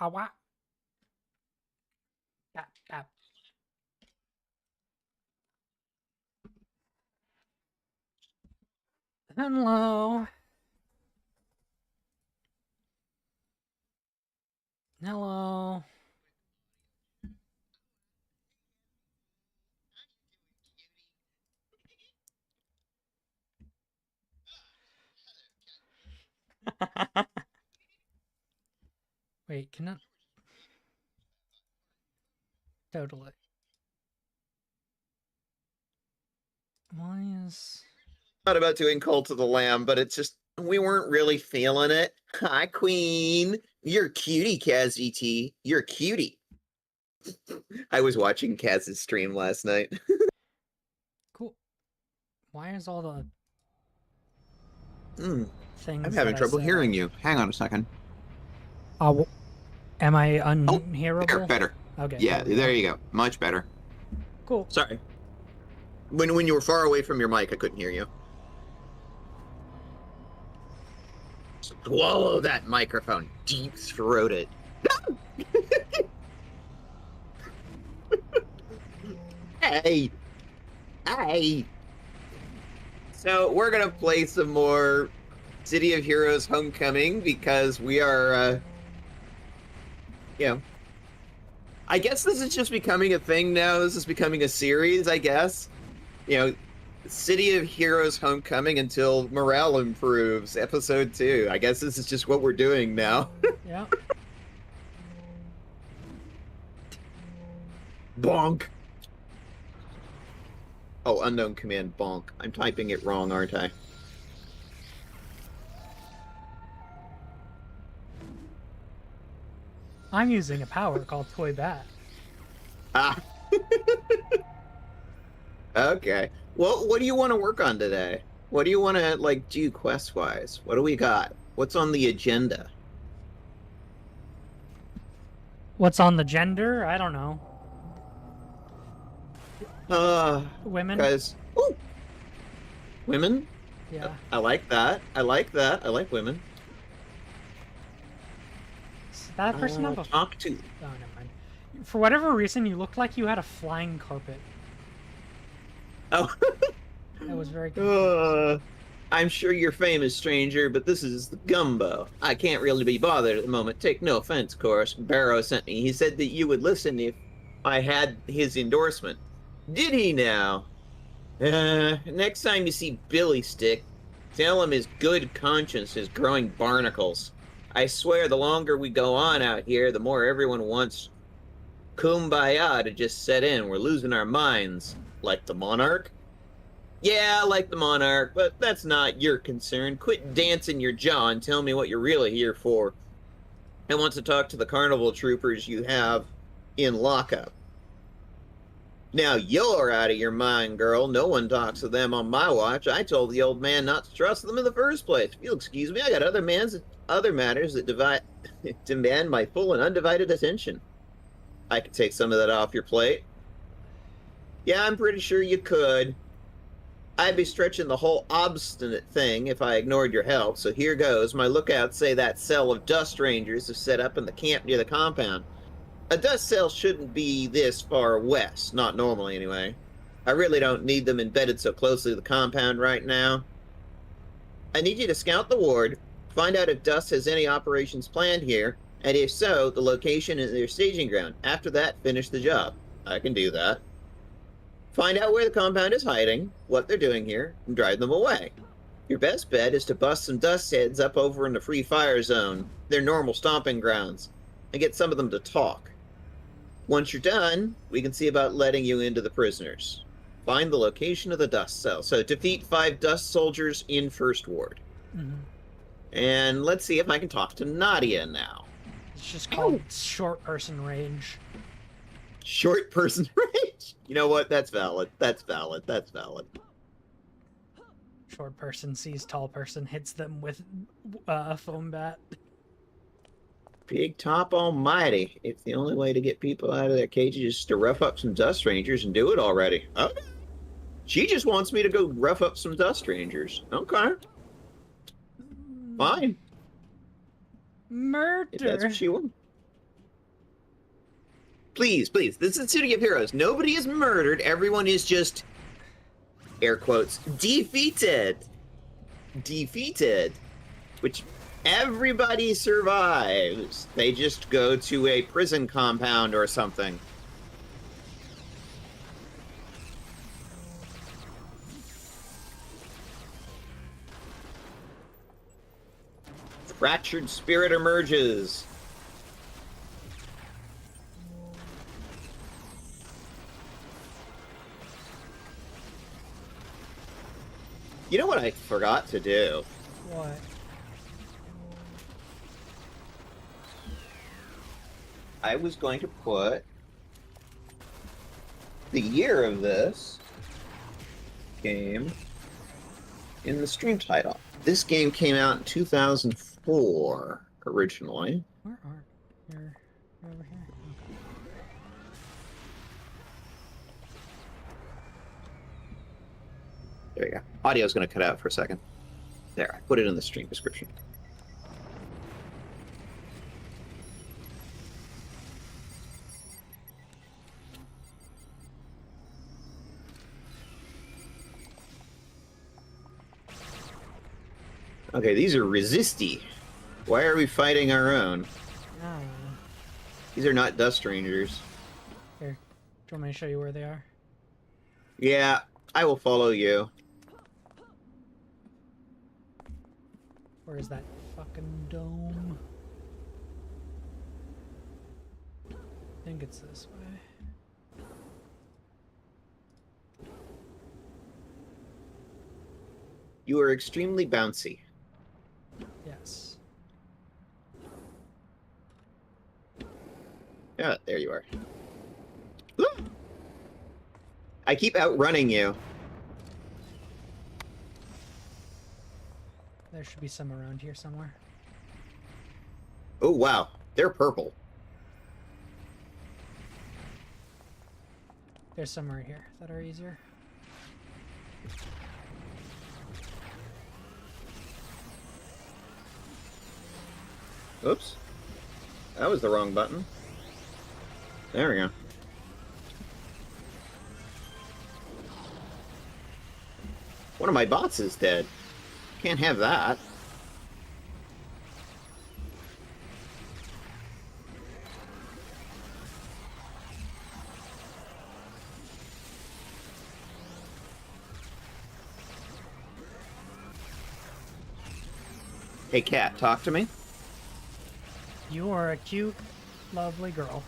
Awa. Bap, bap. Hello. Hello. Wait, can I? Totally. Why is... Not about doing Cult of the Lamb, but it's just we weren't really feeling it. Hi, Queen. You're a cutie, Kaz VT. You're a cutie. I was watching Kaz's stream last night. Cool. Why is all the things I'm having that trouble I hearing you. Hang on a second. Am I Oh, unhearable? there, better. Okay. Yeah, there you go. Much better. Cool. Sorry. When you were far away from your mic, I couldn't hear you. Swallow that microphone. Deep throat it. Hey! Hey! So, we're gonna play some more City of Heroes Homecoming because we are, I guess this is just becoming a thing now. This is becoming a series, I guess. City of Heroes Homecoming until morale improves, episode 2. I guess this is just what we're doing now. Yeah. Bonk! Oh, unknown command, bonk. I'm typing it wrong, aren't I? I'm using a power called Toy Bat. Ah. Okay. Well, what do you want to work on today? What do you want to, do quest-wise? What do we got? What's on the agenda? What's on the gender? I don't know. Women? Because... Ooh! Women? Yeah. I like that. I like that. I like women. Does that person have a... Talk to... Oh, never mind. For whatever reason, you looked like you had a flying carpet. Oh. That was very confusing. I'm sure you're famous, stranger, but this is the gumbo. I can't really be bothered at the moment. Take no offense, of course. Barrow sent me. He said that you would listen if I had his endorsement. Did he now? Next time you see Billy Stick, tell him his good conscience is growing barnacles. I swear the longer we go on out here, the more everyone wants kumbaya to just set in. We're losing our minds. Like the monarch? Yeah, like the monarch, but that's not your concern. Quit dancing your jaw and tell me what you're really here for. I want to talk to the carnival troopers you have in lockup. Now you're out of your mind, girl. No one talks to them on my watch. I told the old man not to trust them in the first place. If you'll excuse me, I got other matters that demand my full and undivided attention. I could take some of that off your plate. Yeah, I'm pretty sure you could. I'd be stretching the whole obstinate thing if I ignored your help, so here goes. My lookouts say that cell of dust rangers is set up in the camp near the compound. A dust cell shouldn't be this far west, not normally anyway. I really don't need them embedded so closely to the compound right now. I need you to scout the ward, find out if Dust has any operations planned here, and if so, the location and their staging ground. After that, finish the job. I can do that. Find out where the compound is hiding, what they're doing here, and drive them away. Your best bet is to bust some dust heads up over in the free fire zone, their normal stomping grounds, and get some of them to talk. Once you're done, we can see about letting you into the prisoners. Find the location of the dust cell. So defeat 5 dust soldiers in first ward. Mm-hmm. And let's see if I can talk to Nadia now. It's just called short person range. Short person range? You know what? That's valid. That's valid. That's valid. Short person sees tall person, hits them with a foam bat. Big Top Almighty. If the only way to get people out of their cages is to rough up some dust rangers and do it already. Okay. She just wants me to go rough up some dust rangers. Okay. Fine. Murder. If that's what she wants. Please, please. This is City of Heroes. Nobody is murdered. Everyone is just, air quotes, defeated. Defeated. Which everybody survives. They just go to a prison compound or something. Fractured spirit emerges. You know what I forgot to do? What? I was going to put the year of this game in the stream title. This game came out in 2004 originally. Where are you're over here? Okay. There you go. Audio's going to cut out for a second. There, I put it in the stream description. Okay, these are resisti. Why are we fighting our own? No. These are not Dust Rangers. Here, do you want me to show you where they are? Yeah, I will follow you. Where is that fucking dome? I think it's this way. You are extremely bouncy. Yes. Yeah, there you are. Woo! I keep outrunning you. There should be some around here somewhere. Oh, wow. They're purple. There's some right here that are easier. Oops. That was the wrong button. There we go. One of my bots is dead. Can't have that. Hey, cat, talk to me. You are a cute, lovely girl.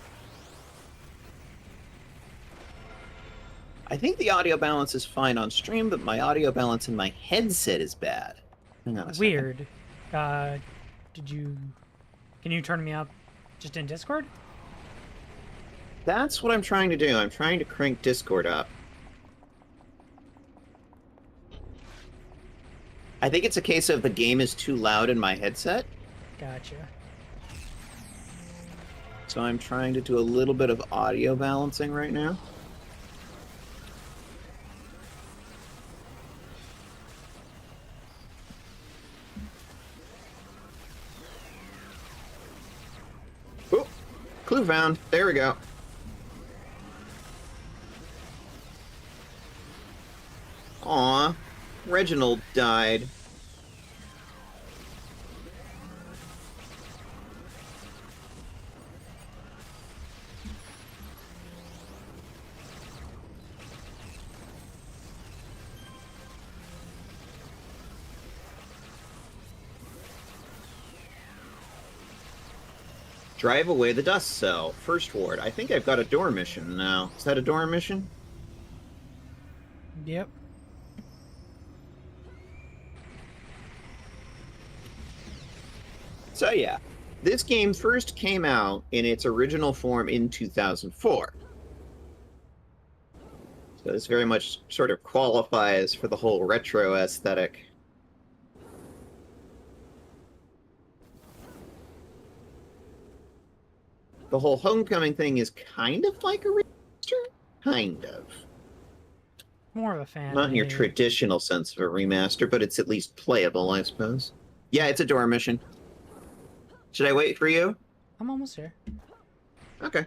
I think the audio balance is fine on stream, but my audio balance in my headset is bad. Hang on a second. Weird. Can you turn me up just in Discord? That's what I'm trying to do. I'm trying to crank Discord up. I think it's a case of the game is too loud in my headset. Gotcha. So I'm trying to do a little bit of audio balancing right now. Oh, clue found. There we go. Aw, Reginald died. Drive away the dust cell. First ward. I think I've got a door mission now. Is that a door mission? Yep. So yeah, this game first came out in its original form in 2004. So this very much sort of qualifies for the whole retro aesthetic. The whole Homecoming thing is kind of like a remaster? Kind of. More of a fan. Not in your traditional sense of a remaster, but it's at least playable, I suppose. Yeah, it's a door mission. Should I wait for you? I'm almost here. Okay.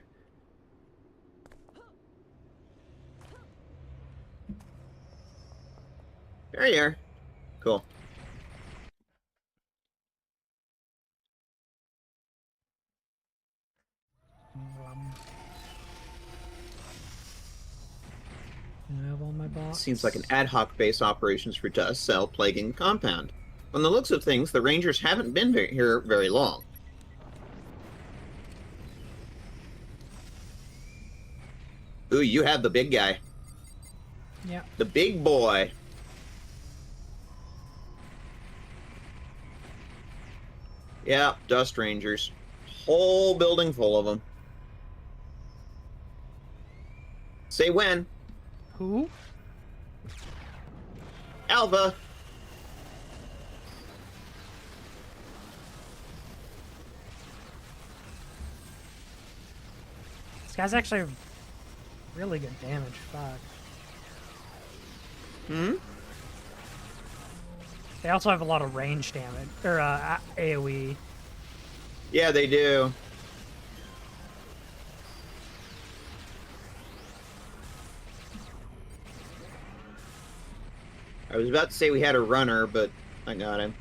There you are. Cool. I have all my bots. Seems like an ad hoc base operations for dust cell plaguing the compound. From the looks of things, the Rangers haven't been here very long. Ooh, you have the big guy. Yeah. The big boy. Yeah, Dust Rangers. Whole building full of them. Say when. Who? Alpha. This guy's actually really good damage. Fuck. Hmm? They also have a lot of range damage, or AoE. Yeah, they do. I was about to say we had a runner, but I got him.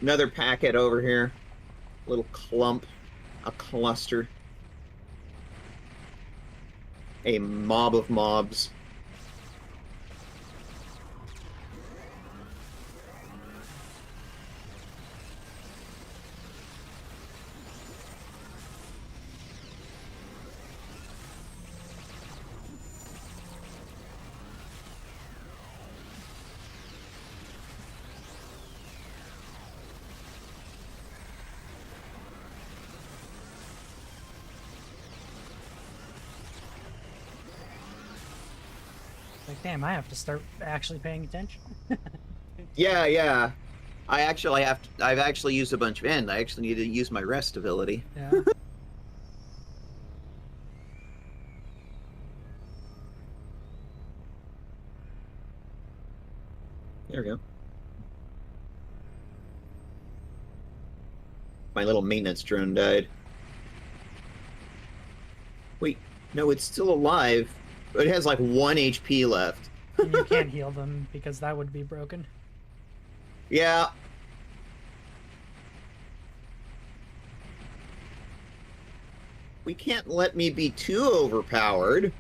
Another packet over here. Little clump. A cluster. A mob of mobs. Like, damn, I have to start actually paying attention. Yeah, yeah. I've actually used a bunch of end. I actually need to use my rest ability. Yeah. There we go. My little maintenance drone died. Wait, no, it's still alive. But it has like 1 HP left. And you can't heal them because that would be broken. Yeah. We can't let me be too overpowered.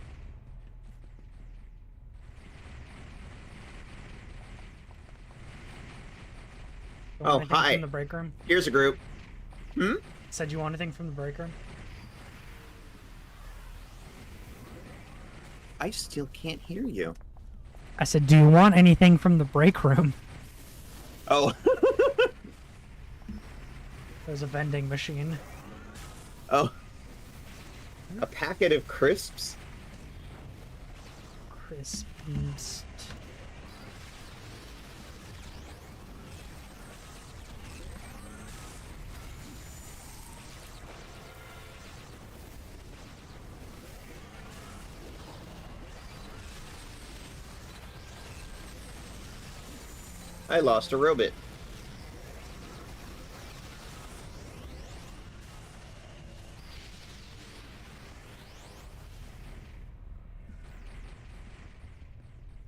You want Oh, anything hi. From the break room? Here's a group. Hmm? Said you want anything from the break room? I still can't hear you. I said, do you want anything from the break room? Oh. There's a vending machine. Oh. A packet of crisps? Crisps. I lost a robot.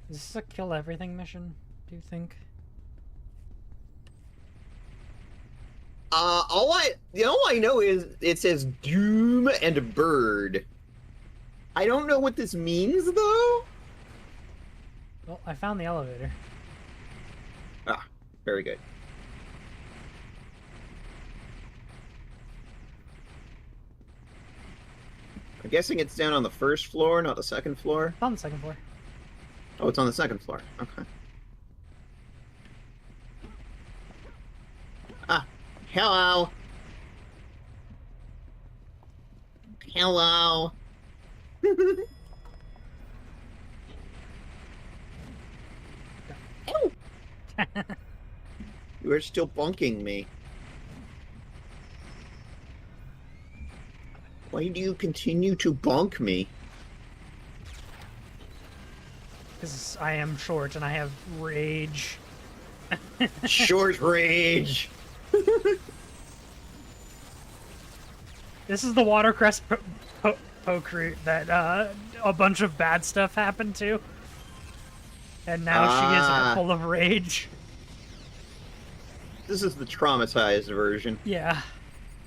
Is this a kill everything mission, do you think? All I know is it says Doom and Bird. I don't know what this means though. Well, I found the elevator. Ah, very good. I'm guessing it's down on the first floor, not the second floor. It's on the second floor. Oh, it's on the second floor. Okay. Ah, hello. Hello. Ow. You are still bunking me. Why do you continue to bunk me? Because I am short and I have rage. Short rage. This is the watercress poke route that a bunch of bad stuff happened to. And now she is full of rage. This is the traumatized version. Yeah.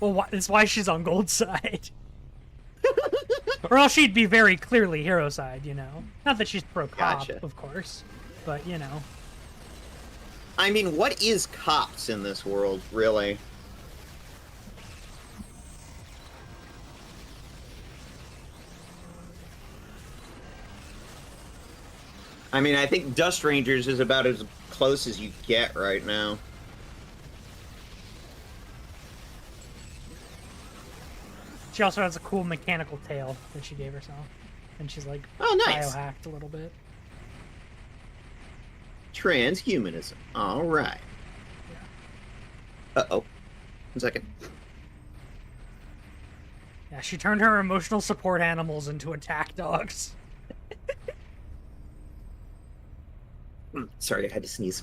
Well, it's why she's on gold side. Or else she'd be very clearly hero side, you know? Not that she's pro-cop, Gotcha. of course. But, you know. I mean, what is cops in this world, really? I mean, I think Dust Rangers is about as close as you get right now. She also has a cool mechanical tail that she gave herself. And she's like nice. biohacked a little bit. Transhumanism. All right. Yeah. Uh-oh. 1 second. Yeah, she turned her emotional support animals into attack dogs. Sorry, I had to sneeze.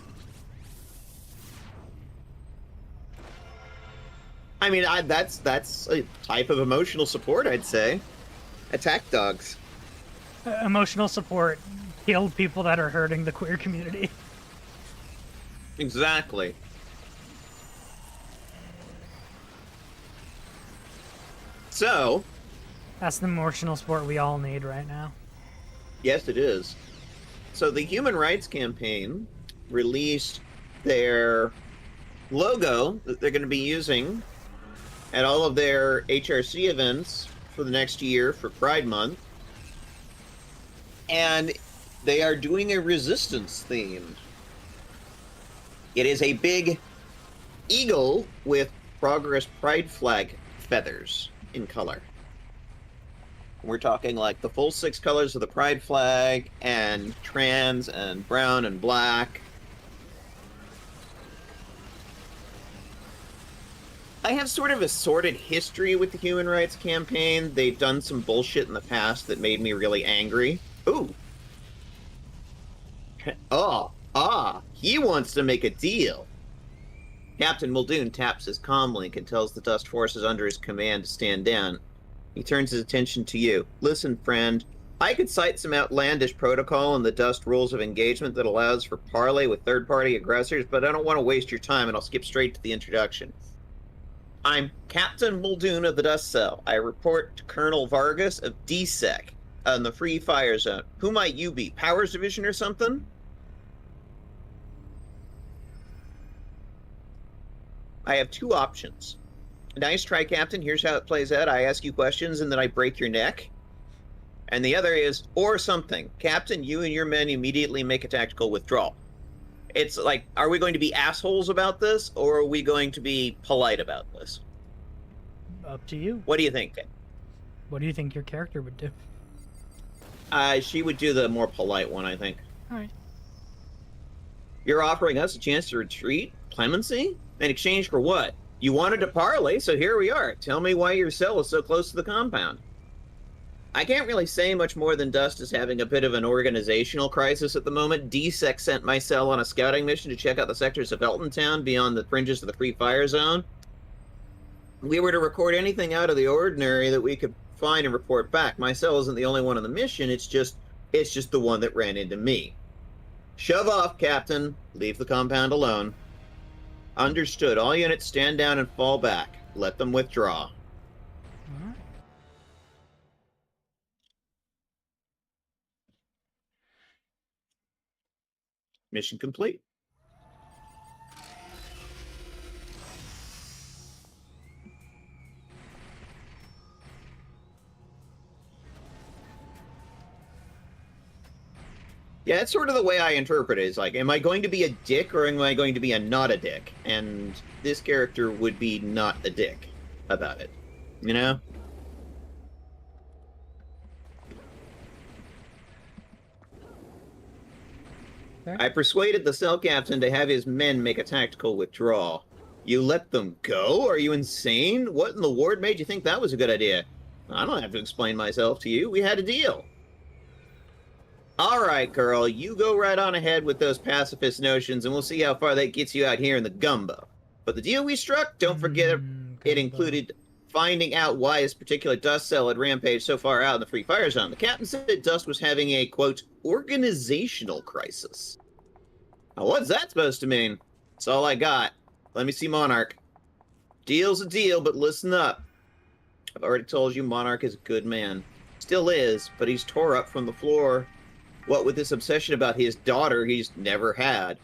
I mean, that's a type of emotional support, I'd say. Attack dogs. Emotional support killed people that are hurting the queer community. Exactly. So, That's the emotional support we all need right now. yes, it is. So the Human Rights Campaign released their logo that they're going to be using at all of their HRC events for the next year for Pride Month. And they are doing a resistance theme. It is a big eagle with Progress Pride flag feathers in color. We're talking like the full 6 colors of the Pride flag, and trans, and brown, and black. I have sort of a sordid history with the Human Rights Campaign. They've done some bullshit in the past that made me really angry. Ooh. He wants to make a deal. Captain Muldoon taps his comlink and tells the Dust forces under his command to stand down. He turns his attention to you. Listen, friend. I could cite some outlandish protocol in the Dust rules of engagement that allows for parley with third-party aggressors, but I don't want to waste your time, and I'll skip straight to the introduction. I'm Captain Muldoon of the Dust Cell. I report to Colonel Vargas of DSEC on the Free Fire Zone. Who might you be? Powers Division or something? I have 2 options. Nice try, Captain. Here's how it plays out. I ask you questions and then I break your neck. And the other is, or something. Captain, you and your men immediately make a tactical withdrawal. It's like, are we going to be assholes about this, or are we going to be polite about this? Up to you. What do you think? What do you think your character would do? She would do the more polite one, I think. Alright. You're offering us a chance to retreat? Clemency? In exchange for what? You wanted to parley, so here we are. Tell me why your cell is so close to the compound. I can't really say much more than Dust is having a bit of an organizational crisis at the moment. DSEC sent my cell on a scouting mission to check out the sectors of Elton Town beyond the fringes of the Free Fire Zone. If we were to record anything out of the ordinary that we could find and report back. My cell isn't the only one on the mission, it's just the one that ran into me. Shove off, Captain. Leave the compound alone. Understood. All units stand down and fall back. Let them withdraw. Alright. Mission complete. Yeah, it's sort of the way I interpret it. It's like, am I going to be a dick or am I going to be a not a dick? And this character would be not a dick about it. You know? Fair. I persuaded the cell captain to have his men make a tactical withdrawal. You let them go? Are you insane? What in the ward made you think that was a good idea? I don't have to explain myself to you. We had a deal. All right, girl, you go right on ahead with those pacifist notions, and we'll see how far that gets you out here in the gumbo. But the deal we struck, don't forget, it included finding out why this particular dust cell had rampaged so far out in the free fire zone. The captain said Dust was having a, quote, organizational crisis. Now, what's that supposed to mean? That's all I got. Let me see Monarch. Deal's a deal, but listen up. I've already told you Monarch is a good man. Still is, but he's tore up from the floor. What with this obsession about his daughter he's never had.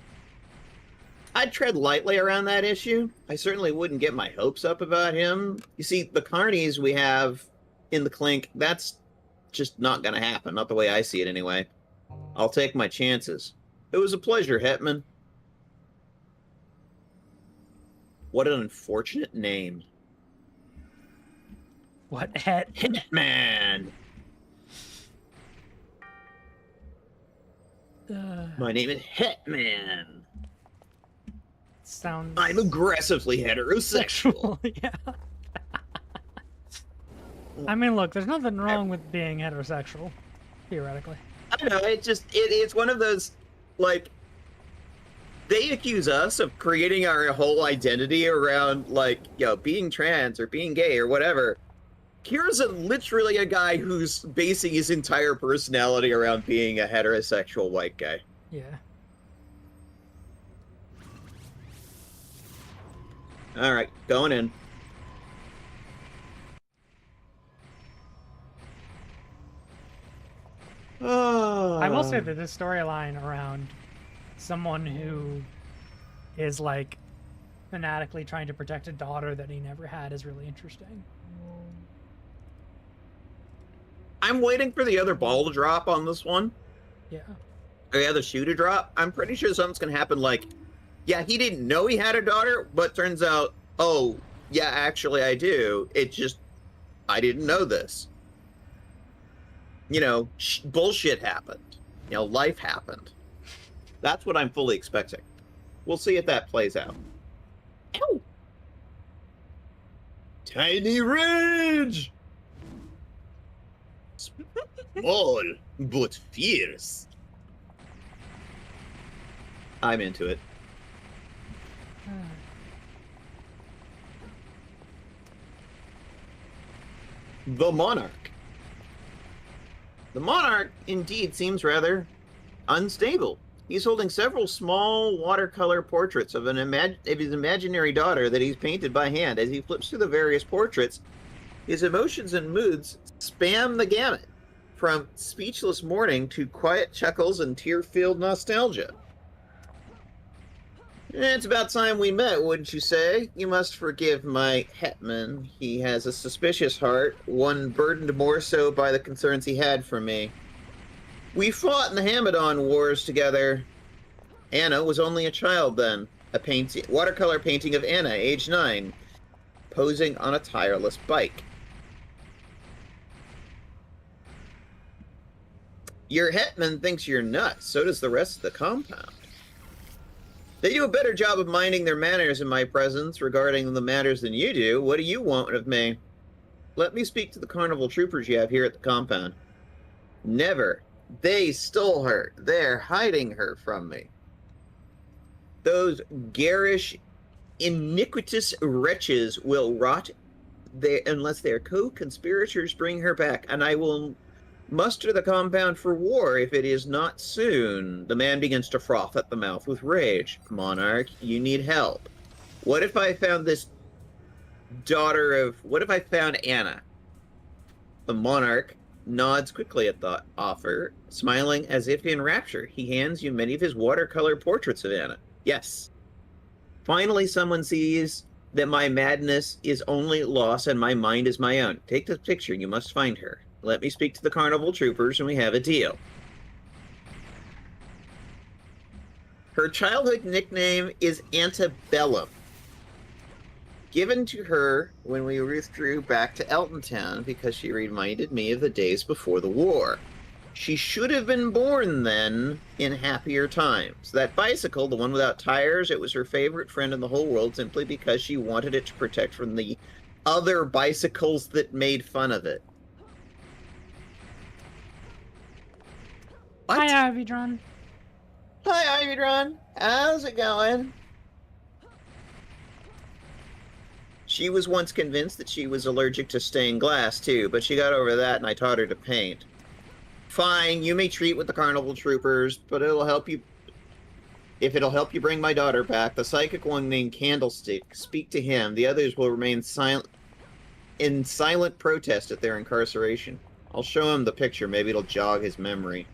I'd tread lightly around that issue. I certainly wouldn't get my hopes up about him. You see, the carnies we have in the clink, that's just not going to happen. Not the way I see it, anyway. I'll take my chances. It was a pleasure, Hetman. What an unfortunate name. What? Hitman! My name is Hitman. Sounds... I'm aggressively heterosexual. Yeah. I mean, look, there's nothing wrong with being heterosexual, theoretically. I don't know, it's one of those, like, they accuse us of creating our whole identity around, like, you know, being trans or being gay or whatever. Here's literally a guy who's basing his entire personality around being a heterosexual white guy. Yeah. Alright, going in. I will say that this storyline around someone who is, like, fanatically trying to protect a daughter that he never had is really interesting. I'm waiting for the other ball to drop on this one. Yeah. Or the other shoe to drop. I'm pretty sure something's gonna happen, like, yeah, he didn't know he had a daughter, but turns out, oh, yeah, actually I do. It just, I didn't know this. You know, bullshit happened. You know, life happened. That's what I'm fully expecting. We'll see if that plays out. Ow! Tiny rage! Small, but fierce. I'm into it. The Monarch. The Monarch, indeed, seems rather unstable. He's holding several small watercolor portraits of his imaginary daughter that he's painted by hand. As he flips through the various portraits, his emotions and moods span the gamut, from speechless mourning to quiet chuckles and tear-filled nostalgia. It's about time we met, wouldn't you say? You must forgive my Hetman. He has a suspicious heart, one burdened more so by the concerns he had for me. We fought in the Hamadan Wars together. Anna was only a child then. A watercolor painting of Anna, age 9, posing on a tireless bike. Your Hetman thinks you're nuts, so does the rest of the compound. They do a better job of minding their manners in my presence regarding the matters than you do. What do you want of me? Let me speak to the carnival troopers you have here at the compound. Never. They stole her. They're hiding her from me. Those garish, iniquitous wretches will rot unless their co-conspirators bring her back, and I will muster the compound for war if it is not soon. The man begins to froth at the mouth with rage. Monarch, you need help. What if I found this what if I found Anna? The Monarch nods quickly at the offer, smiling as if in rapture. He hands you many of his watercolor portraits of Anna. Yes. Finally, someone sees that my madness is only loss and my mind is my own. Take this picture. You must find her. Let me speak to the carnival troopers and we have a deal. Her childhood nickname is Antebellum, given to her when we withdrew back to Eltontown because she reminded me of the days before the war. She should have been born then in happier times. That bicycle, the one without tires, it was her favorite friend in the whole world simply because she wanted it to protect from the other bicycles that made fun of it. What? Hi, Ividron. Hi, Ividron. How's it going? She was once convinced that she was allergic to stained glass, too, but she got over that and I taught her to paint. Fine, you may treat with the carnival troopers, but it'll help you... If it'll help you bring my daughter back, the psychic one named Candlestick, speak to him. The others will remain in silent protest at their incarceration. I'll show him the picture. Maybe it'll jog his memory.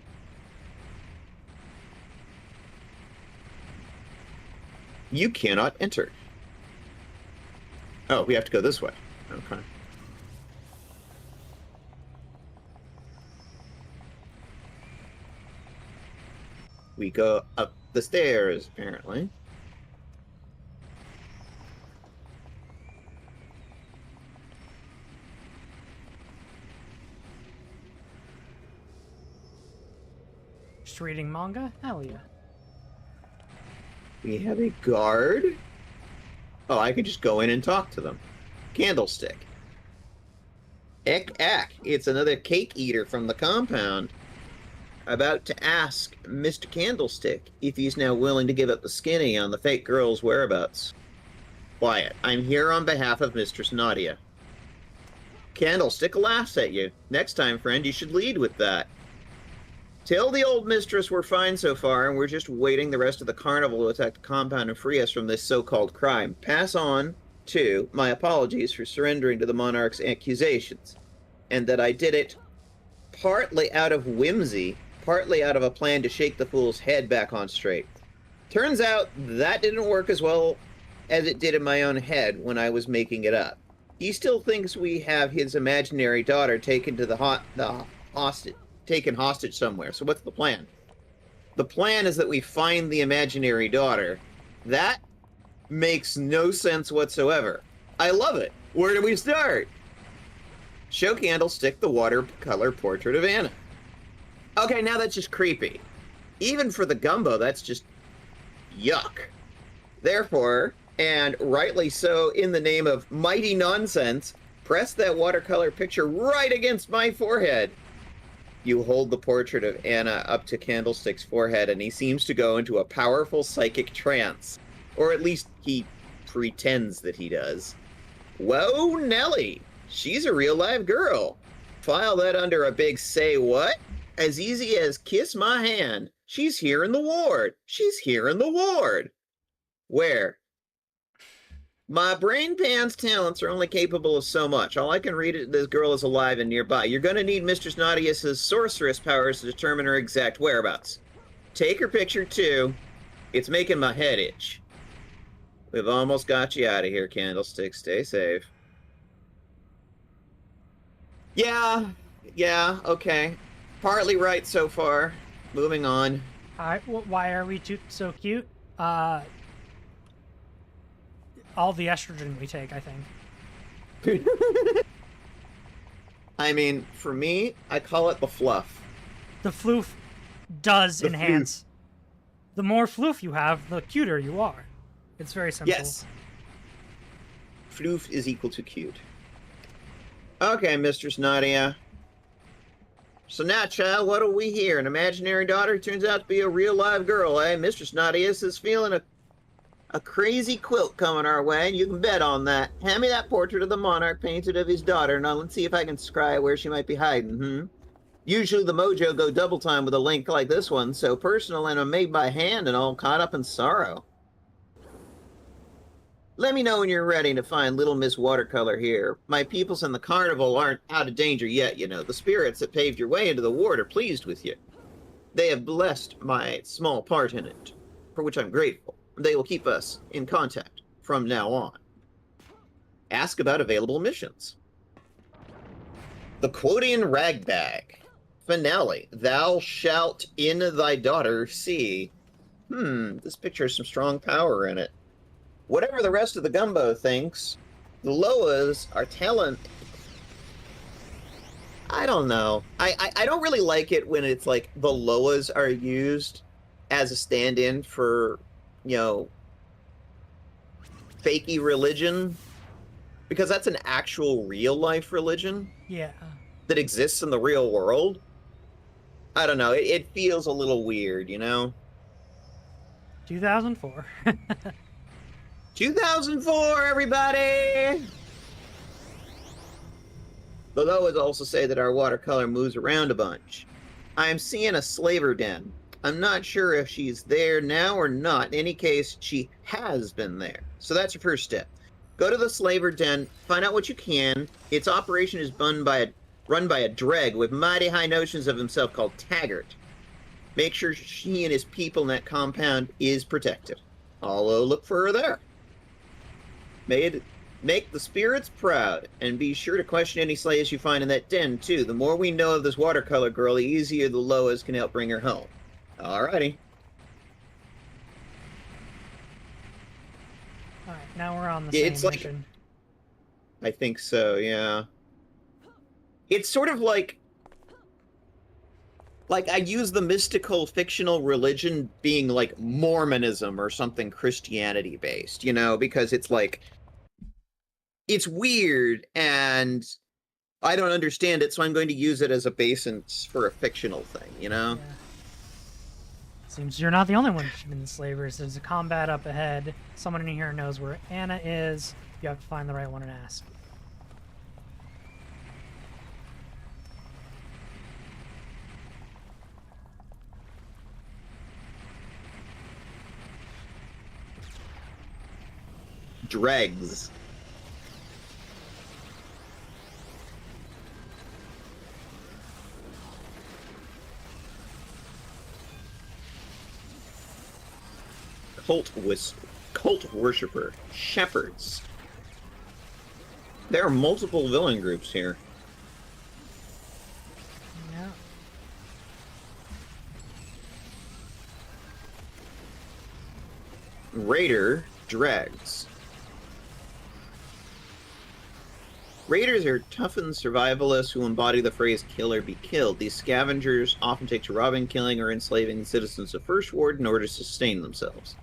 You cannot enter. Oh, we have to go this way. Okay. We go up the stairs, apparently. Just reading manga? Hell yeah. We have a guard. Oh, I could just go in and talk to them. Candlestick. Eck, ack. It's another cake eater from the compound. About to ask Mr. Candlestick if he's now willing to give up the skinny on the fake girl's whereabouts. Quiet. I'm here on behalf of Mistress Nadia. Candlestick laughs at you. Next time, friend, you should lead with that. Tell the old mistress we're fine so far, and we're just waiting the rest of the carnival to attack the compound and free us from this so-called crime. Pass on, too, my apologies for surrendering to the monarch's accusations, and that I did it partly out of whimsy, partly out of a plan to shake the fool's head back on straight. Turns out that didn't work as well as it did in my own head when I was making it up. He still thinks we have his imaginary daughter taken to taken hostage somewhere. So what's the plan? The plan is that we find the imaginary daughter. That makes no sense whatsoever. I love it. Where do we start? Show Candlestick the watercolor portrait of Anna. Okay, now that's just creepy. Even for the gumbo, that's just yuck. Therefore, and rightly so, in the name of mighty nonsense, press that watercolor picture right against my forehead. You hold the portrait of Anna up to Candlestick's forehead, and he seems to go into a powerful psychic trance. Or at least he pretends that he does. Whoa, Nelly! She's a real live girl. File that under a big say what? As easy as kiss my hand. She's here in the ward. She's here in the ward. Where? My brain pan's talents are only capable of so much. All I can read is this girl is alive and nearby. You're going to need Mistress Nadia's sorceress powers to determine her exact whereabouts. Take her picture, too. It's making my head itch. We've almost got you out of here, Candlestick. Stay safe. Yeah, okay. Partly right so far. Moving on. Why are we so cute? All the estrogen we take, I think. I mean, for me, I call it the fluff. The floof does enhance. The more floof you have, the cuter you are. It's very simple. Yes. Floof is equal to cute. Okay, Mistress Nadia. So now, child, what do we hear? An imaginary daughter turns out to be a real live girl, eh? Mistress Nadia is feeling a crazy quilt coming our way, and you can bet on that. Hand me that portrait of the monarch painted of his daughter, and let's see if I can scry where she might be hiding, Usually the mojo go double time with a link like this one, so personal and made by hand and all caught up in sorrow. Let me know when you're ready to find little Miss Watercolor here. My peoples in the carnival aren't out of danger yet, you know. The spirits that paved your way into the ward are pleased with you. They have blessed my small part in it, for which I'm grateful. They will keep us in contact from now on. Ask about available missions. The Quotidian Ragbag. Finale. Thou shalt in thy daughter see. This picture has some strong power in it. Whatever the rest of the gumbo thinks, the Loas are telling... I don't know. I don't really like it when it's like the Loas are used as a stand-in for, you know, fakey religion. Because that's an actual real-life religion. Yeah. That exists in the real world. I don't know. It feels a little weird, you know? 2004. 2004, everybody! The would also say that our watercolor moves around a bunch. I'm seeing a slaver den. I'm not sure if she's there now or not. In any case, she has been there. So that's your first step. Go to the slaver den, find out what you can. Its operation is run by a dreg with mighty high notions of himself called Taggart. Make sure he and his people in that compound is protected. Although, look for her there. Make the spirits proud, and be sure to question any slaves you find in that den, too. The more we know of this watercolor girl, the easier the Loas can help bring her home. Alrighty. Alright, now we're on the same mission. I think so, yeah. It's sort of like I use the mystical fictional religion being like Mormonism or something Christianity based, you know, because it's like, it's weird and I don't understand it, so I'm going to use it as a basis for a fictional thing, you know? Yeah. Seems you're not the only one shooting the slavers. There's a combat up ahead. Someone in here knows where Anna is. You have to find the right one and ask. Dregs. Cult worshiper. Shepherds. There are multiple villain groups here. Yeah. Raider dregs. Raiders are toughened survivalists who embody the phrase kill or be killed. These scavengers often take to robbing, killing, or enslaving citizens of First Ward in order to sustain themselves.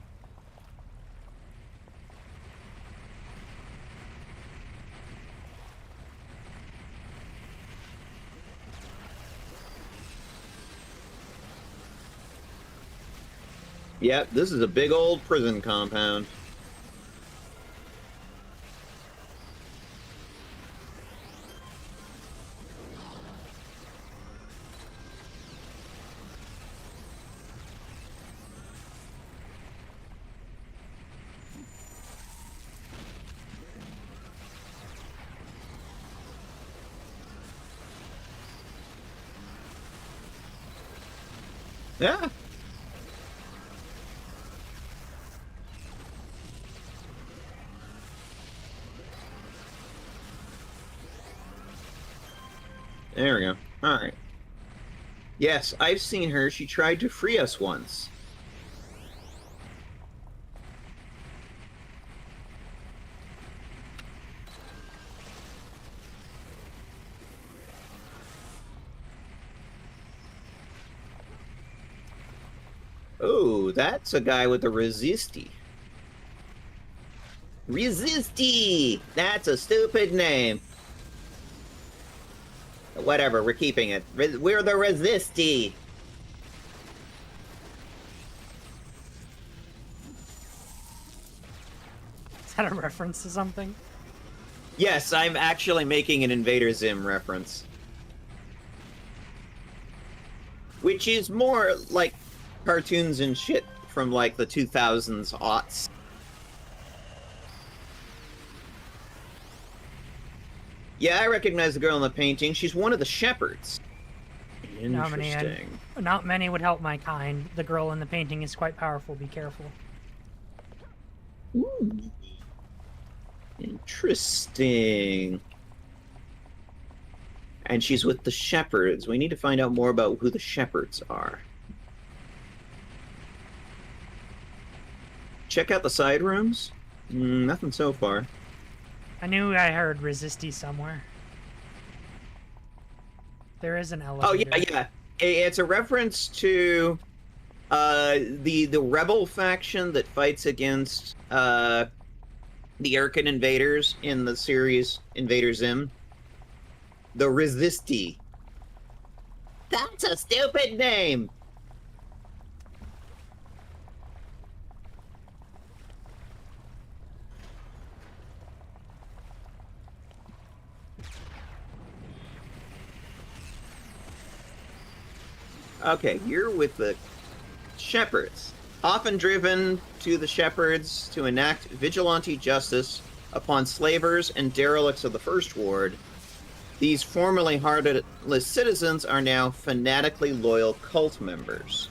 Yep, this is a big old prison compound. Yeah. There we go. All right. Yes, I've seen her. She tried to free us once. Oh, that's a guy with a resisti. Resisti! That's a stupid name. Whatever, we're keeping it. We're the Resisti. Is that a reference to something? Yes, I'm actually making an Invader Zim reference. Which is more like cartoons and shit from like the 2000s aughts. Yeah, I recognize the girl in the painting. She's one of the shepherds. Interesting. Not many would help my kind. The girl in the painting is quite powerful. Be careful. Ooh. Interesting. And she's with the shepherds. We need to find out more about who the shepherds are. Check out the side rooms. Nothing so far. I knew I heard Resisti somewhere. There is an elevator. Oh, yeah. It's a reference to the rebel faction that fights against the Urkin invaders in the series Invader Zim. The Resisti. That's a stupid name! Okay, you're with the shepherds. Often driven to the shepherds to enact vigilante justice upon slavers and derelicts of the First Ward, these formerly heartless citizens are now fanatically loyal cult members.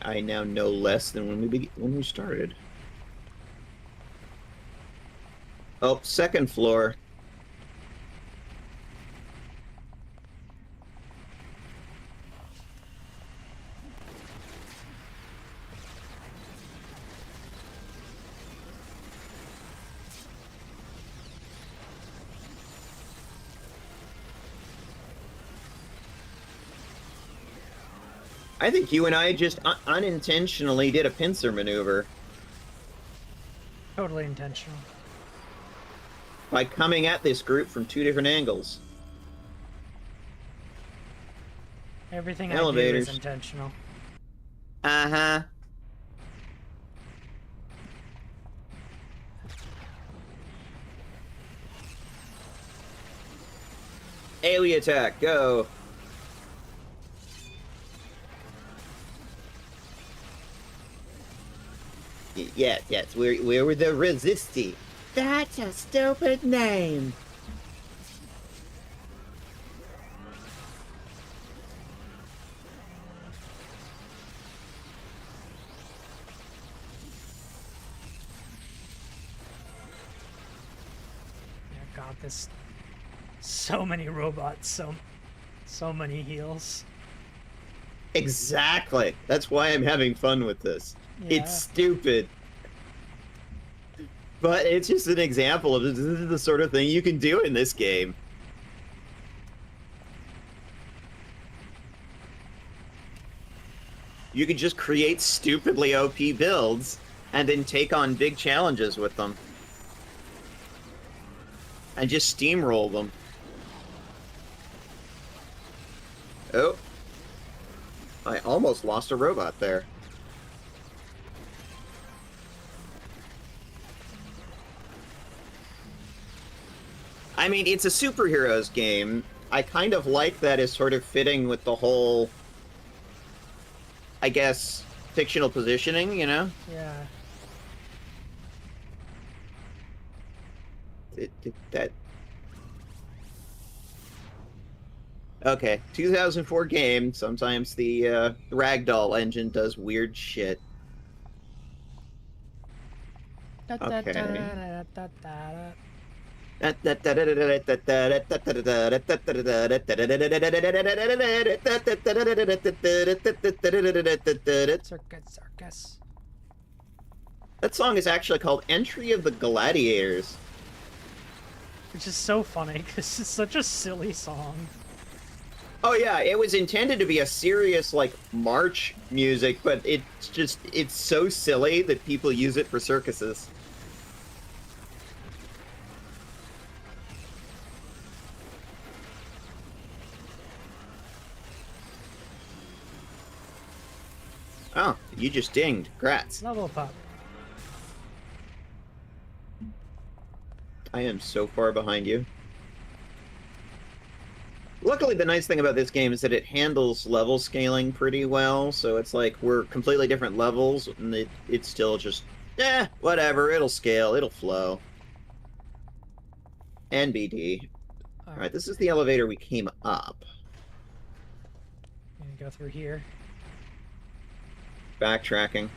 I now know less than when we started. Oh, second floor. I think you and I just unintentionally did a pincer maneuver Totally intentional. by coming at this group from two different angles. Everything Elevators. I do is intentional. Uh-huh. AoE attack, go. Yes, we're the Resisti. That's a stupid name. Yeah, God, this so many robots, so many heals. Exactly. That's why I'm having fun with this. Yeah. It's stupid. But it's just an example of this is the sort of thing you can do in this game. You can just create stupidly OP builds and then take on big challenges with them. And just steamroll them. Oh. I almost lost a robot there. I mean, it's a superheroes game. I kind of like that as sort of fitting with the whole, I guess, fictional positioning, you know? Yeah. That... Okay, 2004 game. Sometimes the Ragdoll engine does weird shit. Okay. Circus. That song is actually called Entry of the Gladiators. Which is so funny, because it's such a silly song. Oh yeah, it was intended to be a serious, like, march music, but it's so silly that people use it for circuses. Oh, you just dinged. Grats. Level up. I am so far behind you. Luckily, the nice thing about this game is that it handles level scaling pretty well, so it's like we're completely different levels, and it's still just, whatever, it'll scale, it'll flow. NBD. Alright, this is the elevator we came up. I'm gonna go through here. Backtracking.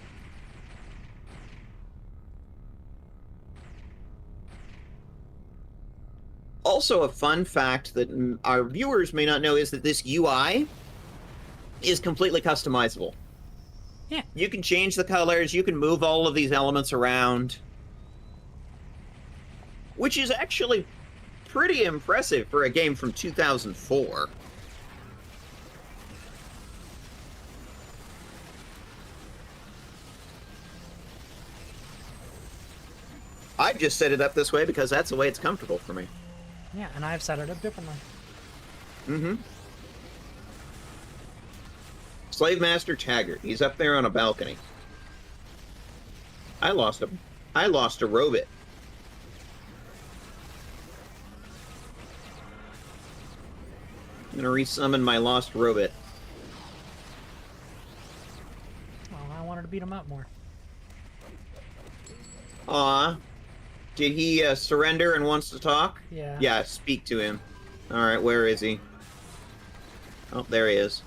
Also, a fun fact that our viewers may not know is that this UI is completely customizable. Yeah. You can change the colors, you can move all of these elements around. Which is actually pretty impressive for a game from 2004. I've just set it up this way because that's the way it's comfortable for me. Yeah, and I've set it up differently. Mm-hmm. Slave Master Taggart. He's up there on a balcony. I lost a robot. I'm gonna resummon my lost robot. Well, I wanted to beat him up more. Aw. Did he surrender and wants to talk? Yeah. Yeah, speak to him. Alright, where is he? Oh, there he is.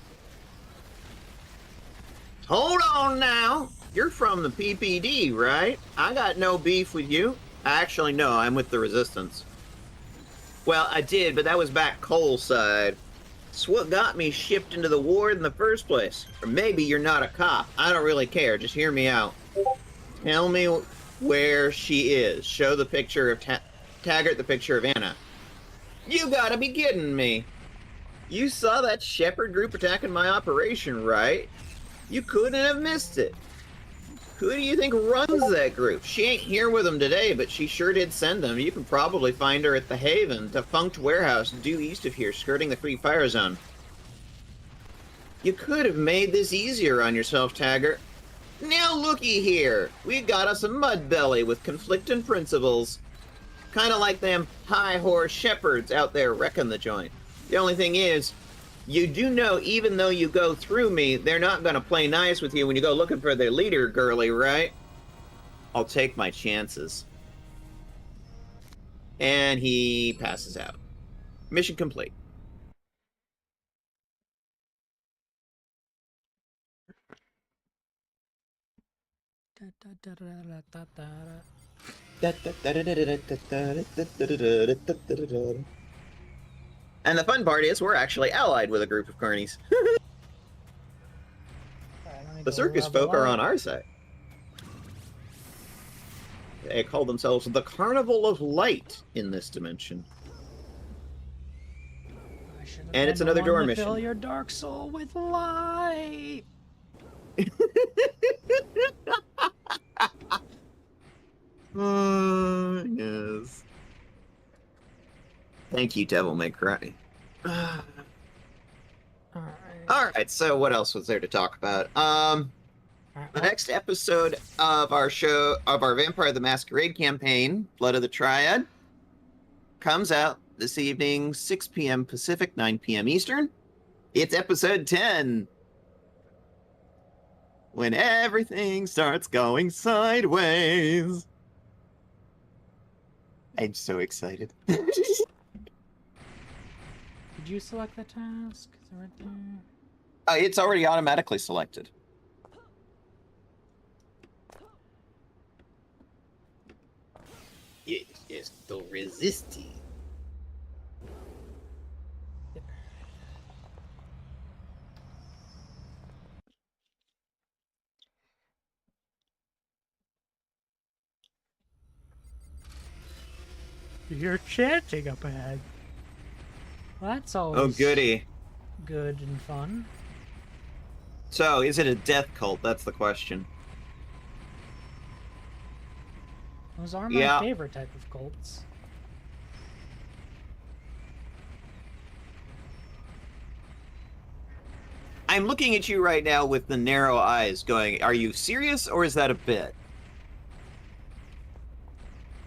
Hold on now! You're from the PPD, right? I got no beef with you. Actually, no, I'm with the Resistance. Well, I did, but that was back Cole's side. It's what got me shipped into the ward in the first place. Or maybe you're not a cop. I don't really care. Just hear me out. Tell me where she is. Show the picture of Taggart the picture of Anna. You gotta be kidding me. You saw that Shepherd group attacking my operation, right? You couldn't have missed it. Who do you think runs that group? She ain't here with them today, but she sure did send them. You can probably find her at the Haven, defunct warehouse due east of here, skirting the Free Fire Zone. You could have made this easier on yourself, Taggart. Now looky here. We got us a mud belly with conflicting principles. Kind of like them high horse shepherds out there wrecking the joint. The only thing is, you do know even though you go through me, they're not going to play nice with you when you go looking for their leader, girly, right? I'll take my chances. And he passes out. Mission complete. And the fun part is we're actually allied with a group of carnies. The circus folk are on our side. They call themselves the Carnival of Light in this dimension. And it's another door mission. Fill your dark soul with light. Yes. Thank you, Devil May Cry. Alright, so what else was there to talk about? The next episode of our show, of our Vampire the Masquerade campaign, Blood of the Triad, comes out this evening, 6 p.m. Pacific, 9 p.m. Eastern. It's episode 10. When everything starts going sideways. I'm so excited. Did you select the task? Is it right there? It's already automatically selected. Yes, the resisting. You're chanting up ahead. Well, that's always Oh, goody. good and fun. So, is it a death cult? That's the question. Those are my favorite type of cults. I'm looking at you right now with the narrow eyes going, are you serious or is that a bit?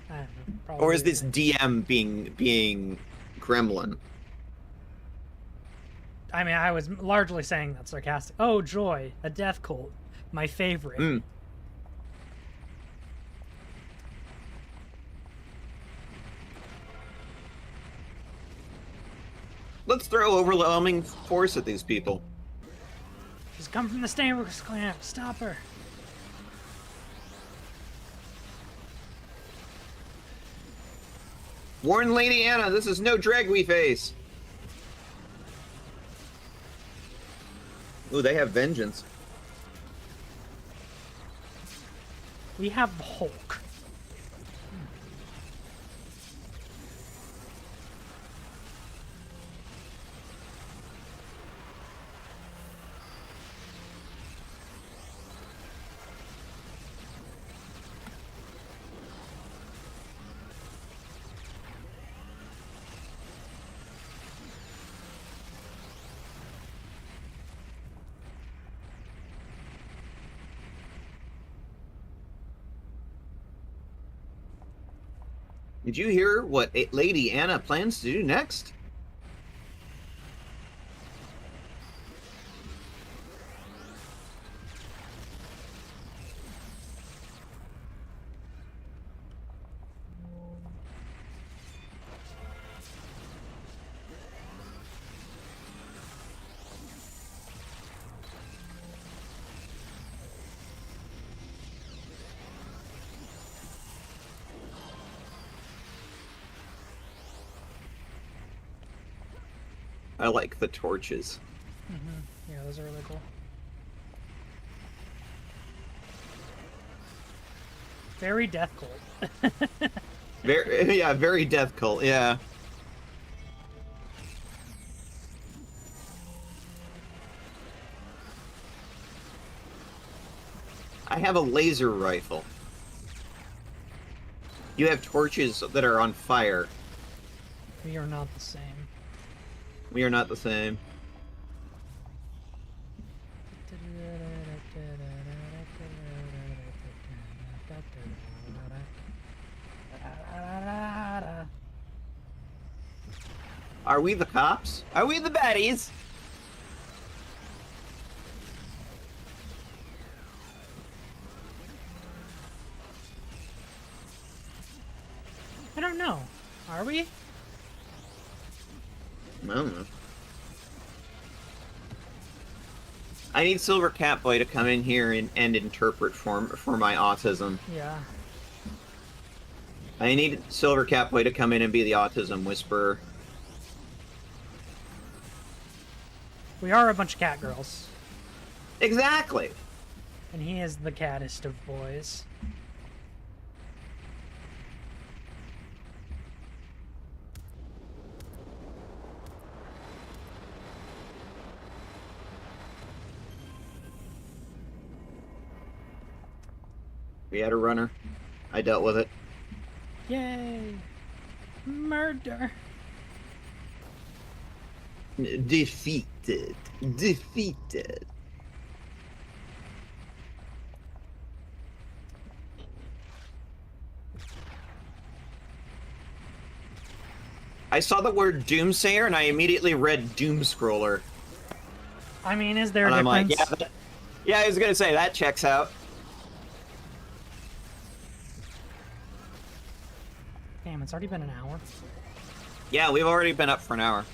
I don't know, Or is this probably- DM being gremlin? I mean, I was largely saying that sarcastic. Oh, joy, a death cult. My favorite. Mm. Let's throw overwhelming force at these people. She's come from the Stainworks clan. Stop her. Warn Lady Anna, this is no drag we face. Ooh, they have vengeance. We have Hulk. Did you hear what Lady Anna plans to do next? I like the torches. Mm-hmm. Yeah, those are really cool. Very death cult. Very death cult, yeah. I have a laser rifle. You have torches that are on fire. We are not the same. We are not the same. Are we the cops? Are we the baddies? I don't know. Are we? I don't know. I need Silver Catboy to come in here and interpret for my autism. Yeah. I need Silver Catboy to come in and be the autism whisperer. We are a bunch of cat girls. Exactly. And he is the cattest of boys. We had a runner. I dealt with it. Yay! Murder! Defeated. Defeated. I saw the word Doomsayer and I immediately read Doomscroller. I mean, is there a And I'm difference? like, yeah, I was gonna say, that checks out. Damn, it's already been an hour. Yeah, we've already been up for an hour.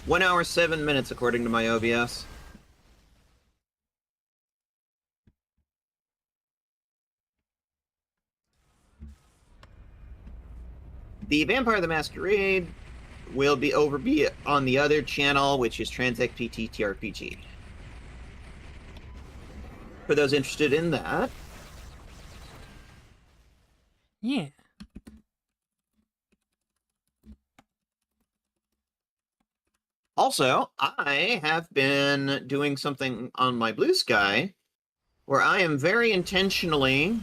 1 hour, 7 minutes, according to my OBS. The Vampire the Masquerade will be on the other channel, which is TransXP TTRPG. For those interested in that. Yeah. Also, I have been doing something on my Blue Sky where I am very intentionally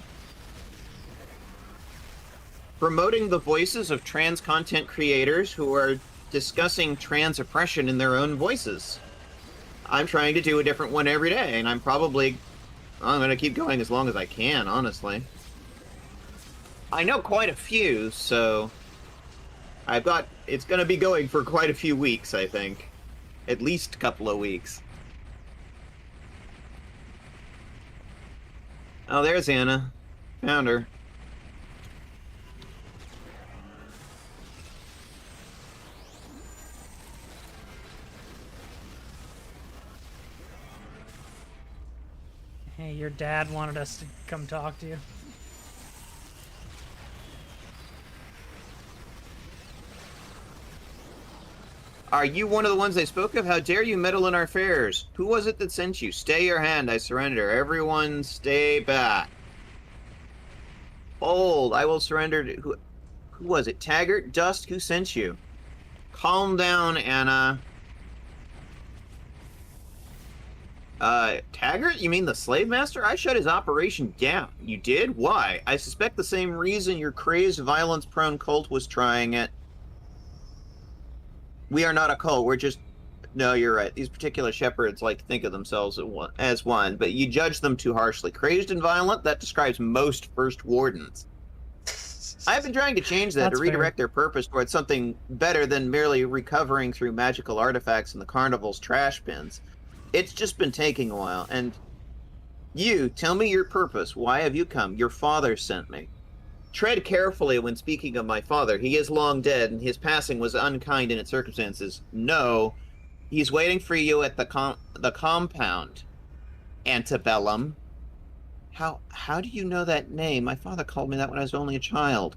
promoting the voices of trans content creators who are discussing trans oppression in their own voices. I'm trying to do a different one every day, and I'm going to keep going as long as I can, honestly. I know quite a few, so it's going to be going for quite a few weeks, I think. At least a couple of weeks. Oh, there's Anna. Found her. Hey, your dad wanted us to come talk to you. Are you one of the ones they spoke of? How dare you meddle in our affairs? Who was it that sent you? Stay your hand, I surrender. Everyone stay back. Hold, I will surrender to... Who was it? Taggart? Dust? Who sent you? Calm down, Anna. Taggart? You mean the slave master? I shut his operation down. You did? Why? I suspect the same reason your crazed, violence-prone cult was trying it. We are not a cult, we're just... No, you're right. These particular shepherds like to think of themselves as one, but you judge them too harshly. Crazed and violent? That describes most first wardens. I've been trying to change that, to That's fair. redirect their purpose towards something better than merely recovering through magical artifacts in the carnival's trash bins. It's just been taking a while, and you, tell me your purpose. Why have you come? Your father sent me. Tread carefully when speaking of my father. He is long dead, and his passing was unkind in its circumstances. No, he's waiting for you at the compound. Antebellum. How do you know that name? My father called me that when I was only a child.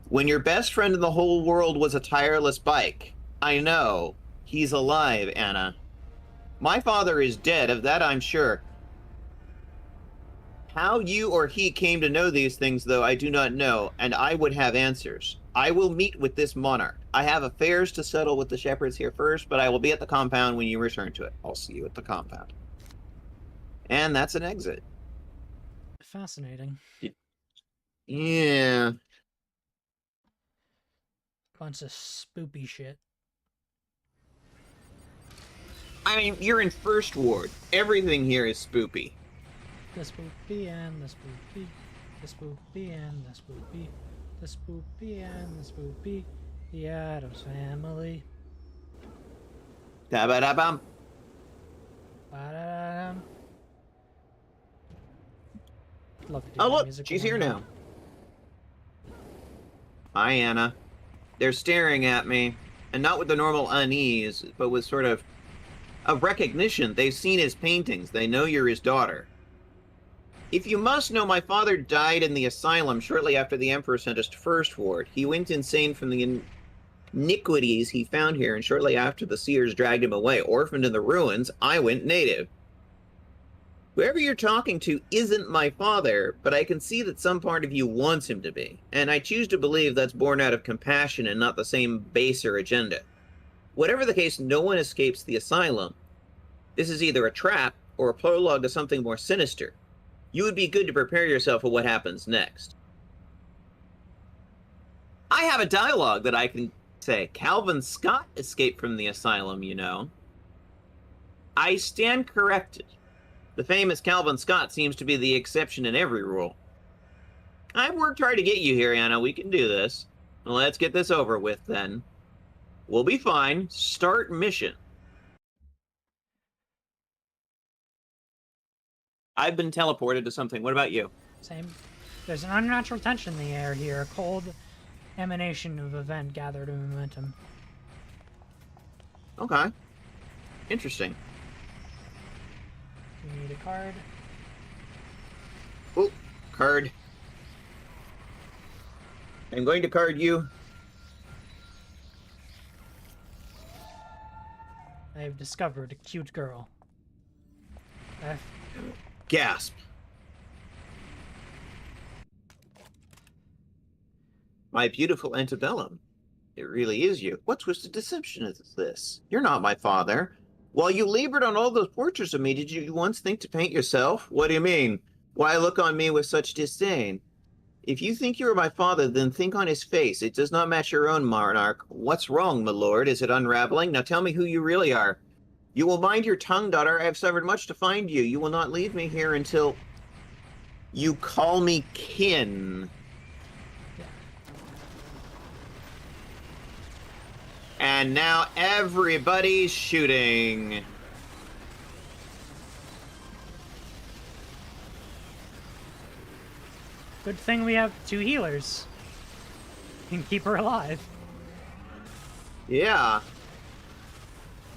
When your best friend in the whole world was a tireless bike. I know. He's alive, Anna. My father is dead, of that I'm sure. How you or he came to know these things, though, I do not know, and I would have answers. I will meet with this monarch. I have affairs to settle with the shepherds here first, but I will be at the compound when you return to it. I'll see you at the compound. And that's an exit. Fascinating. Yeah. Bunch of spoopy shit. I mean, you're in First Ward. Everything here is spoopy. The spoopy and the spoopy. The spoopy and the spoopy. The spoopy and the spoopy. The Addams Family. Da-ba-da-bum. Ba-da-da-dum. Love to do Oh, that look, music she's one here day. now. Hi, Anna. They're staring at me, and not with the normal unease, but with sort of recognition. They've seen his paintings. They know you're his daughter. If you must know, my father died in the asylum shortly after the Emperor sent us to First Ward. He went insane from the iniquities he found here, and shortly after the seers dragged him away, orphaned in the ruins, I went native. Whoever you're talking to isn't my father, but I can see that some part of you wants him to be, and I choose to believe that's born out of compassion and not the same baser agenda. Whatever the case, no one escapes the asylum. This is either a trap or a prologue to something more sinister. You would be good to prepare yourself for what happens next. I have a dialogue that I can say. Calvin Scott escaped from the asylum, you know. I stand corrected. The famous Calvin Scott seems to be the exception in every rule. I've worked hard to get you here, Anna. We can do this. Let's get this over with, then. We'll be fine. Start mission. I've been teleported to something. What about you? Same. There's an unnatural tension in the air here. A cold emanation of event gathered in momentum. Okay. Interesting. We need a card. Oh, card. I'm going to card you. I have discovered a cute girl. Gasp. My beautiful antebellum. It really is you. What twisted deception is this? You're not my father. While you labored on all those portraits of me, did you once think to paint yourself? What do you mean? Why look on me with such disdain? If you think you are my father, then think on his face. It does not match your own, monarch. What's wrong, my lord? Is it unraveling? Now tell me who you really are. You will mind your tongue, daughter. I have suffered much to find you. You will not leave me here until you call me kin. And now everybody's shooting. Good thing we have 2 healers. Can keep her alive. Yeah.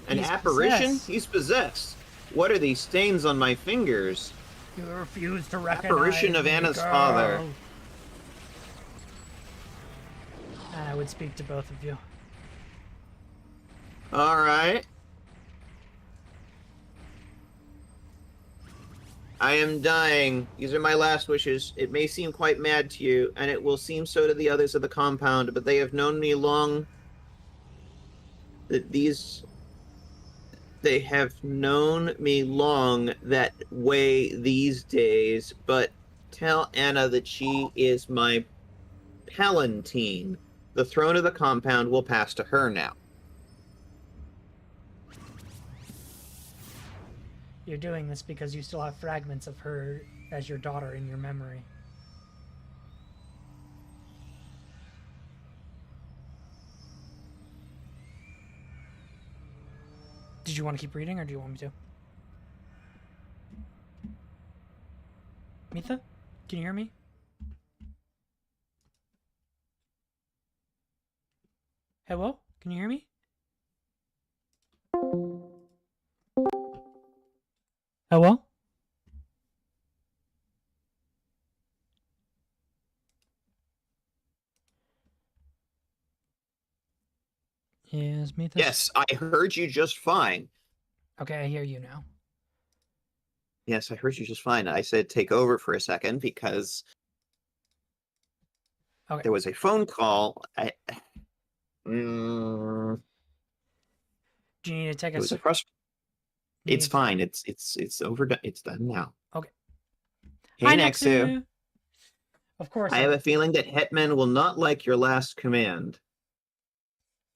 An He's apparition? possessed. He's possessed. What are these stains on my fingers? You refuse to recognize Apparition of me, Anna's girl. father. And I would speak to both of you. All right. I am dying. These are my last wishes. It may seem quite mad to you, and it will seem so to the others of the compound, but they have known me long. They have known me long that way these days, but tell Anna that she is my Palatine. The throne of the compound will pass to her now. You're doing this because you still have fragments of her as your daughter in your memory. Did you want to keep reading, or do you want me to? Mitha, can you hear me? Hello, can you hear me? Hello? Is Mitha? Yes, I heard you just fine. Okay, I hear you now. Yes, I heard you just fine. I said take over for a second because Okay. there was a phone call. Do you need to take It was a a? frustration. It's Need to... fine. It's overdone. It's done now. Okay. Hey, Hi, Nexu. Nexu. Of course. I have a feeling that Hetman will not like your last command.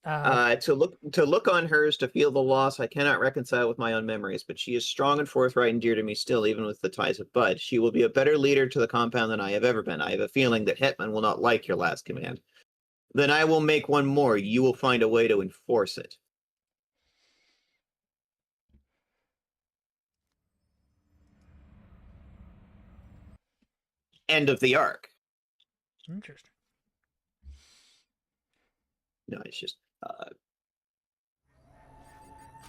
To look on hers, to feel the loss, I cannot reconcile with my own memories, but she is strong and forthright and dear to me still, even with the ties of blood. She will be a better leader to the compound than I have ever been. I have a feeling that Hetman will not like your last command. Then I will make one more. You will find a way to enforce it. End of the arc. Interesting. No, it's just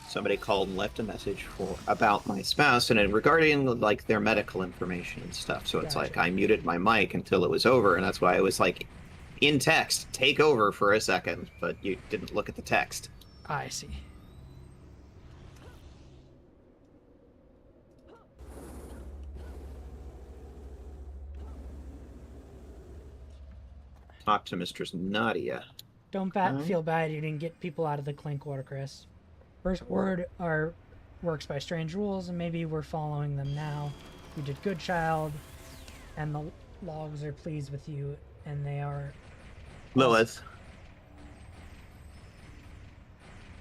somebody called and left a message about my spouse and regarding like their medical information and stuff. So it's like I muted my mic until it was over, and that's why I was like in text, take over for a second, but you didn't look at the text. I see. Talk to Mistress Nadia. Don't feel bad you didn't get people out of the clink water, Chris. First word works by strange rules, and maybe we're following them now. You did good, child, and the logs are pleased with you, and they are... Lilith.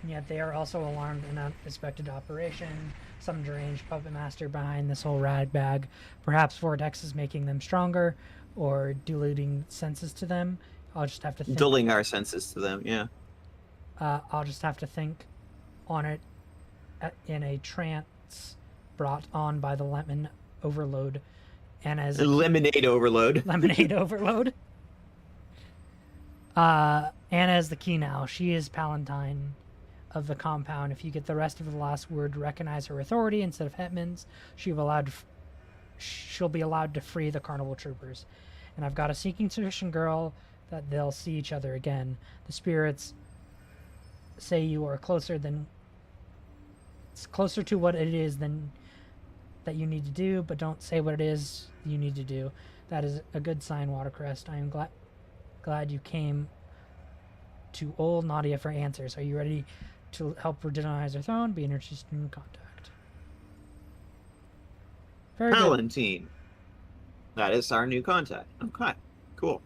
Yet they are also alarmed and unexpected operation. Some deranged puppet master behind this whole rag bag. Perhaps Vortex is making them stronger, or diluting senses to them. I'll just have to think. Dulling our senses to them, yeah. I'll just have to think on it in a trance brought on by the lemon overload. And as lemonade overload. Lemonade overload. Anna is the key now. She is Palatine of the compound. If you get the rest of the last word to recognize her authority instead of Hetman's, she'll be allowed to free the carnival troopers. And I've got a seeking tradition girl that they'll see each other again. The spirits say you are closer to what it is than that you need to do, but don't say what it is you need to do. That is a good sign, Watercrest. I am glad you came to old Nadia for answers. Are you ready to help her denize her throne? Be interested in contact. Very Palatine. That is our new contact. Okay, cool.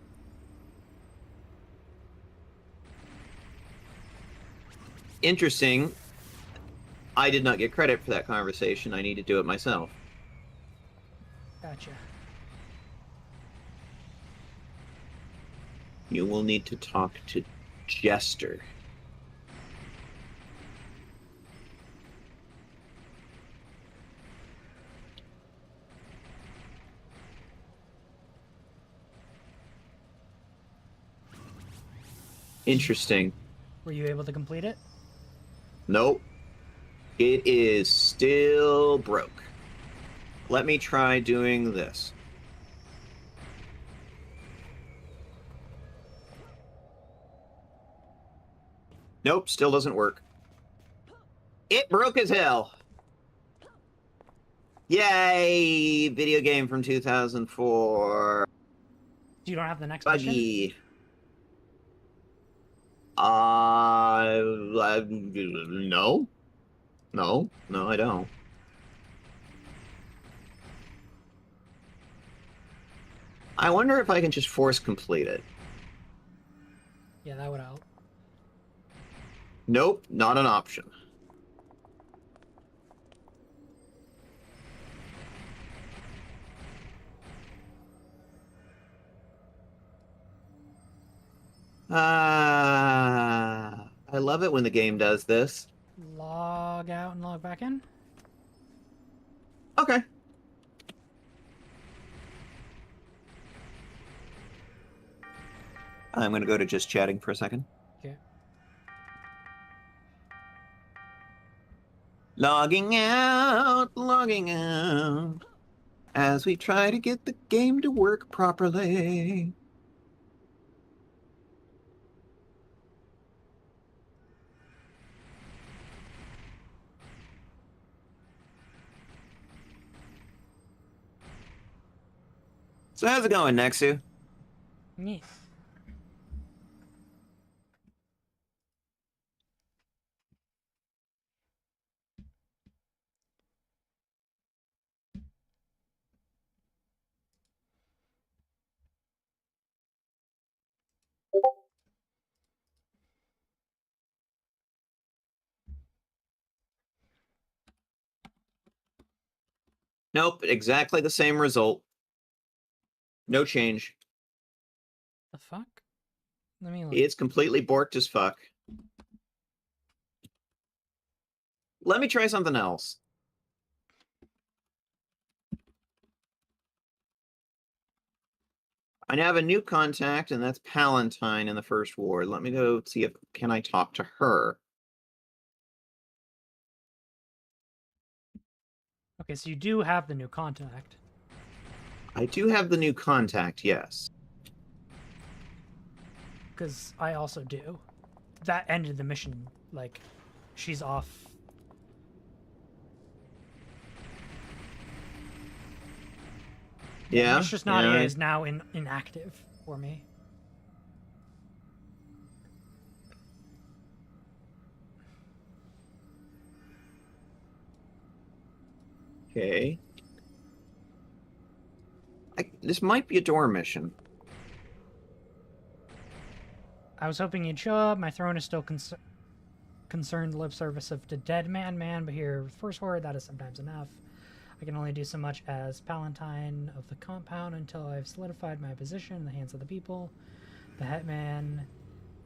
Interesting. I did not get credit for that conversation. I need to do it myself. Gotcha. You will need to talk to Jester. Interesting. Were you able to complete it? Nope. It is still broke. Let me try doing this. Nope, still doesn't work. It broke as hell. Yay! Video game from 2004. You don't have the next Buggy. mission? No. No, I don't. I wonder if I can just force complete it. Yeah, that would help. Nope, not an option. I love it when the game does this. log out and log back in. Okay. I'm going to go to just chatting for a second. Okay. Logging out, as we try to get the game to work properly. So how's it going, Nexu? Yes. Nope, exactly the same result. No change. The fuck? Let me look. It's completely borked as fuck. Let me try something else. I now have a new contact, and that's Palantine in the first ward. Let me go see if can I talk to her. Okay, so you do have the new contact. I do have the new contact, yes. Because I also do. That ended the mission. Like, she's off. Yeah. Mistress Nadia is now inactive for me. Okay. This might be a door mission. I was hoping you'd show up. My throne is still concerned lip service of the dead man, but here, first word, that is sometimes enough. I can only do so much as Palatine of the compound until I've solidified my position in the hands of the people. The hetman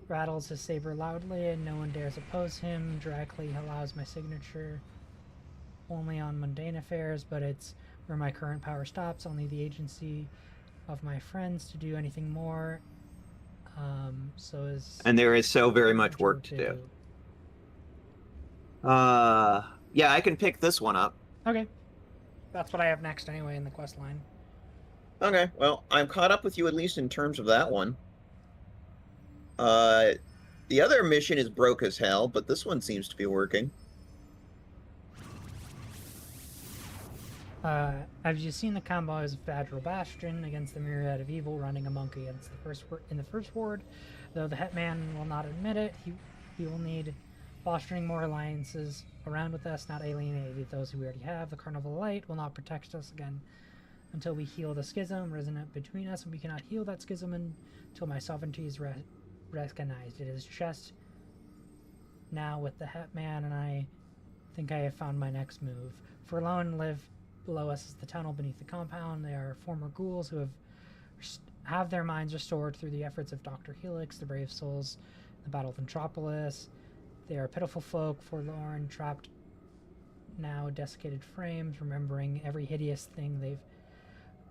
rattles his saber loudly, and no one dares oppose him. Directly allows my signature only on mundane affairs, but it's where my current power stops. Only the agency of my friends to do anything more. And there is so very much work to do. Yeah, I can pick this one up. Okay. That's what I have next anyway in the quest line. Okay, well, I'm caught up with you at least in terms of that one. The other mission is broke as hell, but this one seems to be working. Have you seen the KatNBows of Fadral Bastion against the myriad of evil running amok against in the first ward? Though the hetman will not admit it, he will need fostering more alliances around with us, not alienating those who we already have. The Carnival Light will not protect us again until we heal the schism resonant between us, and we cannot heal that schism until my sovereignty is recognized. It is just now with the hetman, and I think I have found my next move. Forlorn live below us is the tunnel beneath the compound. They are former ghouls who have their minds restored through the efforts of Dr. Helix, the brave souls in the Battle of Metropolis. They are pitiful folk, forlorn, trapped now desiccated frames, remembering every hideous thing they've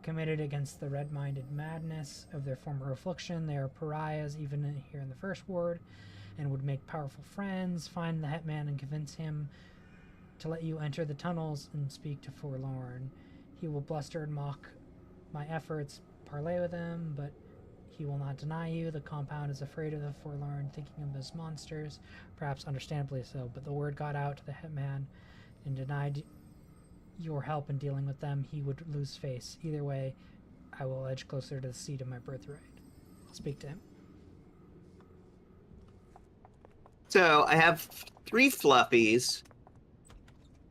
committed against the red-minded madness of their former affliction. They are pariahs even here in the first ward, and would make powerful friends. Find the hetman and convince him to let you enter the tunnels and speak to Forlorn. He will bluster and mock my efforts, parley with them, but he will not deny you. The compound is afraid of the Forlorn, thinking of them as monsters, perhaps understandably so, but the word got out to the hetman and denied your help in dealing with them. He would lose face. Either way, I will edge closer to the seat of my birthright. I'll speak to him. So I have 3 fluffies,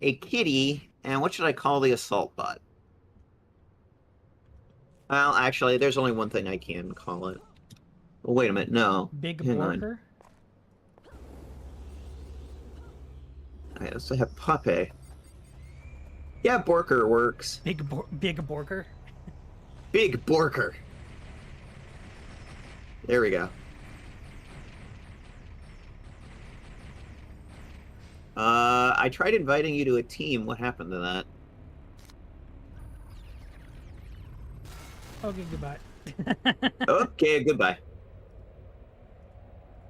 a kitty, and what should I call the assault bot? Well, actually, there's only one thing I can call it. Well, wait a minute, no. Big Hang Borker? on. I also have Puppy. Yeah, Borker works. Big Borker? Big Borker. There we go. I tried inviting you to a team. What happened to that? Okay, goodbye. Okay, goodbye.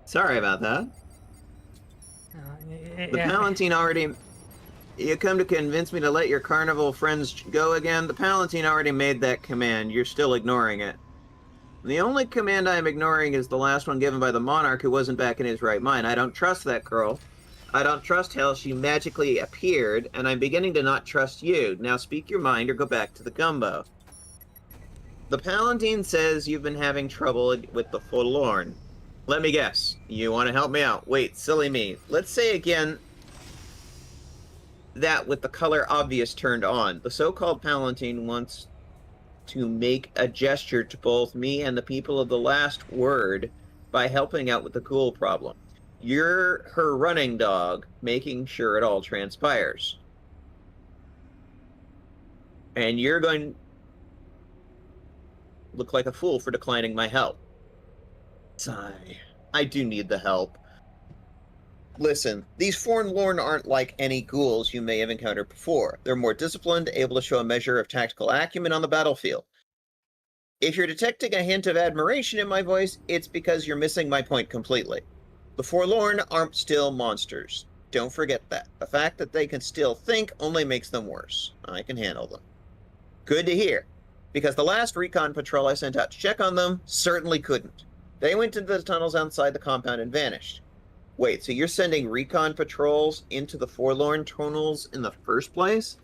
Sorry about that. The Yeah. Palatine already... You come to convince me to let your carnival friends go again? The Palatine already made that command. You're still ignoring it. The only command I'm ignoring is the last one given by the monarch who wasn't back in his right mind. I don't trust that girl. I don't trust how she magically appeared, and I'm beginning to not trust you. Now speak your mind or go back to the gumbo. The Palatine says you've been having trouble with the Forlorn. Let me guess. You want to help me out? Wait, silly me. Let's say again that with the color obvious turned on. The so-called Palatine wants to make a gesture to both me and the people of the last word by helping out with the ghoul problem. You're her running dog, making sure it all transpires. And you're going to look like a fool for declining my help. Sigh. I do need the help. Listen, these Forlorn aren't like any ghouls you may have encountered before. They're more disciplined, able to show a measure of tactical acumen on the battlefield. If you're detecting a hint of admiration in my voice, it's because you're missing my point completely. The Forlorn aren't still monsters. Don't forget that. The fact that they can still think only makes them worse. I can handle them. Good to hear, because the last recon patrol I sent out to check on them certainly couldn't. They went into the tunnels outside the compound and vanished. Wait, so you're sending recon patrols into the Forlorn tunnels in the first place?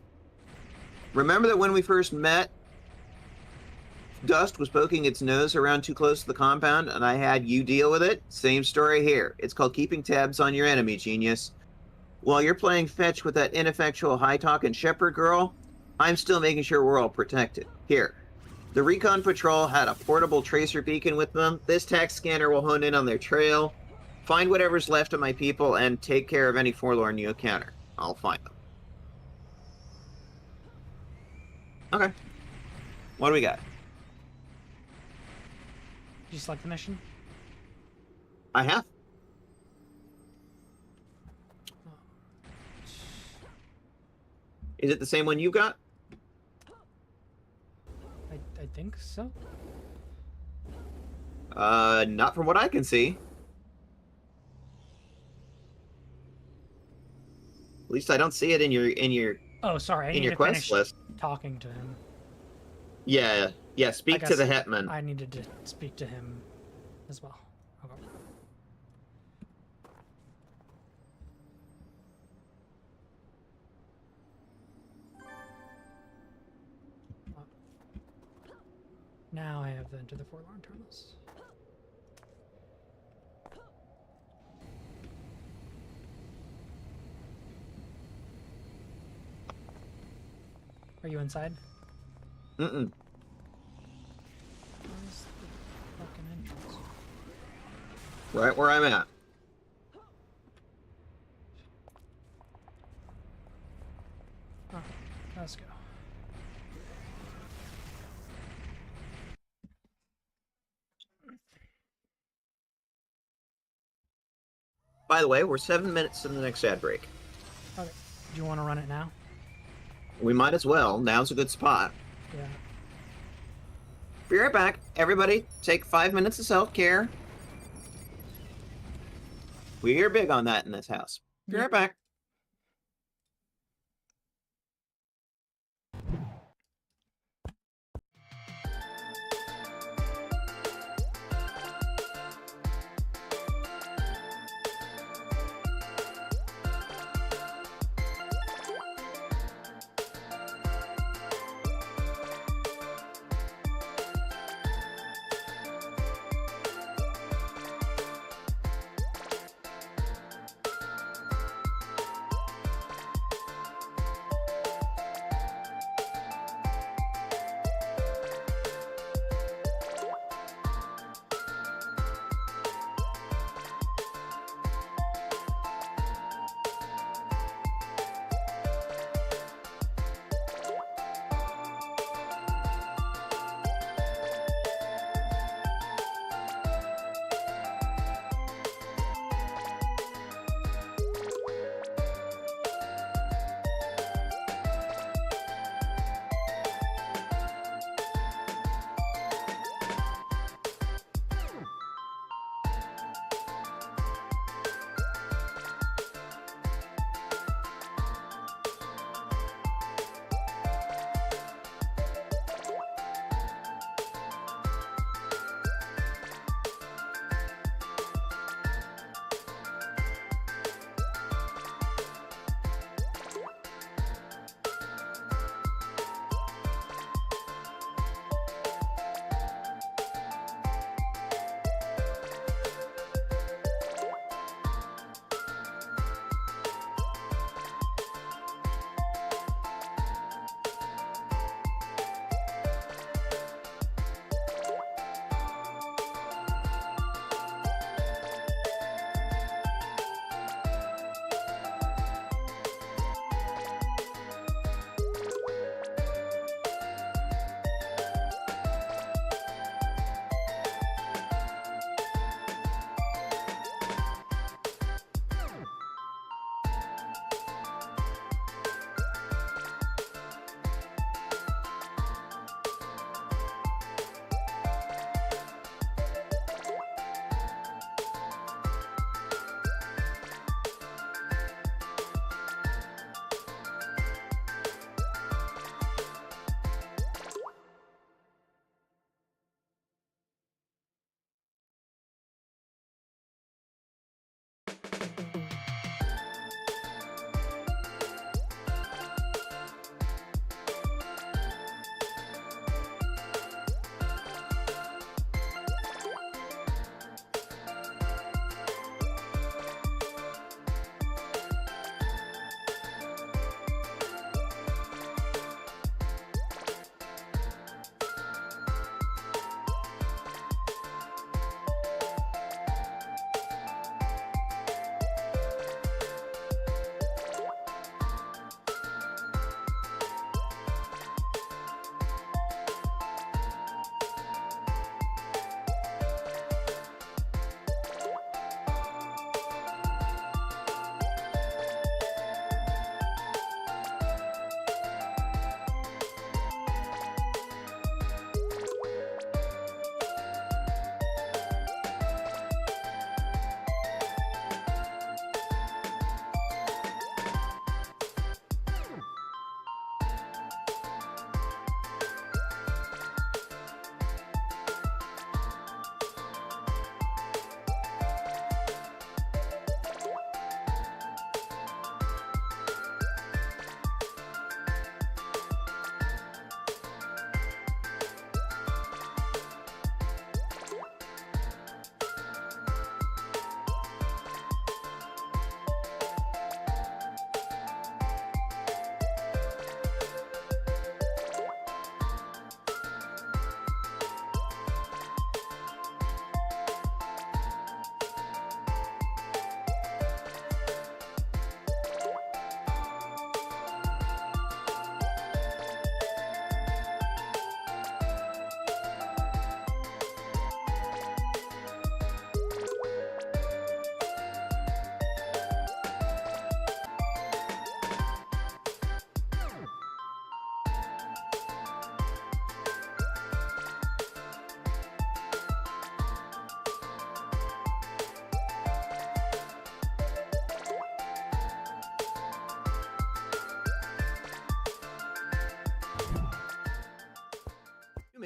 Remember that when we first met, Dust was poking its nose around too close to the compound, and I had you deal with it? Same story here. It's called keeping tabs on your enemy, genius. While you're playing fetch with that ineffectual high-talking shepherd girl, I'm still making sure we're all protected. Here. The recon patrol had a portable tracer beacon with them. This tac scanner will hone in on their trail, find whatever's left of my people, and take care of any Forlorn you encounter. I'll find them. Okay. What do we got? Did you select the mission? I have. Is it the same one you got? I think so. Not from what I can see. At least I don't see it in your Oh, sorry. I need your to quest finish list. talking to him. Yeah. Speak to the hetman. I needed to speak to him as well. Okay. Now I have to enter the Forlorn tunnels. Are you inside? Mm-mm. Where's the fucking entrance? Right where I'm at. Oh, let's go. By the way, we're 7 minutes to the next ad break. Okay. Do you want to run it now? We might as well. Now's a good spot. Yeah. Be right back. Everybody, take 5 minutes of self-care. We're big on that in this house. Be right back.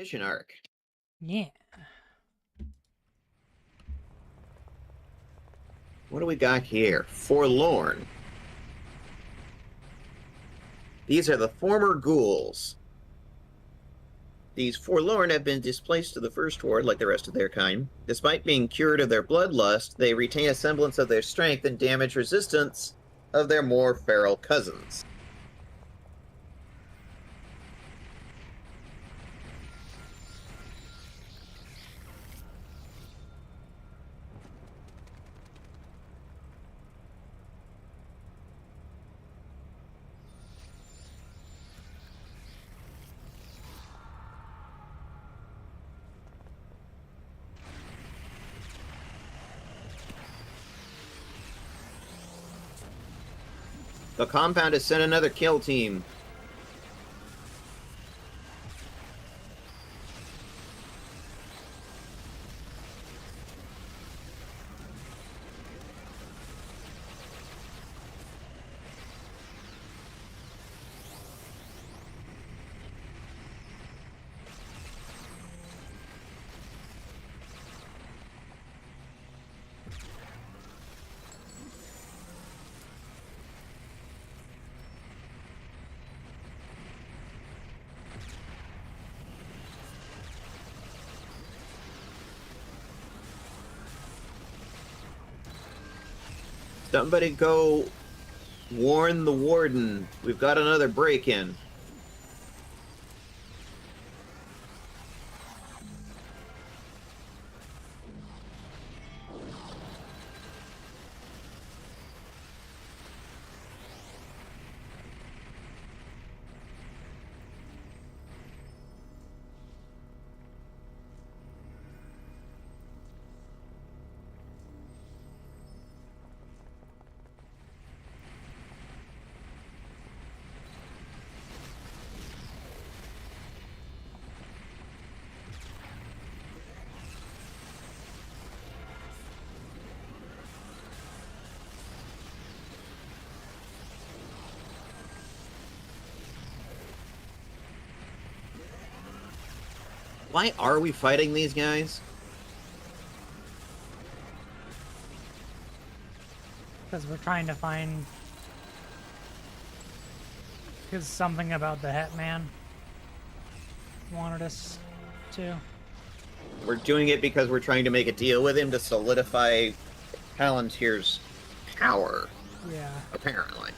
mission arc. Yeah. What do we got here? Forlorn. These are the former ghouls. These forlorn have been displaced to the first ward like the rest of their kind. Despite being cured of their bloodlust, they retain a semblance of their strength and damage resistance of their more feral cousins. The compound has sent another kill team. Somebody go warn the warden. We've got another break-in. Why are we fighting these guys? Because we're trying to find... Because something about the Hetman wanted us to. We're doing it because we're trying to make a deal with him to solidify Palantir's power. Yeah. Apparently.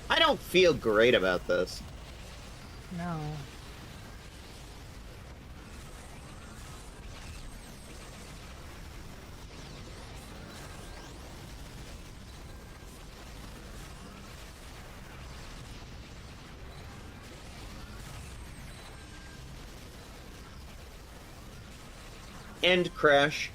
I don't feel great about this. No. End crash.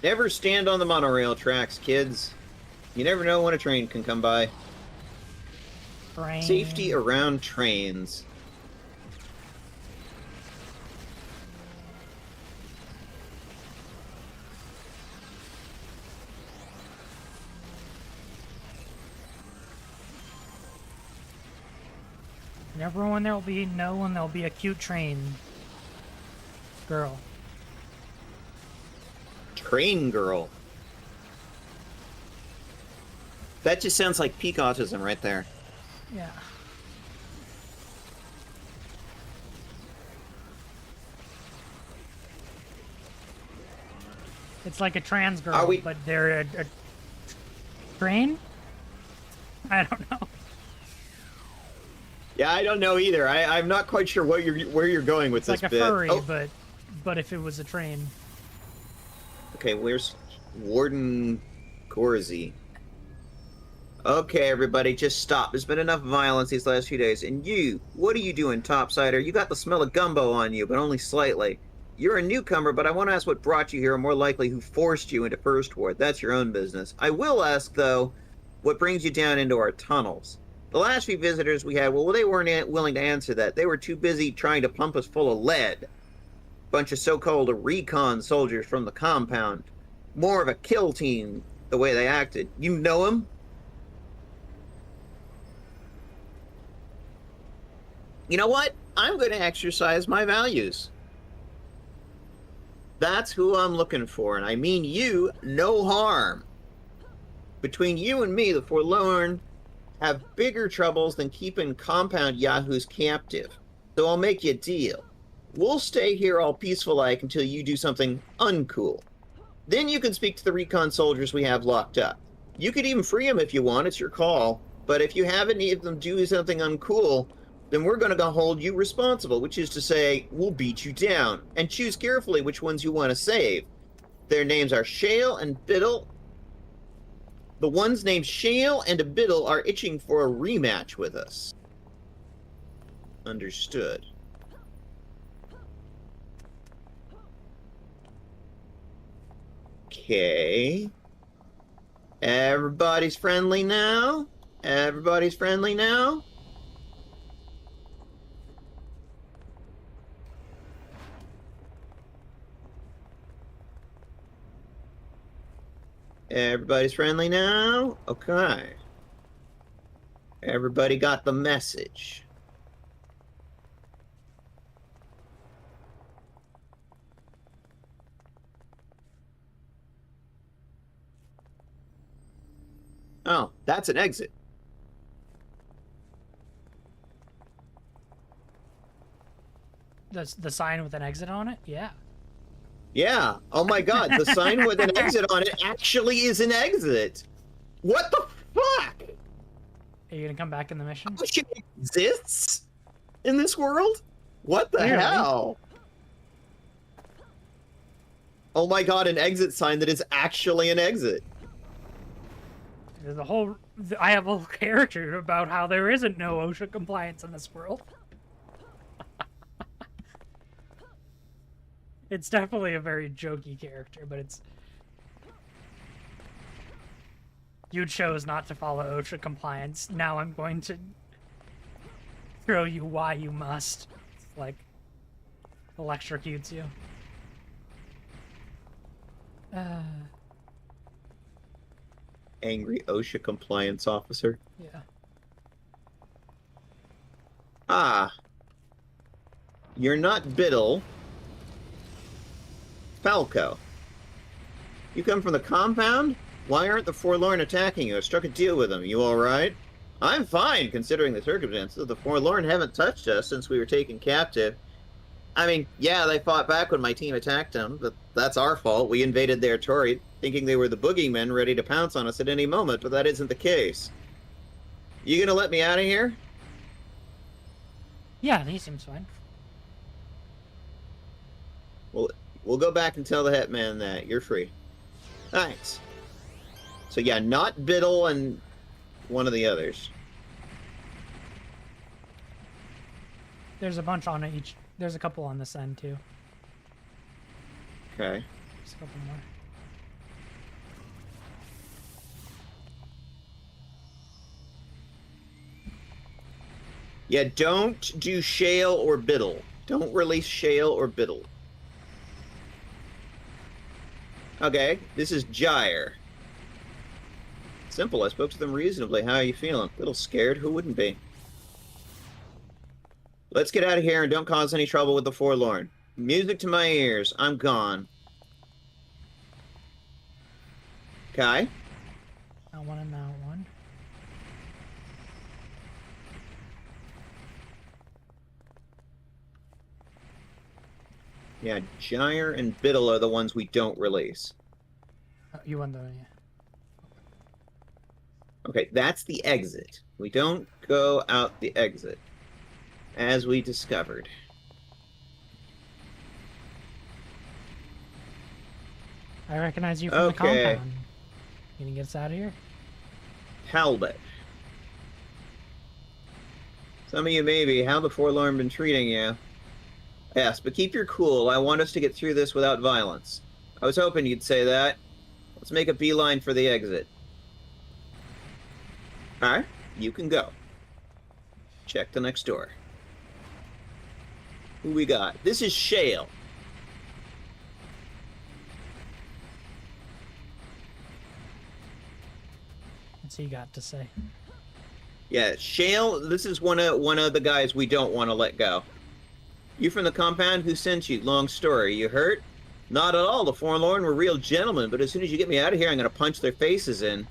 Never stand on the monorail tracks, kids. You never know when a train can come by. Brain. Safety around trains. Never when there'll be when there'll be a cute train girl. Train girl. That just sounds like peak autism right there. Yeah. It's like a trans Are girl, we? but they're a train? I don't know. Yeah, I don't know either. I'm not quite sure where you're going with It's this like a bit. furry, Oh, but if it was a train. okay. Where's Warden Gorzy? Okay, everybody, just stop. There's been enough violence these last few days. And you, what are you doing, Topsider? You got the smell of gumbo on you, but only slightly. You're a newcomer, but I want to ask what brought you here, or more likely, who forced you into First Ward. That's your own business. I will ask, though, what brings you down into our tunnels. The last few visitors we had, well, they weren't willing to answer that. They were too busy trying to pump us full of lead. Bunch of so-called recon soldiers from the compound. More of a kill team, the way they acted. You know them? You know what? I'm going to exercise my values. That's who I'm looking for, and I mean you, no harm. Between you and me, the Forlorn have bigger troubles than keeping compound yahoos captive. So I'll make you a deal. We'll stay here all peaceful-like until you do something uncool. Then you can speak to the recon soldiers we have locked up. You could even free them if you want, it's your call. But if you have any of them do something uncool, then we're going to hold you responsible, which is to say, we'll beat you down. And choose carefully which ones you want to save. Their names are Shale and Biddle. The ones named Shale and Biddle are itching for a rematch with us. Understood. Okay. Everybody's friendly now? Everybody's friendly now? Everybody's friendly now? Okay. Everybody got the message. Oh, that's an exit. That's the sign with an exit on it? Yeah. Yeah. Oh my god, the sign with an exit on it actually is an exit. What the fuck? Are you gonna come back in the mission? Shit exists in this world? What the Clearly. hell? Oh my god, an exit sign that is actually an exit. There's a whole. I have a whole character about how there isn't no OSHA compliance in this world. It's definitely a very jokey character, but it's. You chose not to follow OSHA compliance. Now I'm going to show you why you must. It's like electrocutes you. Angry OSHA compliance officer. Yeah. Ah. You're not Biddle. Falco. You come from the compound? Why aren't the Forlorn attacking you? I struck a deal with them. You alright? I'm fine, considering the circumstances. The Forlorn haven't touched us since we were taken captive. I mean, yeah, they fought back when my team attacked them, but that's our fault. We invaded their territory, thinking they were the boogeymen ready to pounce on us at any moment, but that isn't the case. You gonna let me out of here? Yeah, he seems fine. We'll go back and tell the Hetman that. You're free. Thanks. So yeah, not Biddle and one of the others. There's a bunch on each. There's a couple on this end too. Okay. There's a couple more. Yeah, don't do Shale or Biddle. Don't release Shale or Biddle. Okay, this is Gyre. Simple, I spoke to them reasonably. How are you feeling? A little scared? Who wouldn't be? Let's get out of here and don't cause any trouble with the Forlorn. Music to my ears. I'm gone. Okay. Not one and not one. Yeah, Gyre and Biddle are the ones we don't release. you won the... Yeah. Okay, that's the exit. We don't go out the exit, as we discovered. I recognize you from the compound. You gonna get us out of here? Talbot. Some of you maybe. How the Forlorn been treating you? Yes, but keep your cool. I want us to get through this without violence. I was hoping you'd say that. Let's make a beeline for the exit. Alright, you can go. Check the next door. Who we got? This is Shale. What's he got to say? Yeah, Shale, this is one of the guys we don't want to let go. You from the compound? Who sent you? Long story. You hurt? Not at all. The Forlorn were real gentlemen, but as soon as you get me out of here, I'm going to punch their faces in.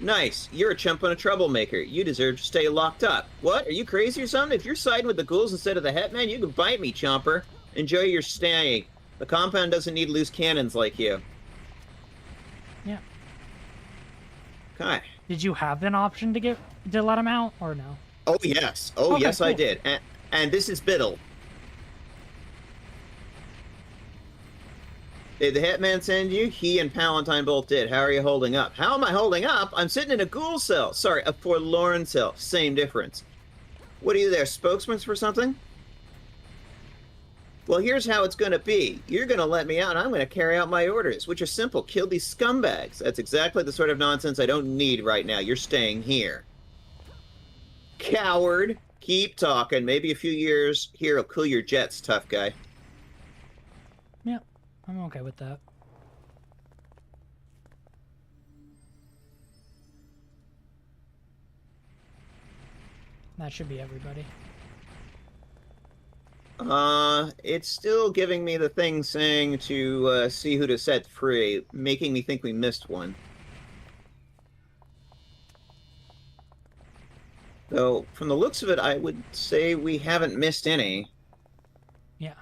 Nice. You're a chump and a troublemaker. You deserve to stay locked up. What? Are you crazy or something? If you're siding with the ghouls instead of the Hetman, you can bite me, chomper. Enjoy your stay. The compound doesn't need loose cannons like you. Yeah. Okay. Did you have an option to let him out, or no? Oh, yes. Oh, okay, yes, cool. I did. And this is Biddle. Did the Hetman send you? He and Palatine both did. How are you holding up? How am I holding up? I'm sitting in a ghoul cell. Sorry, a Forlorn cell. Same difference. What are you there, spokesman for something? Well, here's how it's going to be. You're going to let me out, and I'm going to carry out my orders, which are simple. Kill these scumbags. That's exactly the sort of nonsense I don't need right now. You're staying here. Coward. Keep talking. Maybe a few years here will cool your jets, tough guy. Yeah, I'm okay with that. That should be everybody. It's still giving me the thing saying to see who to set free, making me think we missed one. Though, from the looks of it, I would say we haven't missed any. Yeah.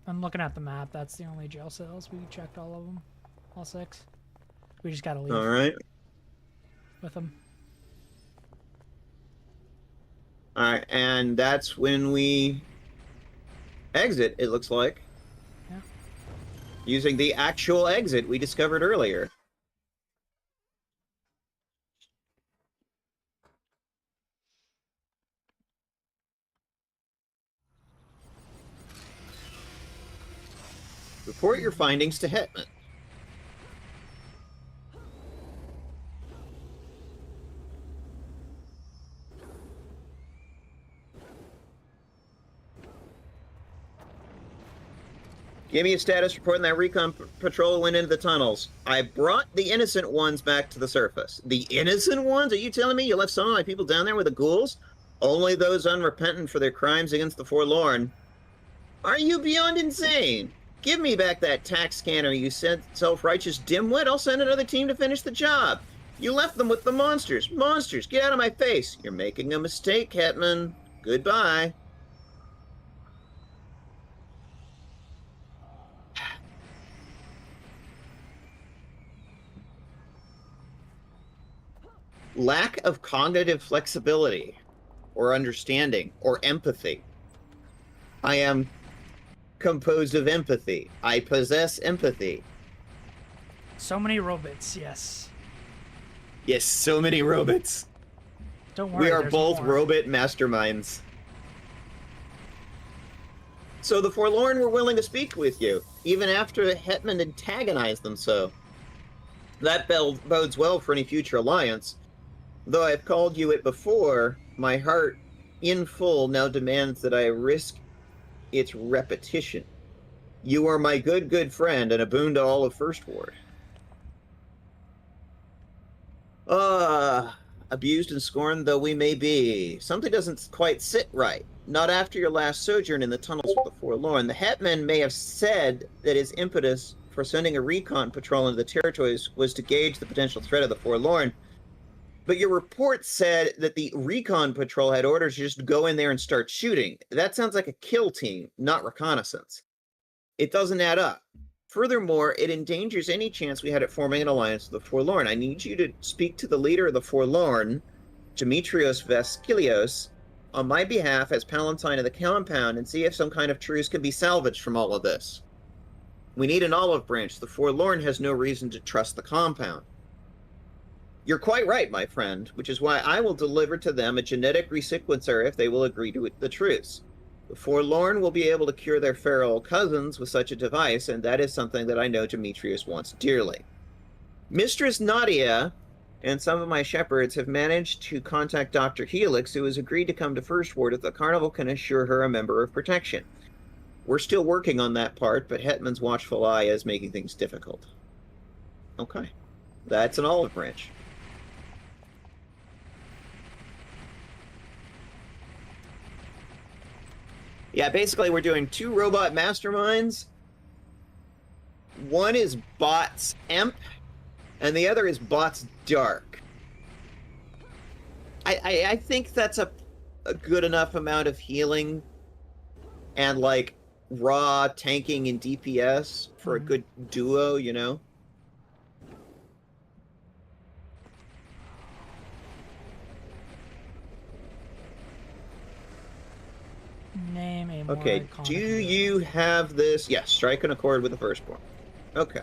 I'm looking at the map. That's the only jail cells. We checked all of them. All 6. We just gotta leave. All right. With them. All right, and that's when we exit, it looks like. Yeah. Using the actual exit we discovered earlier. Report your findings to Hetman. Give me a status report on that recon patrol went into the tunnels. I brought the innocent ones back to the surface. The innocent ones? Are you telling me you left some of my people down there with the ghouls? Only those unrepentant for their crimes against the Forlorn. Are you beyond insane? Give me back that tax scanner, you self-righteous dimwit. I'll send another team to finish the job. You left them with the monsters. Monsters, get out of my face. You're making a mistake, Hetman. Goodbye. Lack of cognitive flexibility, or understanding, or empathy. I am composed of empathy. I possess empathy. So many robots, yes. Yes, so many robots. Don't worry, we are there's both more. robot masterminds. So the Forlorn were willing to speak with you, even after the Hetman antagonized them so. That bodes well for any future alliance. Though I've called you it before, my heart, in full, now demands that I risk its repetition. You are my good friend, and a boon to all of First Ward. Abused and scorned though we may be, something doesn't quite sit right. Not after your last sojourn in the tunnels with the Forlorn. The Hetman may have said that his impetus for sending a recon patrol into the territories was to gauge the potential threat of the Forlorn. But your report said that the recon patrol had orders to just go in there and start shooting. That sounds like a kill team, not reconnaissance. It doesn't add up. Furthermore, it endangers any chance we had at forming an alliance with the Forlorn. I need you to speak to the leader of the Forlorn, Demetrios Vaskilios, on my behalf as Palatine of the compound and see if some kind of truce can be salvaged from all of this. We need an olive branch. The Forlorn has no reason to trust the compound. You're quite right, my friend, which is why I will deliver to them a genetic resequencer if they will agree to the truce. The Forlorn will be able to cure their feral cousins with such a device, and that is something that I know Demetrius wants dearly. Mistress Nadia and some of my shepherds have managed to contact Dr. Helix, who has agreed to come to First Ward if the carnival can assure her a member of protection. We're still working on that part, but Hetman's watchful eye is making things difficult. Okay. That's an olive branch. Yeah, basically we're doing 2 robot masterminds. One is Bot's Emp, and the other is Bot's Dark. I think that's a good enough amount of healing and, like, raw tanking and DPS for a good duo, you know? Name a more Okay, iconic do hero. you have this? Yes, strike an accord with the firstborn. Okay.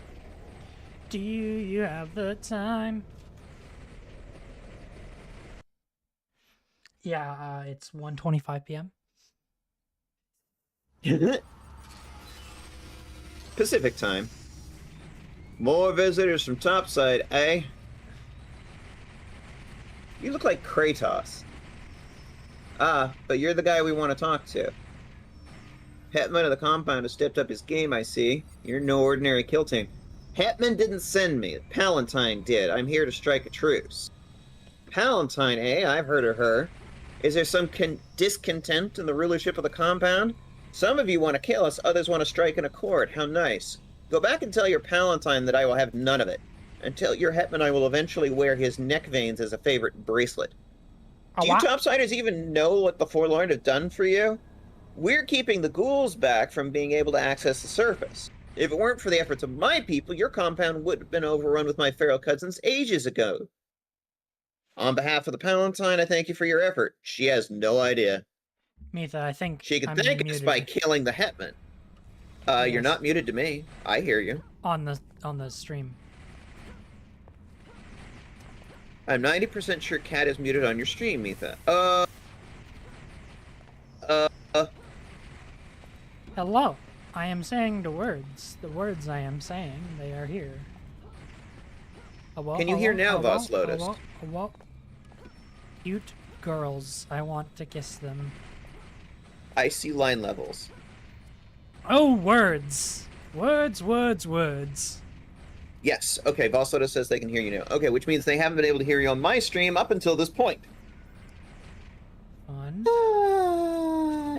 Do you have the time? Yeah, it's 1:25 p.m. Pacific time. More visitors from topside, eh? You look like Kratos. Ah, but you're the guy we want to talk to. Hetman of the compound has stepped up his game, I see. You're no ordinary kill team. Hetman didn't send me. Palatine did. I'm here to strike a truce. Palatine, eh? I've heard of her. Is there some discontent in the rulership of the compound? Some of you want to kill us, others want to strike an accord. How nice. Go back and tell your Palatine that I will have none of it. And tell your Hetman I will eventually wear his neck veins as a favorite bracelet. Do you topsiders even know what the Forlorn have done for you? We're keeping the ghouls back from being able to access the surface. If it weren't for the efforts of my people, your compound would have been overrun with my feral cousins ages ago. On behalf of the Palatine, I thank you for your effort. She has no idea. Mitha, I think She can I'm thank us muted by killing the Hetman. Yes. You're not muted to me. I hear you. on the stream. I'm 90% sure Kat is muted on your stream, Mitha. Hello. I am saying the words. The words I am saying, they are here. Hello, Can you hear now, hello, Voss Lotus? hello, hello. Cute girls. I want to kiss them. I see line levels. Oh, words. Words, words, words. Yes. Okay, Voss Lotus says they can hear you now. Okay, which means they haven't been able to hear you on my stream up until this point. Fun.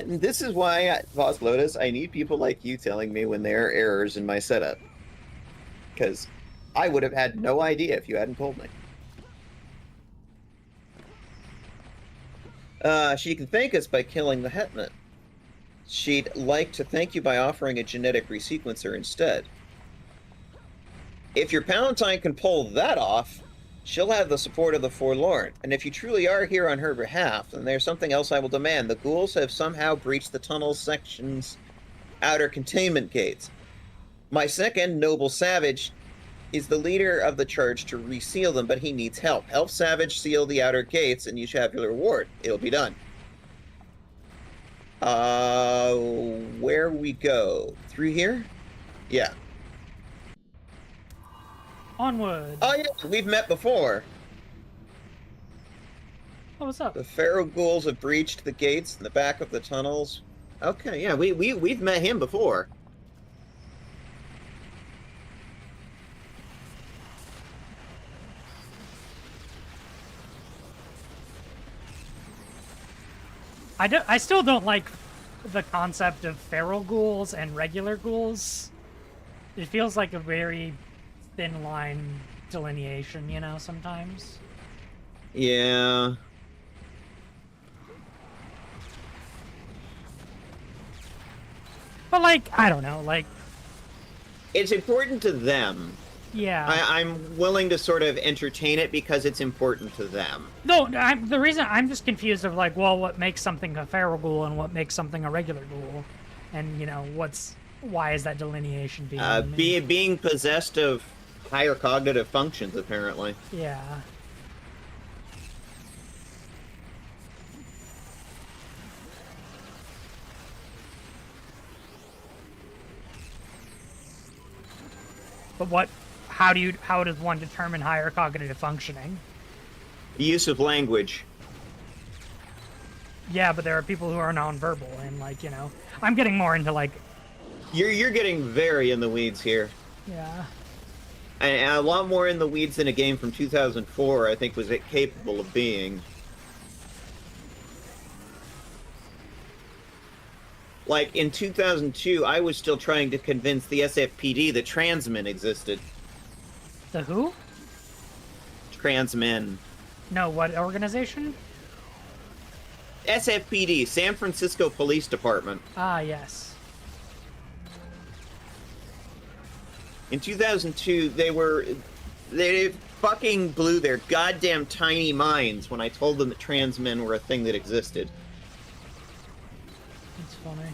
This is why, Voss Lotus, I need people like you telling me when there are errors in my setup. Because I would have had no idea if you hadn't told me. She can thank us by killing the Hetman. She'd like to thank you by offering a genetic resequencer instead. If your Palatine can pull that off, she'll have the support of the Forlorn. And if you truly are here on her behalf, then there's something else I will demand. The ghouls have somehow breached the tunnel section's outer containment gates. My second, Noble Savage, is the leader of the charge to reseal them, but he needs help. Help Savage seal the outer gates, and you shall have your reward. It'll be done. Where we go? Through here? Yeah. Onward. Oh, yeah, we've met before. Oh, what's up? The feral ghouls have breached the gates in the back of the tunnels. Okay, yeah, we've met him before. I still don't like the concept of feral ghouls and regular ghouls. It feels like a very thin line delineation, you know, sometimes. Yeah. But, like, I don't know, like... It's important to them. Yeah. I'm willing to sort of entertain it because it's important to them. No, the reason I'm just confused of like, well, what makes something a feral ghoul and what makes something a regular ghoul, and why is that delineation being made? Being possessed of higher cognitive functions, apparently. Yeah. But how does one determine higher cognitive functioning? The use of language. Yeah, but there are people who are nonverbal, and I'm getting more into like. You're getting very in the weeds here. Yeah. And a lot more in the weeds than a game from 2004, I think, was it capable of being. Like, in 2002, I was still trying to convince the SFPD that trans men existed. The who? Trans men. No, what organization? SFPD, San Francisco Police Department. Ah, yes. In 2002, they fucking blew their goddamn tiny minds when I told them that trans men were a thing that existed. That's funny.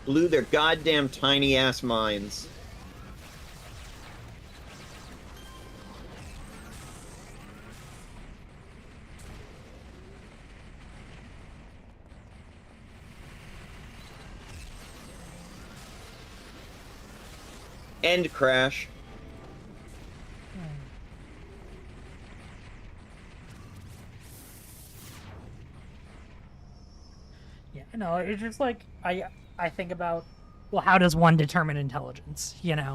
Blew their goddamn tiny ass minds. End crash. Yeah, no, it's just like I think about, well, how does one determine intelligence? I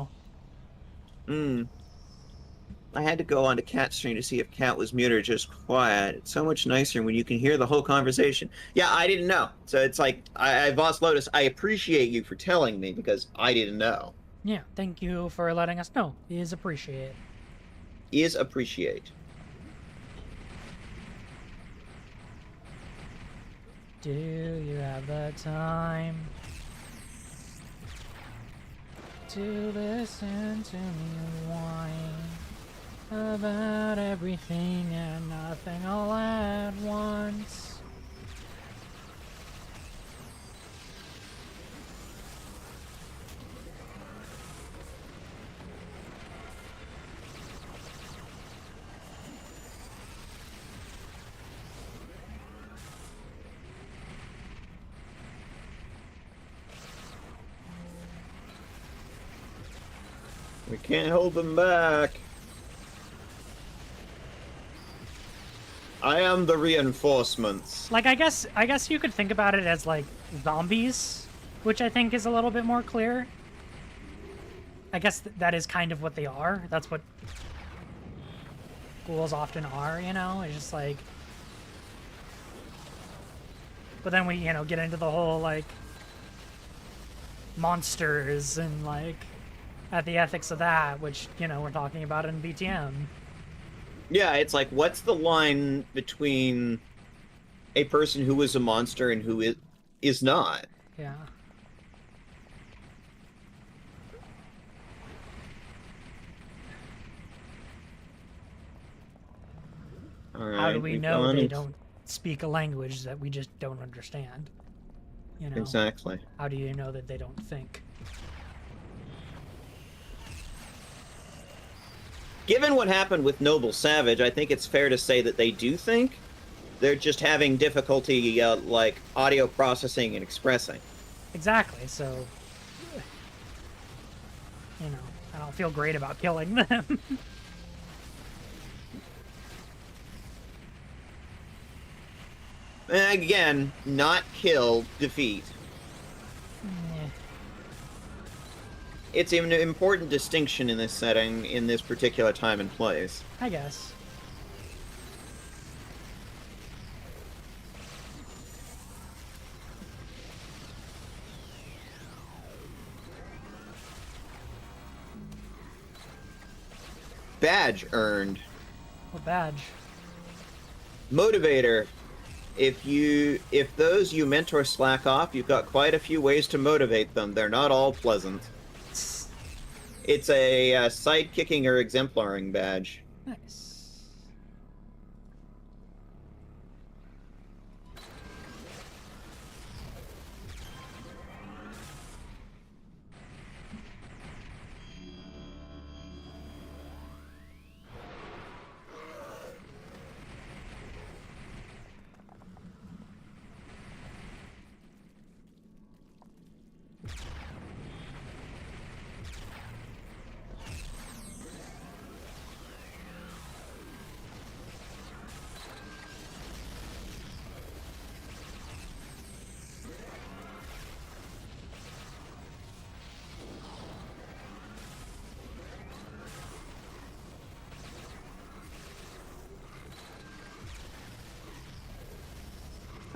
had to go on to Cat Stream to see if Cat was muted or just quiet. It's so much nicer when you can hear the whole conversation. Yeah, I didn't know. So it's like, Boss Lotus, I appreciate you for telling me because I didn't know. Yeah, thank you for letting us know. Is appreciate. Is appreciate. Do you have the time to listen to me whine about everything and nothing all at once? We can't hold them back. I am the reinforcements. Like, I guess you could think about it as like zombies, which I think is a little bit more clear. I guess that is kind of what they are. That's what ghouls often are, It's just like. But then we, get into the whole like monsters and like at the ethics of that, which we're talking about in BTM. Yeah, it's like, what's the line between a person who is a monster and who is not? Yeah. All right, how do we know they don't speak a language that we just don't understand? Exactly. How do you know that they don't think? Given what happened with Noble Savage, I think it's fair to say that they do think. They're just having difficulty, like, audio processing and expressing. Exactly, so... I don't feel great about killing them. And again, not kill, defeat. Yeah. It's an important distinction in this setting, in this particular time and place. I guess. Badge earned. What badge? Motivator. If those you mentor slack off, you've got quite a few ways to motivate them. They're not all pleasant. It's a sidekicking or exemplaring badge. Nice.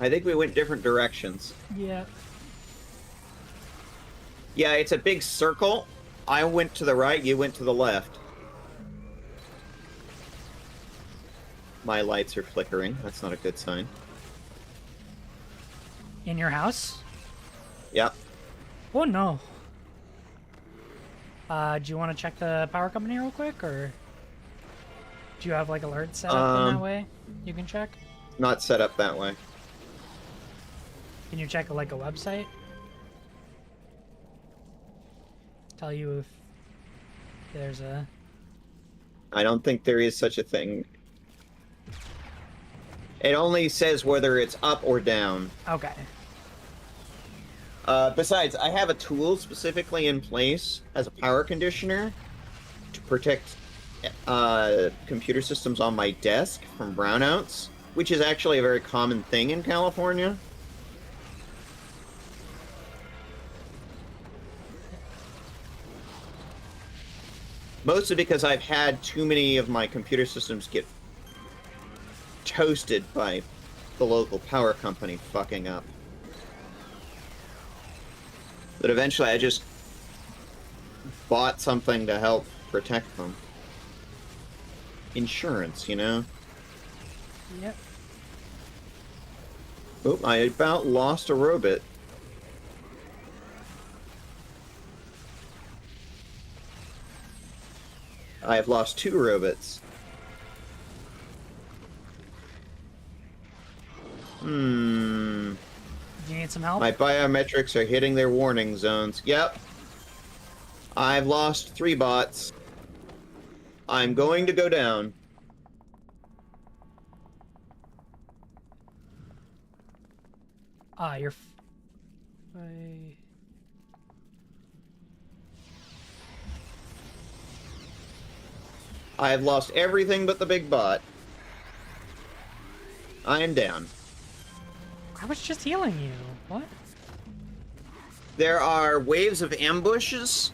I think we went different directions. Yeah. Yeah, it's a big circle. I went to the right, you went to the left. My lights are flickering. That's not a good sign. In your house? Yep. Oh no. Do you want to check the power company real quick, or do you have like alerts set up in that way? You can check. Not set up that way. Can you check like a website? Tell you if there's a... I don't think there is such a thing. It only says whether it's up or down. Okay. Besides, I have a tool specifically in place as a power conditioner to protect computer systems on my desk from brownouts, which is actually a very common thing in California. Mostly because I've had too many of my computer systems get toasted by the local power company fucking up. But eventually I just bought something to help protect them. Insurance, you know? Yep. Oh, I about lost a robot. I have lost 2 robots. Do you need some help? My biometrics are hitting their warning zones. Yep. I've lost 3 bots. I'm going to go down. You're... I have lost everything but the big bot. I am down. I was just healing you. What? There are waves of ambushes.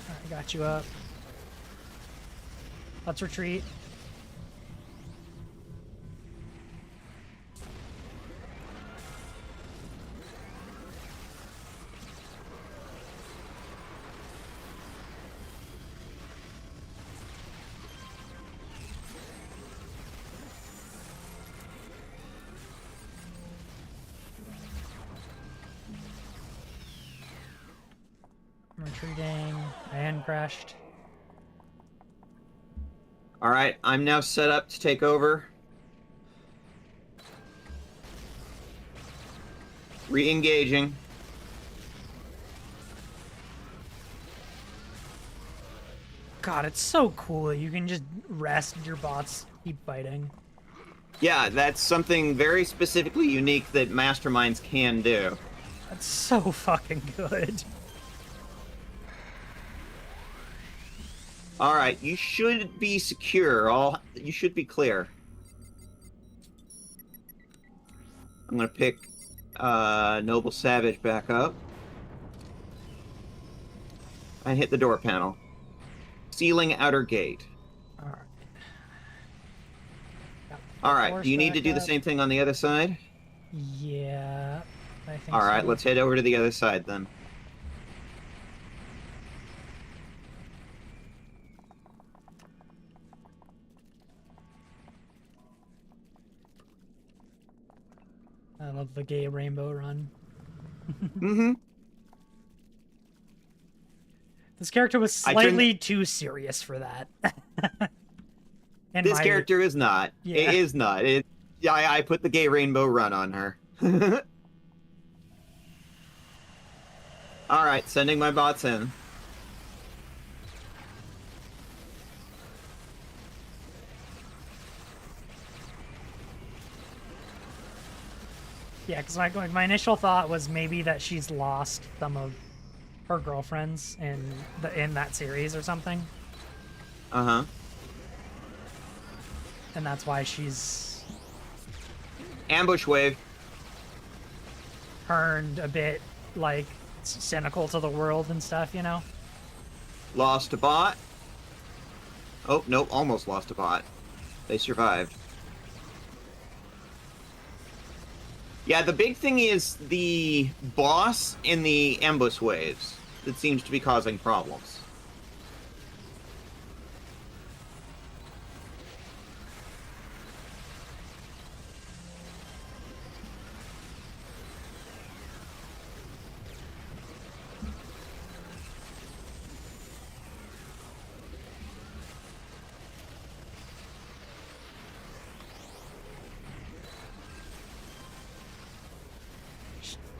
I got you up. Let's retreat. I'm retreating. My end crashed. Alright, I'm now set up to take over. Re-engaging. God, it's so cool that you can just rest and your bots keep fighting. Yeah, that's something very specifically unique that masterminds can do. That's so fucking good. Alright, you should be secure. You should be clear. I'm gonna pick Noble Savage back up. And hit the door panel. Sealing outer gate. Alright. Alright, do you need to do the same thing on the other side? Yeah, I think Alright, so. let's head over to the other side then. love the gay rainbow run. Mm-hmm. This character was slightly too serious for that. This character is not. Yeah. It is not. I put the gay rainbow run on her. All right, sending my bots in. Yeah, because my initial thought was maybe that she's lost some of her girlfriends in that series or something. Uh-huh. And that's why she's Ambush wave. turned a bit like cynical to the world and stuff, you know? Lost a bot. Oh, nope, almost lost a bot. They survived. Yeah, the big thing is the boss in the ambush waves that seems to be causing problems.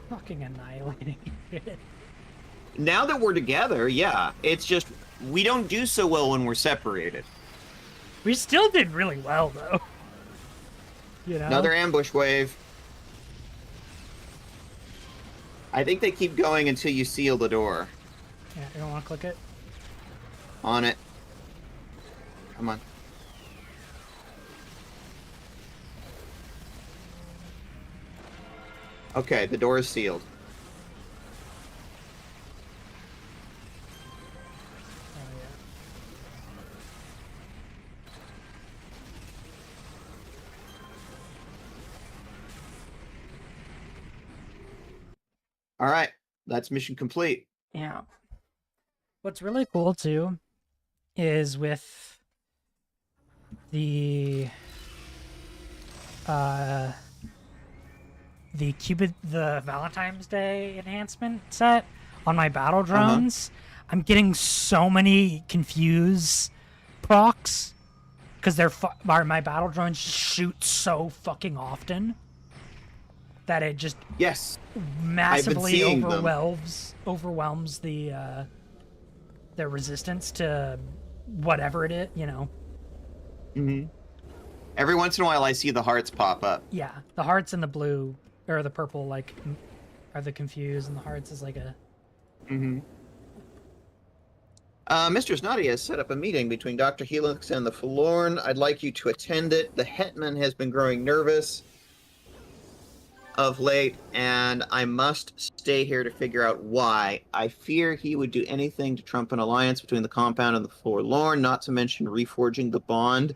Fucking annihilating it. Now that we're together, yeah, it's just we don't do so well when we're separated. We still did really well, though. You know? Another ambush wave. I think they keep going until you seal the door. Yeah, you don't want to click it? On it. Come on. Okay, the door is sealed. Oh, yeah. All right, that's mission complete. Yeah. What's really cool, too, is with the the Valentine's Day enhancement set on my battle drones, I'm getting so many confuse procs because my battle drones just shoot so fucking often that it just Yes, massively seeing overwhelms the their resistance to whatever it is, you know. Mm-hmm. Every once in a while, I see the hearts pop up. Yeah, the hearts and the blue or the purple like are the confused, and the hearts is like a. Mm-hmm. Mistress Nadia has set up a meeting between Dr. Helix and the Forlorn. I'd like you to attend it. The Hetman has been growing nervous of late, and I must stay here to figure out why. I fear he would do anything to trump an alliance between the compound and the Forlorn, not to mention reforging the bond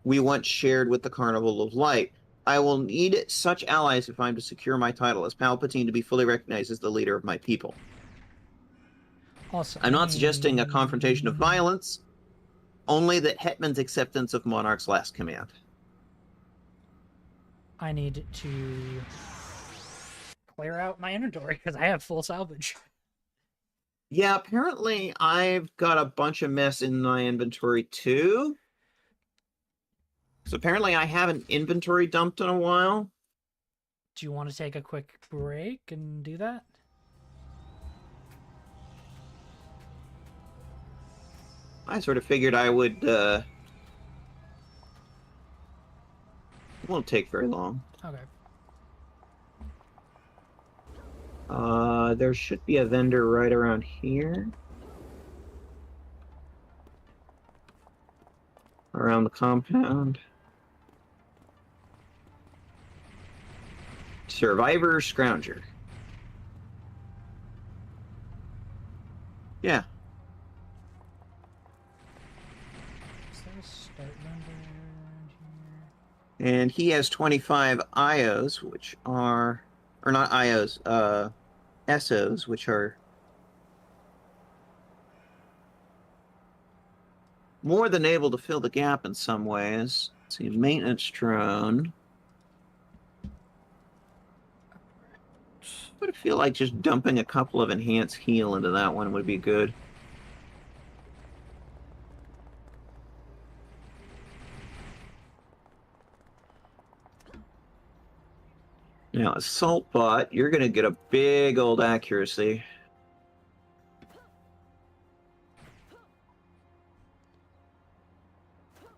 we once shared with the Carnival of Light. I will need such allies if I'm to secure my title as Palpatine to be fully recognized as the leader of my people. Also, I'm not suggesting a confrontation of violence, only that Hetman's acceptance of Monarch's last command. I need to clear out my inventory because I have full salvage. Yeah, apparently I've got a bunch of mess in my inventory too. So apparently I haven't inventory dumped in a while. Do you want to take a quick break and do that? I sort of figured I would, it won't take very long. Okay. There should be a vendor right around here. Around the compound. Survivor Scrounger. Yeah. Is there a start number around here? And he has 25 IOs, which are, or not IOs, SOs, which are more than able to fill the gap in some ways. Let's see, maintenance drone. But I feel like just dumping a couple of enhanced heal into that one would be good. Now, Assault Bot, you're going to get a big old accuracy.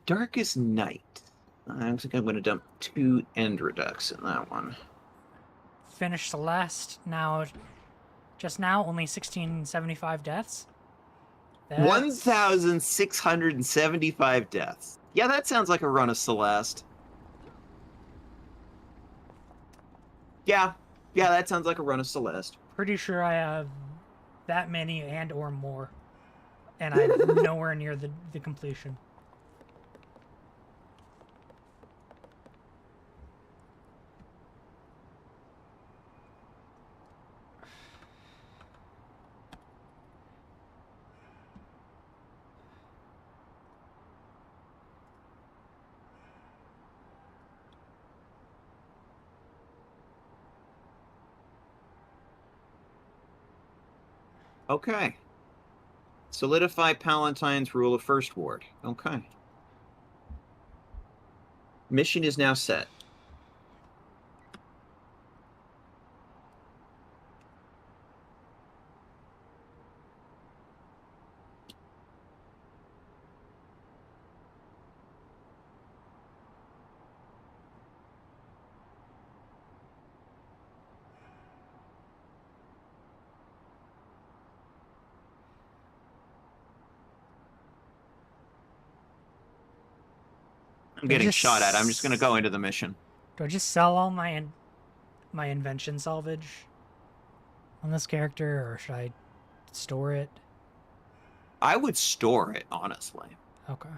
Darkest Night. I think I'm going to dump 2 End Redux in that one. Finished Celeste. Now, just now, only 1675 deaths. 1,675 deaths. Yeah, that sounds like a run of Celeste. Yeah, that sounds like a run of Celeste. Pretty sure I have that many and or more. And I'm nowhere near the completion. Okay. Solidify Palatine's rule of First Ward. Okay. Mission is now set. I'm getting shot at. I'm just going to go into the mission. Do I just sell all my invention salvage on this character, or should I store it? I would store it, honestly. Okay.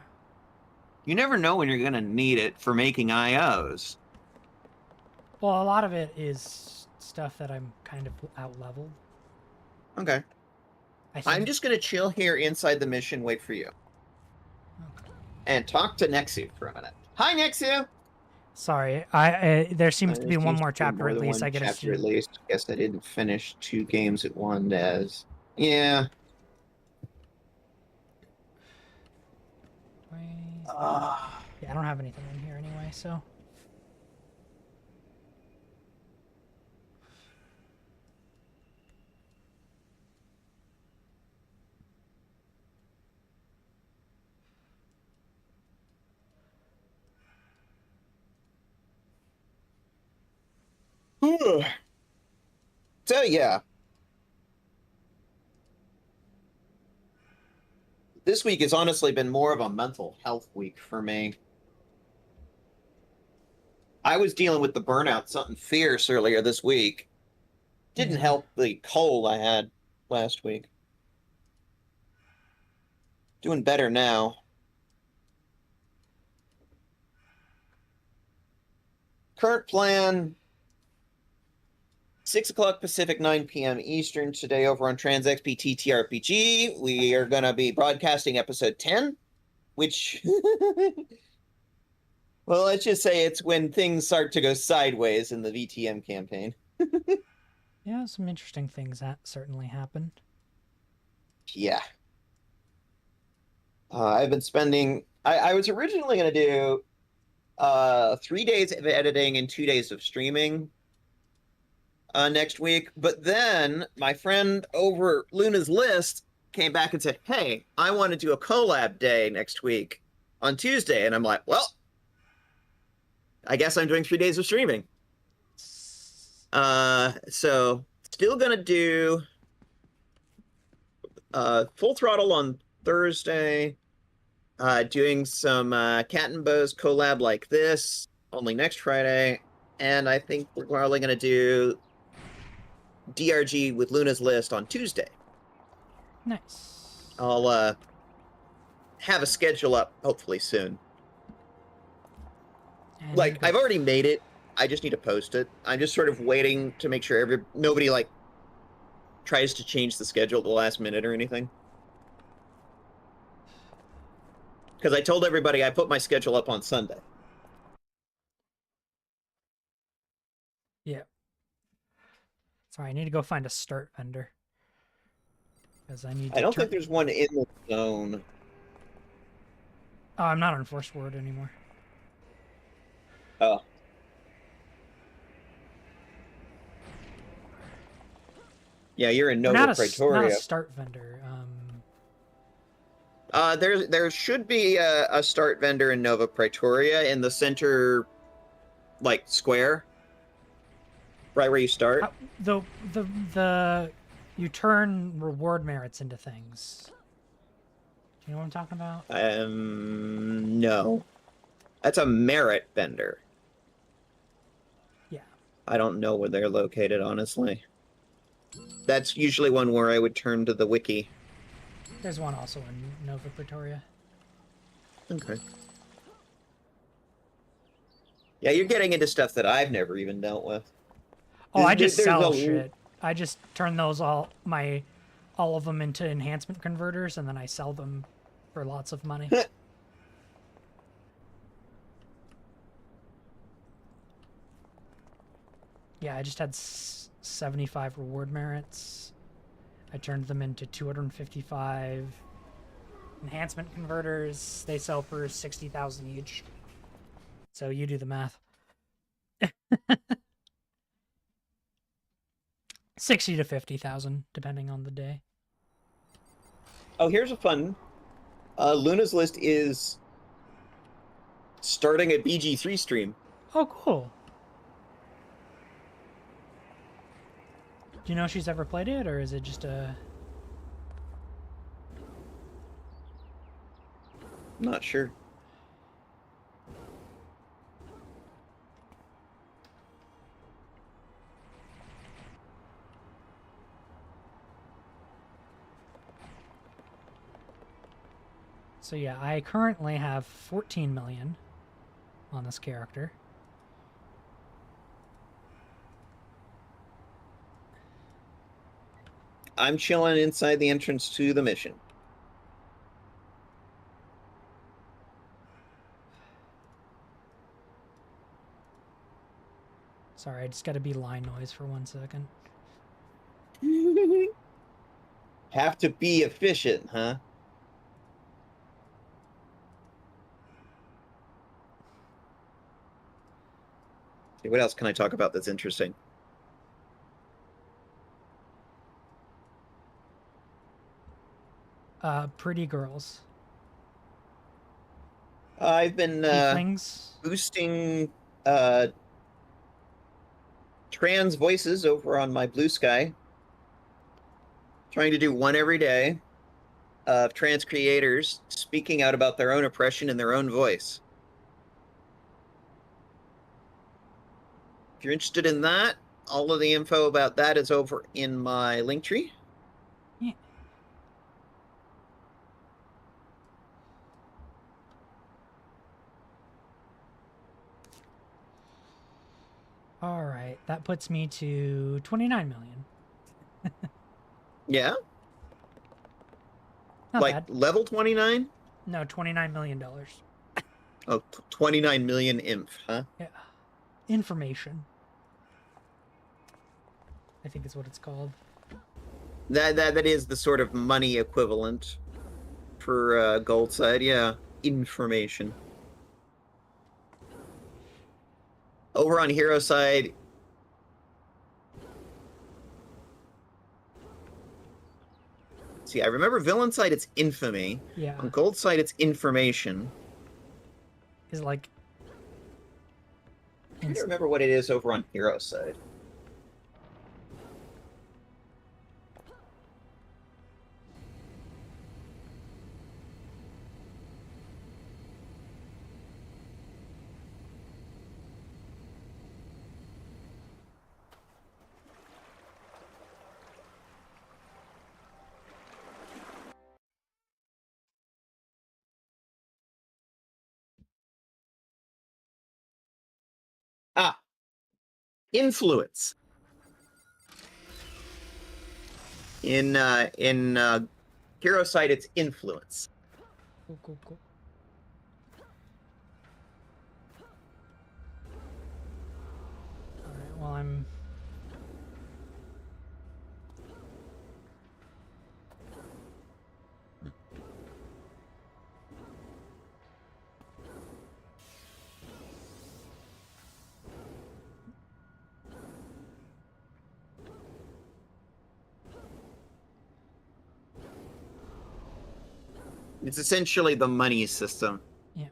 You never know when you're going to need it for making IOs. Well, a lot of it is stuff that I'm kind of out-leveled. Okay. I'm just going to chill here inside the mission, wait for you. Okay. And talk to Nexu for a minute. Hi, Nexu! Sorry, there seems to be one more chapter at least. I get chapter at least. Guess I didn't finish 2 games at one as... Yeah. Yeah, I don't have anything in here anyway, so... So, yeah. This week has honestly been more of a mental health week for me. I was dealing with the burnout, something fierce earlier this week. Didn't help the cold I had last week. Doing better now. Current plan, 6 o'clock Pacific, 9 p.m. Eastern today over on TransXP TTRPG. We are going to be broadcasting episode 10, which... Well, let's just say it's when things start to go sideways in the VTM campaign. Yeah, some interesting things that certainly happened. Yeah. I've been spending... I was originally going to do 3 days of editing and 2 days of streaming next week. But then my friend over Luna's List came back and said, hey, I want to do a collab day next week on Tuesday. And I'm like, well, I guess I'm doing 3 days of streaming. So still going to do Full Throttle on Thursday. Doing some KatNBows collab like this, only next Friday. And I think we're probably going to do DRG with Luna's List on Tuesday. Nice. I'll have a schedule up hopefully soon. And like, I've already made it. I just need to post it. I'm just sort of waiting to make sure nobody, like, tries to change the schedule at the last minute or anything. Because I told everybody I put my schedule up on Sunday. Yeah. All right, I need to go find a start vendor. Because I need to I don't turn... think there's one in the zone. Oh, I'm not on Force Ward anymore. Oh. Yeah, you're in Nova Not a Praetoria. start vendor. There should be a start vendor in Nova Praetoria in the center, like square, right where you start. The you turn reward merits into things. Do you know what I'm talking about? No, that's a merit vendor. Yeah. I don't know where they're located, honestly. That's usually one where I would turn to the wiki. There's one also in Nova Pretoria. Okay. Yeah, you're getting into stuff that I've never even dealt with. Oh, I just There's sell a shit. I just turn those all of them into enhancement converters, and then I sell them for lots of money. Yeah, I just had 75 reward merits. I turned them into 255 enhancement converters. They sell for 60,000 each. So you do the math. 60 to 50,000, depending on the day. Oh, here's a fun. Luna's List is starting a BG3 stream. Oh, cool. Do you know if she's ever played it, or is it just a... Not sure. So yeah, I currently have 14 million on this character. I'm chilling inside the entrance to the mission. Sorry, I just got to be line noise for 1 second. Have to be efficient, huh? Okay, what else can I talk about that's interesting? Pretty girls. I've been Tieflings. boosting trans voices over on my Blue Sky. Trying to do one every day of trans creators speaking out about their own oppression in their own voice. If you're interested in that, all of the info about that is over in my link tree. Yeah. All right, that puts me to 29 million. Yeah? Not Like bad. level 29? No, $29 million. Oh, 29 million inf, huh? Yeah. Information, I think is what it's called. That is the sort of money equivalent for gold side, yeah. Information. Over on hero side, see, I remember villain side it's infamy. Yeah. On gold side it's information. Is like... I don't remember what it is over on hero side. Ah, influence. In hero side, it's influence. Cool. All right, well, I'm It's essentially the money system. Yeah.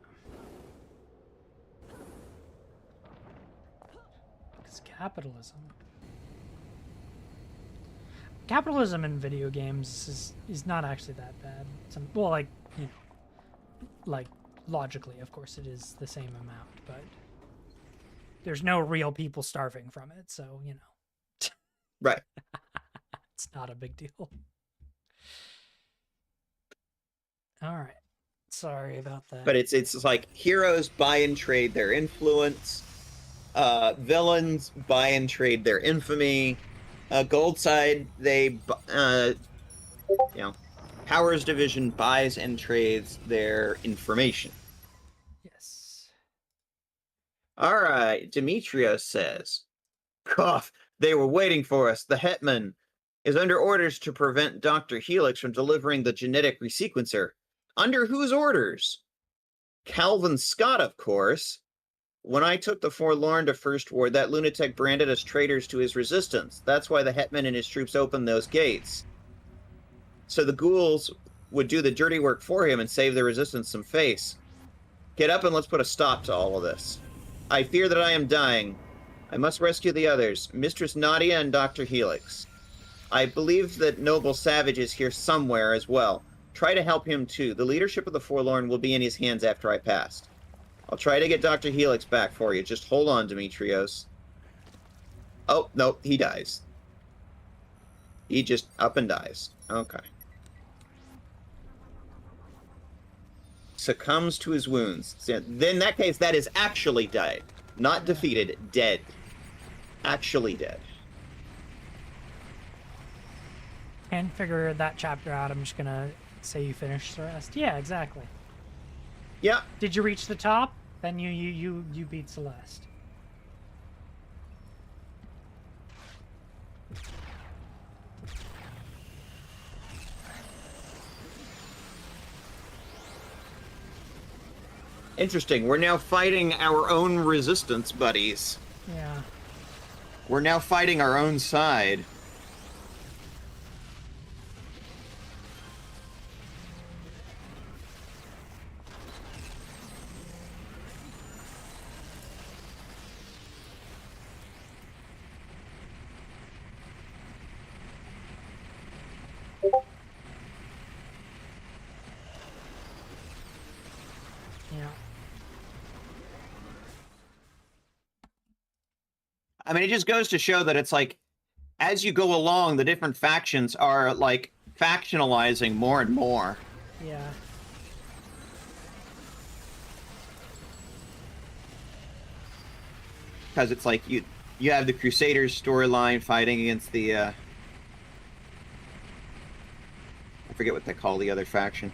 It's capitalism. Capitalism in video games is not actually that bad. Well, like, you know, like logically, of course, it is the same amount, but there's no real people starving from it, so you know, Right. it's not a big deal. All right, sorry about that. But it's like heroes buy and trade their influence, villains buy and trade their infamy. Gold side, they you know, Powers Division buys and trades their information. Yes. All right, Demetrios says, "Cough, they were waiting for us. The Hetman is under orders to prevent Dr. Helix from delivering the genetic resequencer. Under whose orders? Calvin Scott, of course. When I took the Forlorn to First Ward, that lunatic branded us traitors to his resistance. That's why the Hetman and his troops opened those gates. So the ghouls would do the dirty work for him and save the resistance some face. Get up and let's put a stop to all of this. I fear that I am dying. I must rescue the others, Mistress Nadia and Dr. Helix. I believe that Noble Savage is here somewhere as well. Try to help him too. The leadership of the Forlorn will be in his hands after I passed. I'll try to get Dr. Helix back for you. Just hold on, Demetrios." Oh, no, he dies. He just up and dies. Okay. Succumbs to his wounds. So then in that case, that is actually died. Not defeated, dead. Actually dead. Can't figure that chapter out. I'm just gonna say you finished the rest. Yeah, exactly. Yeah. Did you reach the top? Then you beat Celeste. Interesting. We're now fighting our own resistance buddies. Yeah. We're now fighting our own side. Yeah. I mean, it just goes to show that it's like, as you go along, the different factions are like factionalizing more and more. Yeah. Because it's like you have the Crusaders storyline fighting against the I forget what they call the other faction.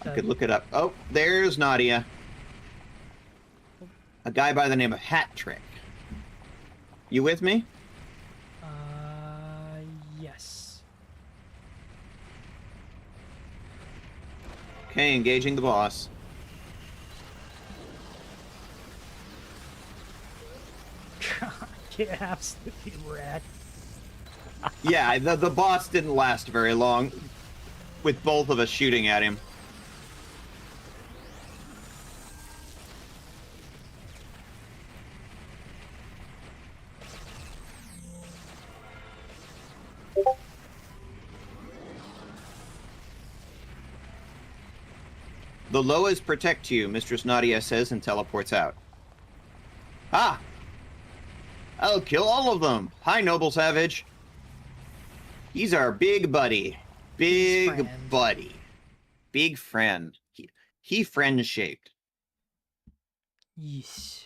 I could look it up. Oh, there's Nadia. A guy by the name of Hat Trick. You with me? Yes. Okay, engaging the boss. Get absolutely wrecked. Yeah, the boss didn't last very long with both of us shooting at him. The Loas protect you, Mistress Nadia says and teleports out. Ah! I'll kill all of them. Hi, Noble Savage. He's our big buddy. Big buddy. Big friend. He friend-shaped. Yes.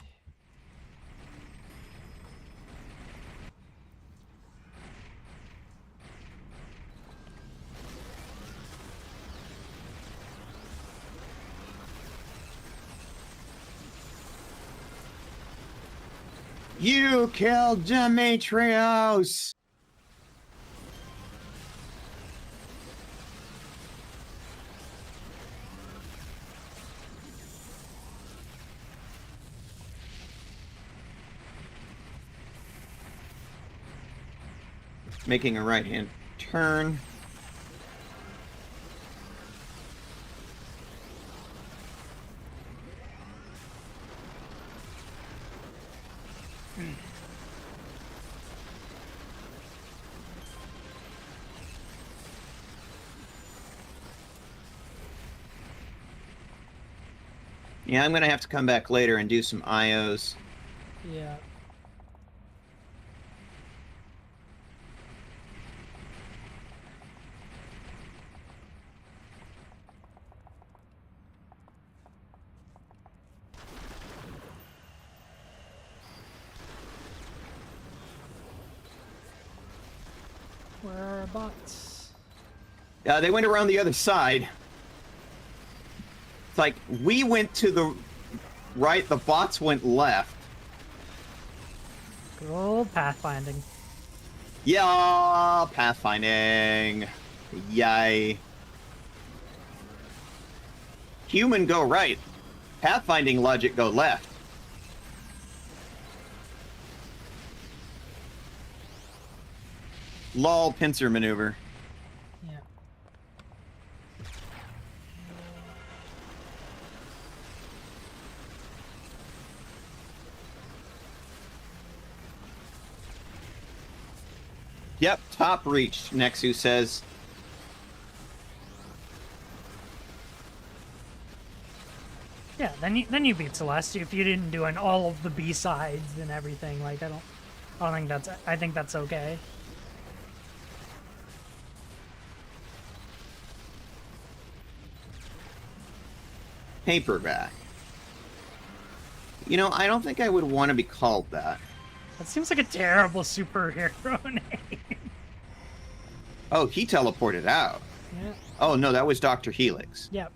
You killed Demetrios! Making a right-hand turn. Yeah, I'm gonna have to come back later and do some IOs. Yeah. Where are our bots? Yeah, they went around the other side. It's like we went to the right, the bots went left. Good old pathfinding. Yeah, pathfinding. Yay. Human go right. Pathfinding logic go left. Lol, pincer maneuver. Yeah. Yep, top reached, Nexu says. Yeah, then you beat Celeste if you didn't do all of the B-sides and everything. Like I think that's okay. Paperback. You know, I don't think I would want to be called that. That seems like a terrible superhero name. Oh, he teleported out. Yeah. Oh, no, that was Dr. Helix. Yep.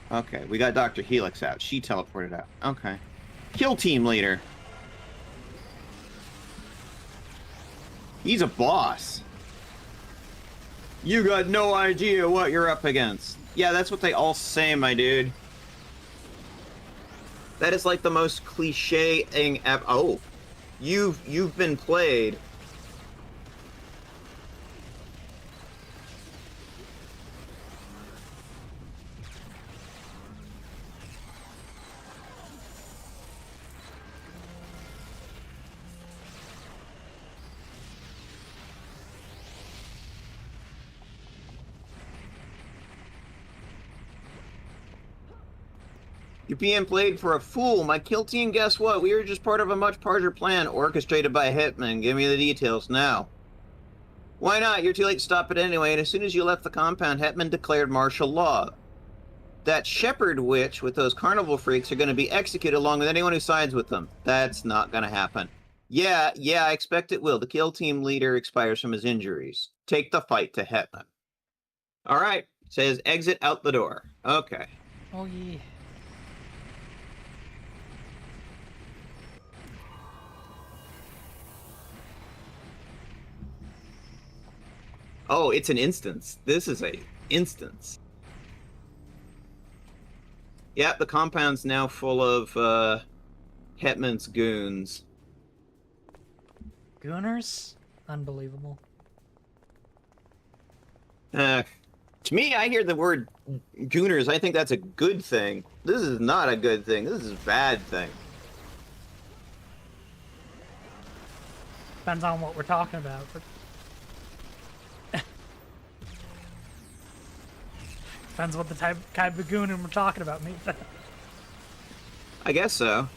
Okay, we got Dr. Helix out. She teleported out. Okay. Kill team leader. He's a boss. You got no idea what you're up against. Yeah, that's what they all say, my dude. That is like the most cliche-ing ever. Oh, you've been played. You're being played for a fool. My kill team, guess what? We were just part of a much larger plan orchestrated by Hitman. Give me the details now. Why not? You're too late to stop it anyway, and as soon as you left the compound, Hetman declared martial law. That shepherd witch with those carnival freaks are going to be executed along with anyone who sides with them. That's not going to happen. Yeah, I expect it will. The kill team leader expires from his injuries. Take the fight to Hetman. All right. Says exit out the door. Okay. Oh yeah. Oh, it's an instance. This is a instance. Yeah, the compound's now full of Hetman's goons. Gooners? Unbelievable. To me, I hear the word gooners. I think that's a good thing. This is not a good thing. This is a bad thing. Depends on what we're talking about. Depends what the type of gooner we're talking about, mate. I guess so.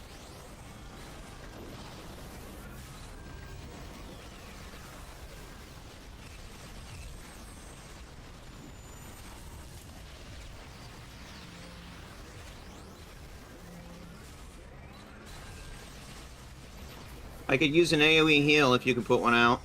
I could use an AoE heal if you could put one out.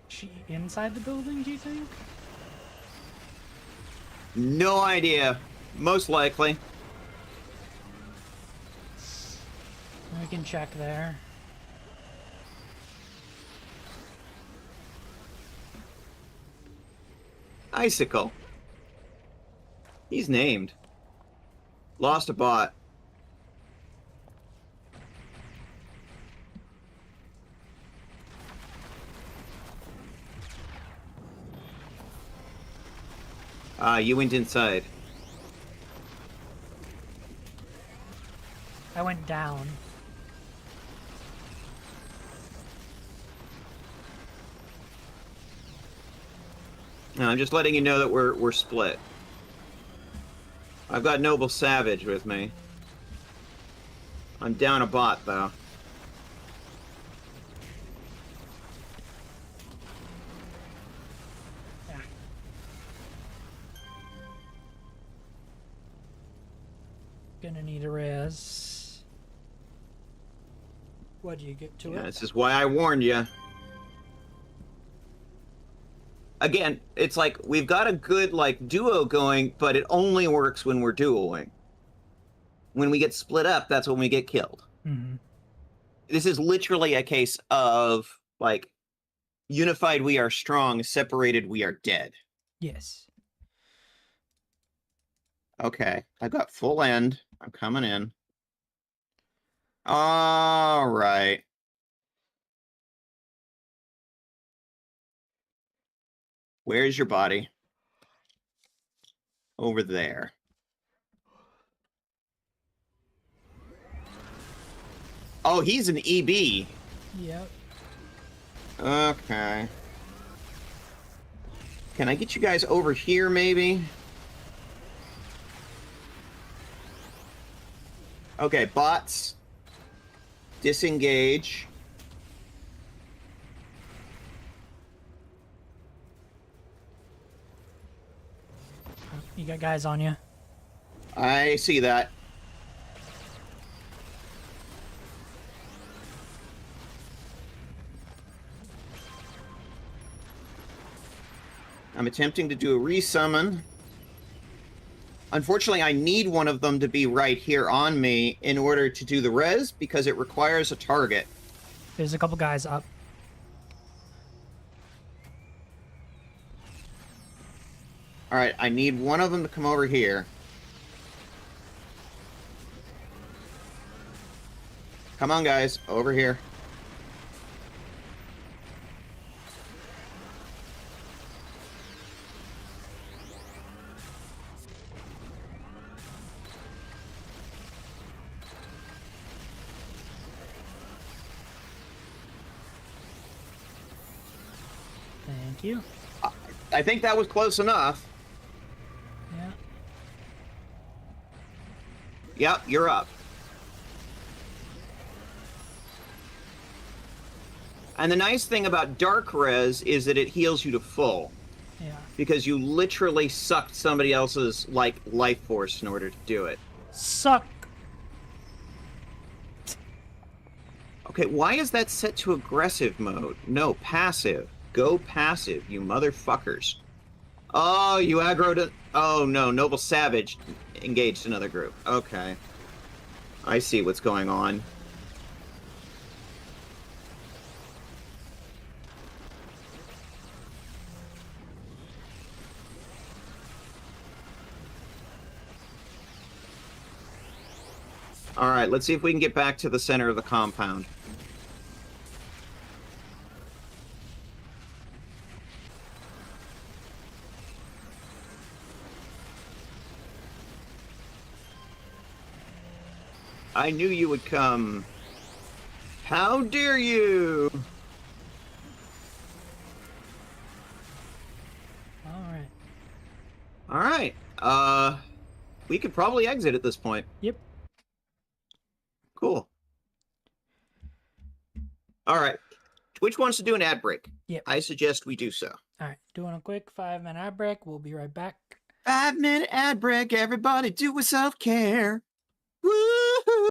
She inside the building, do you think? No idea. Most likely. We can check there. Icicle. He's named. Lost a bot. You went inside. I went down. No, I'm just letting you know that we're split. I've got Noble Savage with me. I'm down a bot, though. Yeah. Gonna need a res. What do you get to Yeah, it? this is why I warned you. Again, it's like we've got a good like duo going, but it only works when we're duoing. When we get split up, that's when we get killed. Mm-hmm. This is literally a case of like unified we are strong, separated we are dead. Yes. Okay, I've got full end. I'm coming in. All right. Where's your body? Over there. Oh, he's an EB. Yep. Okay. Can I get you guys over here, maybe? Okay, bots. Disengage. You got guys on you. I see that. I'm attempting to do a resummon. Unfortunately, I need one of them to be right here on me in order to do the res because it requires a target. There's a couple guys up. All right, I need one of them to come over here. Come on, guys, over here. Thank you. I think that was close enough. Yeah. Yep, you're up. And the nice thing about Dark Res is that it heals you to full. Yeah. Because you literally sucked somebody else's, like, life force in order to do it. Suck. Okay, why is that set to aggressive mode? No, passive. Go passive, you motherfuckers. Oh, you aggroed it. Oh, no, Noble Savage engaged another group. Okay. I see what's going on. All right, let's see if we can get back to the center of the compound. I knew you would come. How dare you? All right. All right. We could probably exit at this point. Yep. Cool. All right. Which wants to do an ad break? Yep. I suggest we do so. All right. Doing a quick 5-minute ad break. We'll be right back. 5-minute ad break. Everybody do a self-care. Woo-hoo!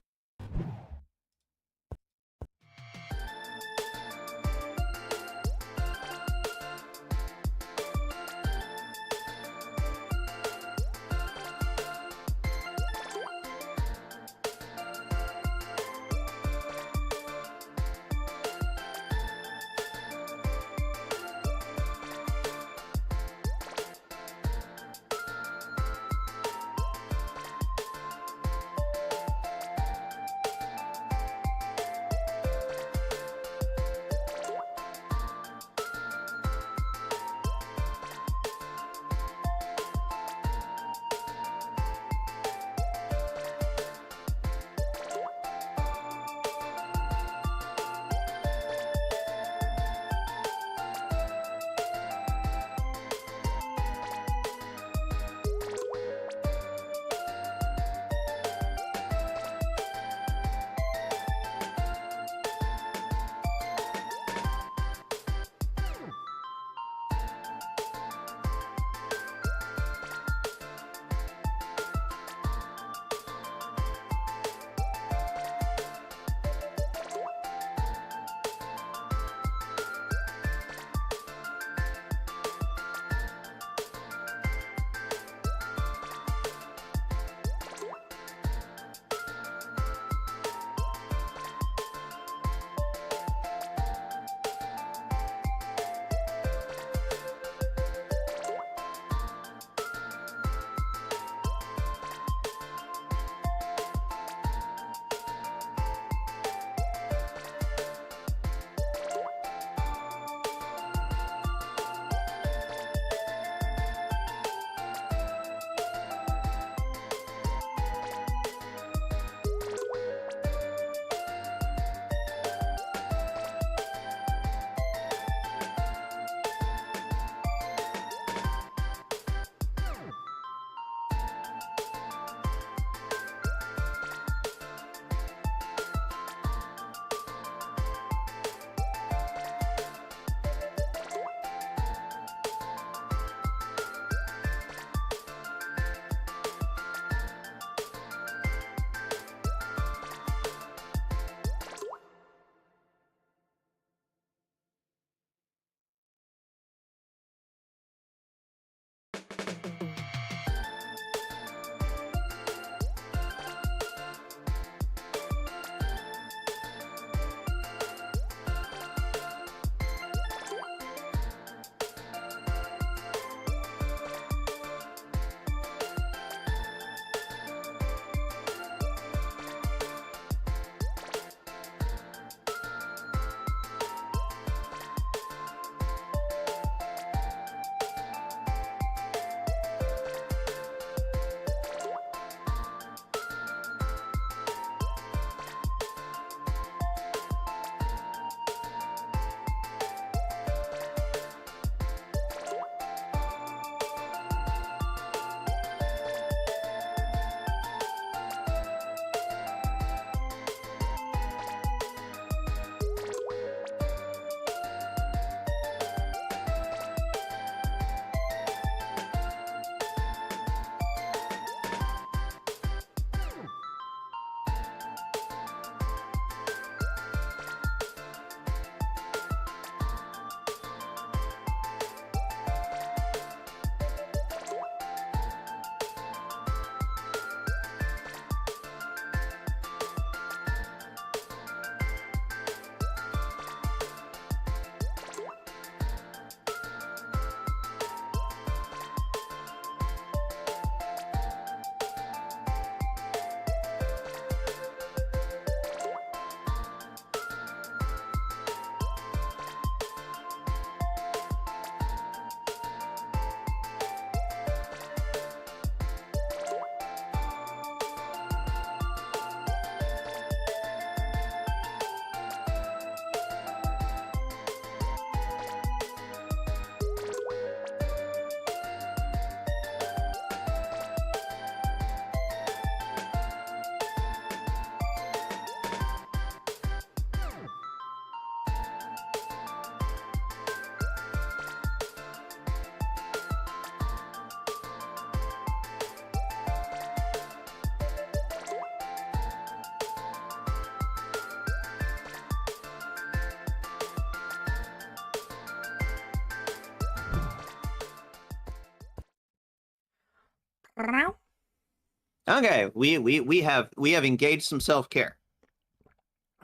Okay, we have engaged some self-care.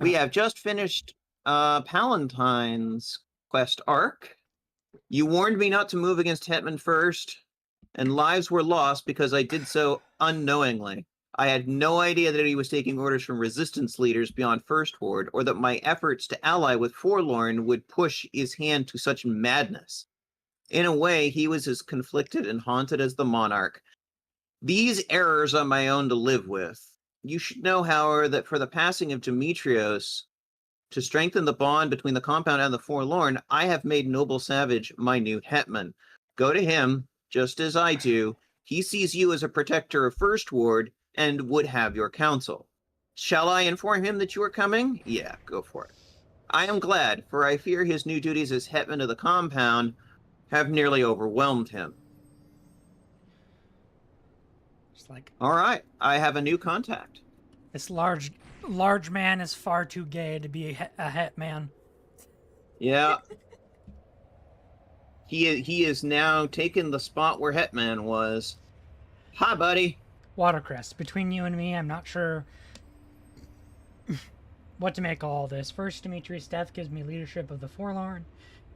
We have just finished Palatine's quest arc. You warned me not to move against Hetman first, and lives were lost because I did so unknowingly. I had no idea that he was taking orders from resistance leaders beyond First Ward, or that my efforts to ally with Forlorn would push his hand to such madness. In a way, he was as conflicted and haunted as the monarch. These errors are my own to live with. You should know, however, that for the passing of Demetrios, to strengthen the bond between the compound and the forlorn, I have made Noble Savage my new hetman. Go to him, just as I do. He sees you as a protector of First Ward and would have your counsel. Shall I inform him that you are coming? Yeah, go for it. I am glad, for I fear his new duties as hetman of the compound have nearly overwhelmed him. Just like, All right, I have a new contact. this large man is far too gay to be a het man. Yeah. He is now taken the spot where Hetman was. Hi, buddy. Watercress, between you and me, I'm not sure what to make of all this. First, Dimitri's death gives me leadership of the Forlorn,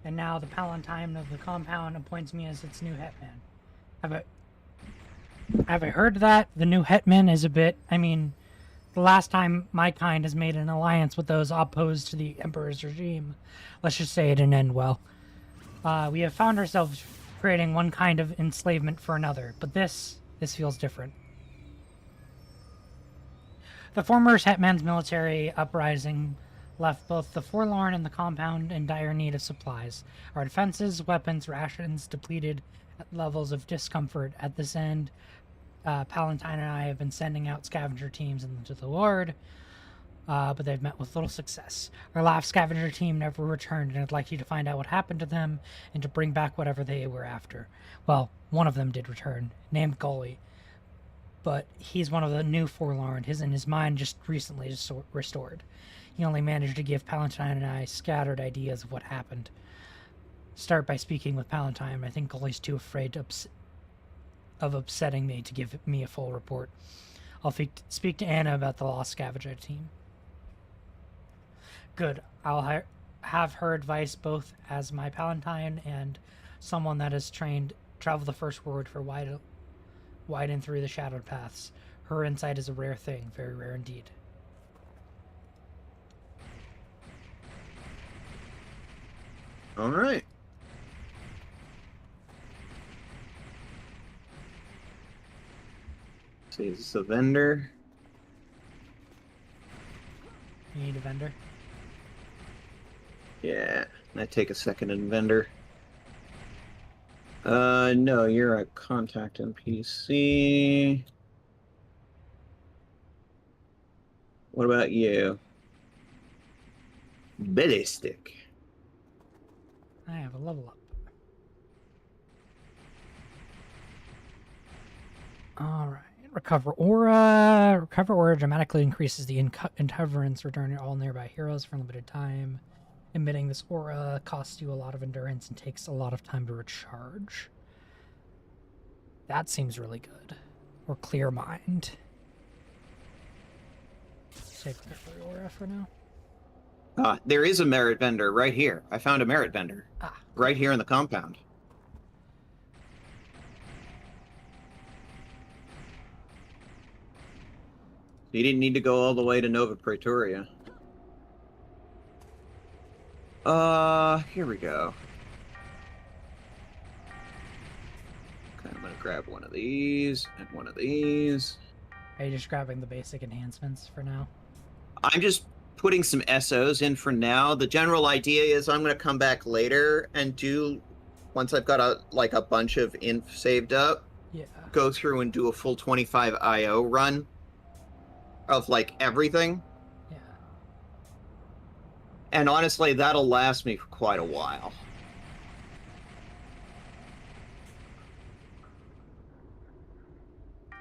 and now the Palatine of the compound appoints me as its new hetman. Have I heard that? The new hetman is a bit... I mean, the last time my kind has made an alliance with those opposed to the Emperor's regime, let's just say it didn't end well. We have found ourselves creating one kind of enslavement for another, but this feels different. The former hetman's military uprising left both the Forlorn and the compound in dire need of supplies. Our defenses, weapons, rations depleted at levels of discomfort. At this end, Palatine and I have been sending out scavenger teams into the Ward, but they've met with little success. Our last scavenger team never returned, and I'd like you to find out what happened to them and to bring back whatever they were after. Well, one of them did return, named Gully, but he's one of the new Forlorn. His mind just recently restored. He only managed to give Palatine and I scattered ideas of what happened. Start by speaking with Palatine. I think Gully's too afraid of upsetting me to give me a full report. I'll speak to Anna about the lost scavenger team. Good. I'll have her advice both as my Palatine and someone that has traveled the First Ward for widen through the shadowed paths. Her insight is a rare thing, very rare indeed. All right. Let's see, is this a vendor? You need a vendor? Yeah. I take a second in vendor. No, you're a contact NPC. What about you? Ballistic. I have a level up. Alright. Recover aura. Recover aura dramatically increases the endurance return to all nearby heroes for a limited time. Emitting this aura costs you a lot of endurance and takes a lot of time to recharge. That seems really good. Or clear mind. Save clear aura for now. There is a merit vendor right here. I found a merit vendor. Right here in the compound. You didn't need to go all the way to Nova Praetoria. Here we go. Okay, I'm gonna grab one of these and one of these. Are you just grabbing the basic enhancements for now? I'm just putting some SOs in for now. The general idea is I'm gonna come back later and do, once I've got a bunch of inf saved up, Yeah. go through and do a full 25 IO run of like everything. Yeah. And honestly, that'll last me for quite a while.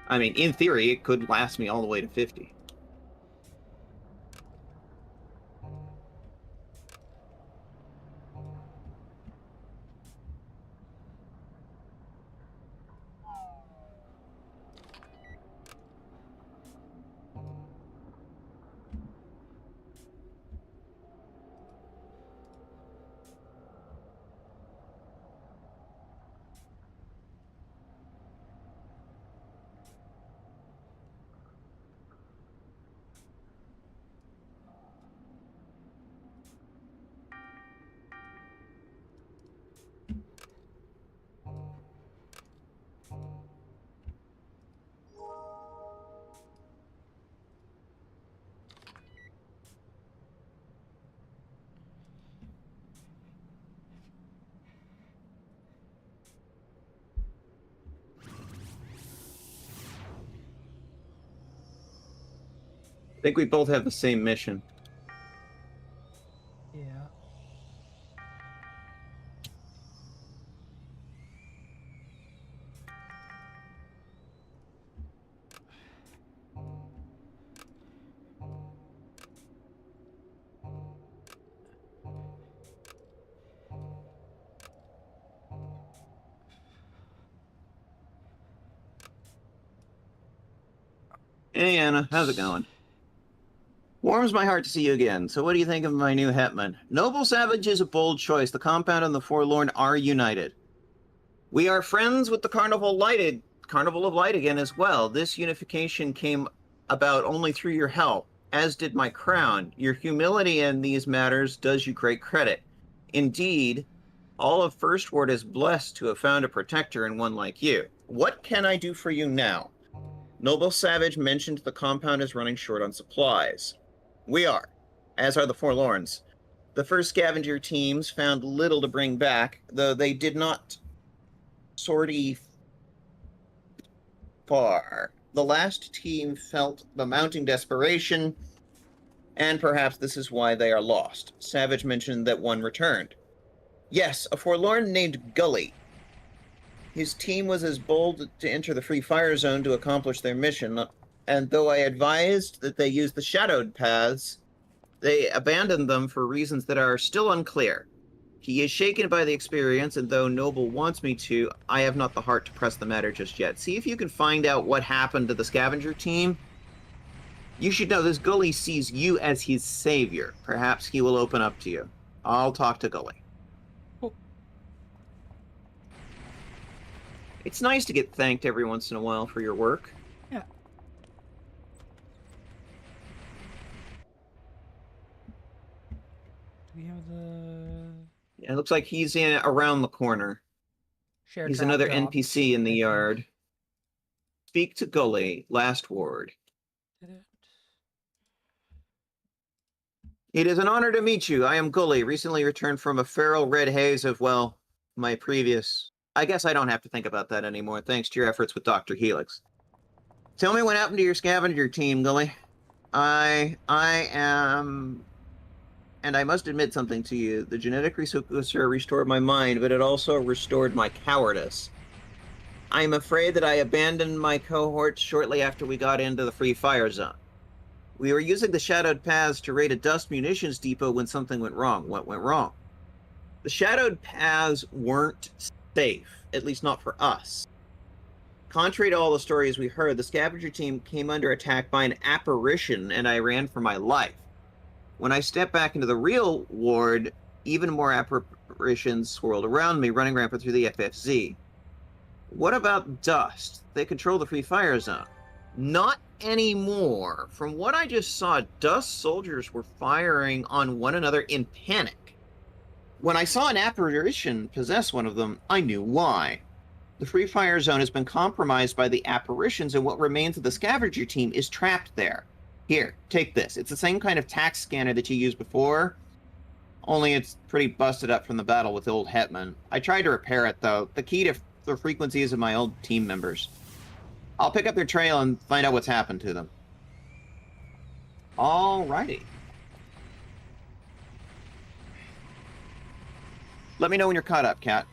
I mean, in theory, it could last me all the way to 50. I think we both have the same mission. Yeah. Hey, Anna, how's it going? Warms my heart to see you again. So what do you think of my new hetman? Noble Savage is a bold choice. The compound and the forlorn are united. We are friends with the Carnival of Light again as well. This unification came about only through your help, as did my crown. Your humility in these matters does you great credit. Indeed, all of First Ward is blessed to have found a protector in one like you. What can I do for you now? Noble Savage mentioned the compound is running short on supplies. We are, as are the Forlorns. The first scavenger teams found little to bring back, though they did not sortie far. The last team felt the mounting desperation, and perhaps this is why they are lost. Savage mentioned that one returned. Yes, a forlorn named Gully. His team was as bold to enter the free fire zone to accomplish their mission, and though I advised that they use the shadowed paths, they abandoned them for reasons that are still unclear. He is shaken by the experience, and though Noble wants me to, I have not the heart to press the matter just yet. See if you can find out what happened to the scavenger team. You should know this Gully sees you as his savior. Perhaps he will open up to you. I'll talk to Gully. Cool. It's nice to get thanked every once in a while for your work. Yeah. Do we have the It looks like he's in around the corner. shared He's trap another jobs? NPC in the I think. yard. Speak to Gully, last ward. Did it? It is an honor to meet you. I am Gully, recently returned from a feral red haze of, well, my previous... I guess I don't have to think about that anymore, thanks to your efforts with Dr. Helix. Tell me what happened to your scavenger team, Gully. I am... And I must admit something to you. The genetic resequencer restored my mind, but it also restored my cowardice. I am afraid that I abandoned my cohort shortly after we got into the free fire zone. We were using the shadowed paths to raid a dust munitions depot when something went wrong. What went wrong? The shadowed paths weren't safe, at least not for us. Contrary to all the stories we heard, the scavenger team came under attack by an apparition, and I ran for my life. When I stepped back into the real ward, even more apparitions swirled around me, running rampant through the FFZ. What about Dust? They control the free fire zone. Not anymore. From what I just saw, Dust soldiers were firing on one another in panic. When I saw an apparition possess one of them, I knew why. The free fire zone has been compromised by the apparitions, and what remains of the scavenger team is trapped there. Here, take this. It's the same kind of tax scanner that you used before, only it's pretty busted up from the battle with the old Hetman. I tried to repair it, though. The key to the frequencies of my old team members. I'll pick up their trail and find out what's happened to them. Alrighty. Let me know when you're caught up, Kat.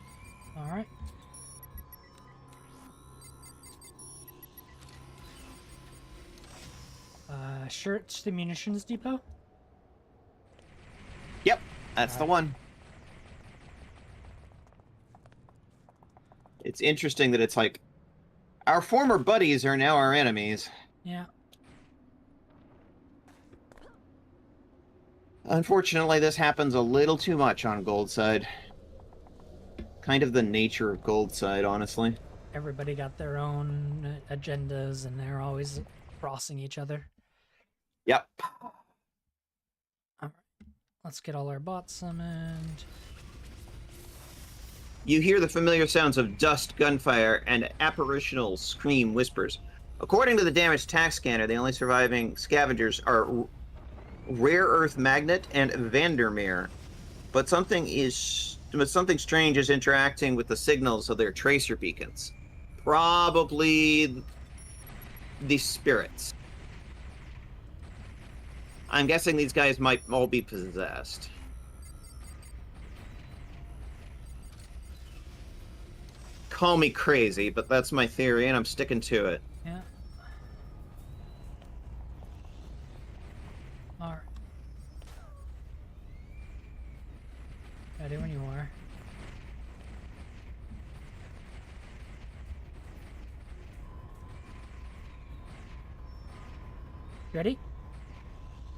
All right. Shirts the munitions depot. Yep, that's the one. It's interesting that it's like, our former buddies are now our enemies. Yeah. Unfortunately, this happens a little too much on Goldside. Kind of the nature of Goldside, honestly. Everybody got their own agendas, and they're always crossing each other. Yep. All right. Let's get all our bots summoned. You hear the familiar sounds of dust, gunfire, and apparitional scream whispers. According to the damaged tax scanner, the only surviving scavengers are Rare Earth Magnet and Vandermeer. But something strange is interacting with the signals of their tracer beacons. Probably the spirits. I'm guessing these guys might all be possessed. Call me crazy, but that's my theory, and I'm sticking to it. Yeah. All right. Ready when you are. Ready?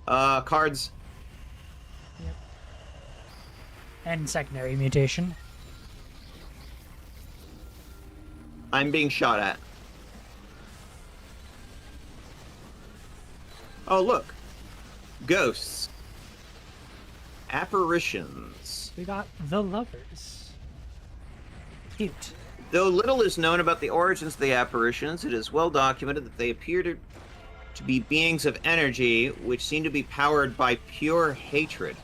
Cards. Yep. And secondary mutation. I'm being shot at. Oh, look. Ghosts. Apparitions. We got the lovers. Cute. Though little is known about the origins of the apparitions, it is well documented that they appear to be beings of energy which seem to be powered by pure hatred.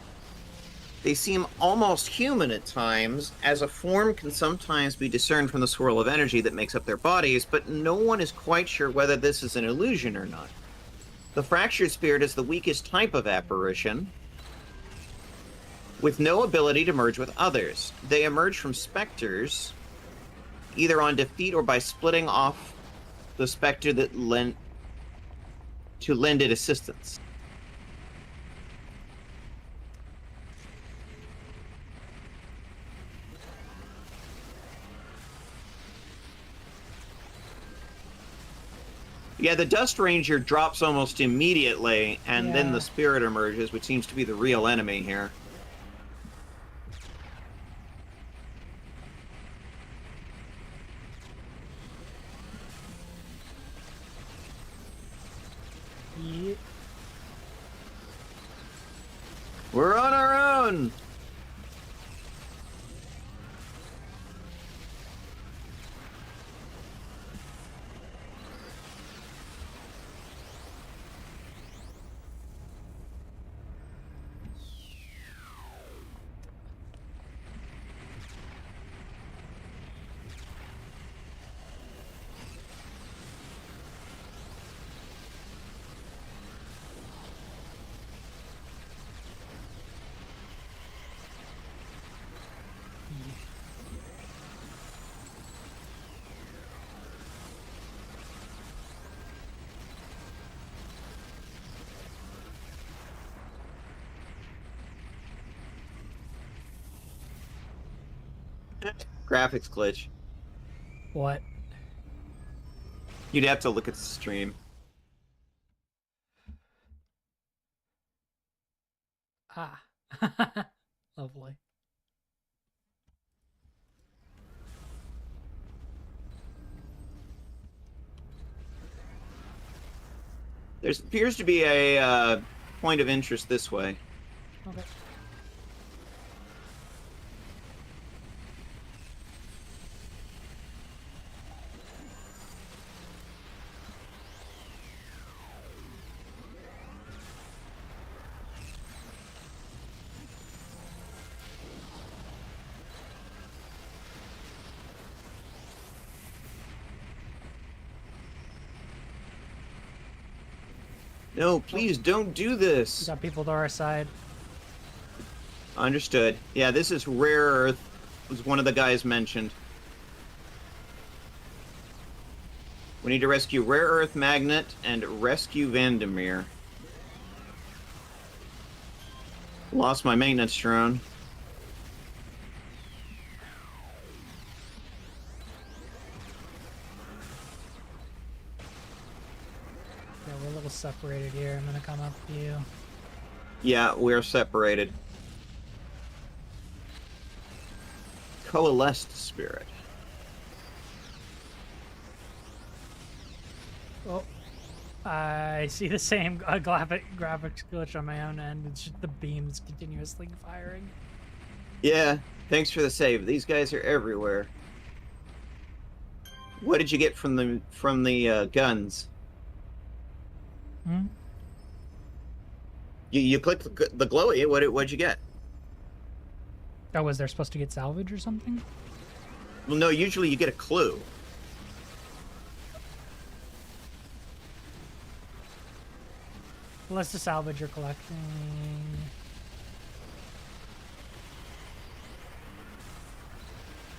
They seem almost human at times, as a form can sometimes be discerned from the swirl of energy that makes up their bodies, but no one is quite sure whether this is an illusion or not. The fractured spirit is the weakest type of apparition, with no ability to merge with others. They emerge from specters, either on defeat or by splitting off the specter that lend it assistance. Yeah, the Dust Ranger drops almost immediately, and then the spirit emerges, which seems to be the real enemy here. Yeah. We're on our own! Graphics glitch. What? You'd have to look at the stream. Ah. Lovely. There appears to be a point of interest this way. Okay. No, please don't do We this. got people to our side. Understood. Yeah, this is Rare Earth, was one of the guys mentioned. We need to rescue Rare Earth Magnet and rescue Vandermeer. Lost my maintenance drone. Yeah, we're a little separated here. I'm gonna come up to you. Yeah, we're separated. Coalesced spirit. Oh, I see the same graphics glitch on my own end. It's just the beams continuously firing. Yeah, thanks for the save. These guys are everywhere. What did you get from the guns? Hmm? You clicked the glowy. What'd you get? Oh, was there supposed to get salvage or something? Well, no. Usually you get a clue. List of salvage you're collecting.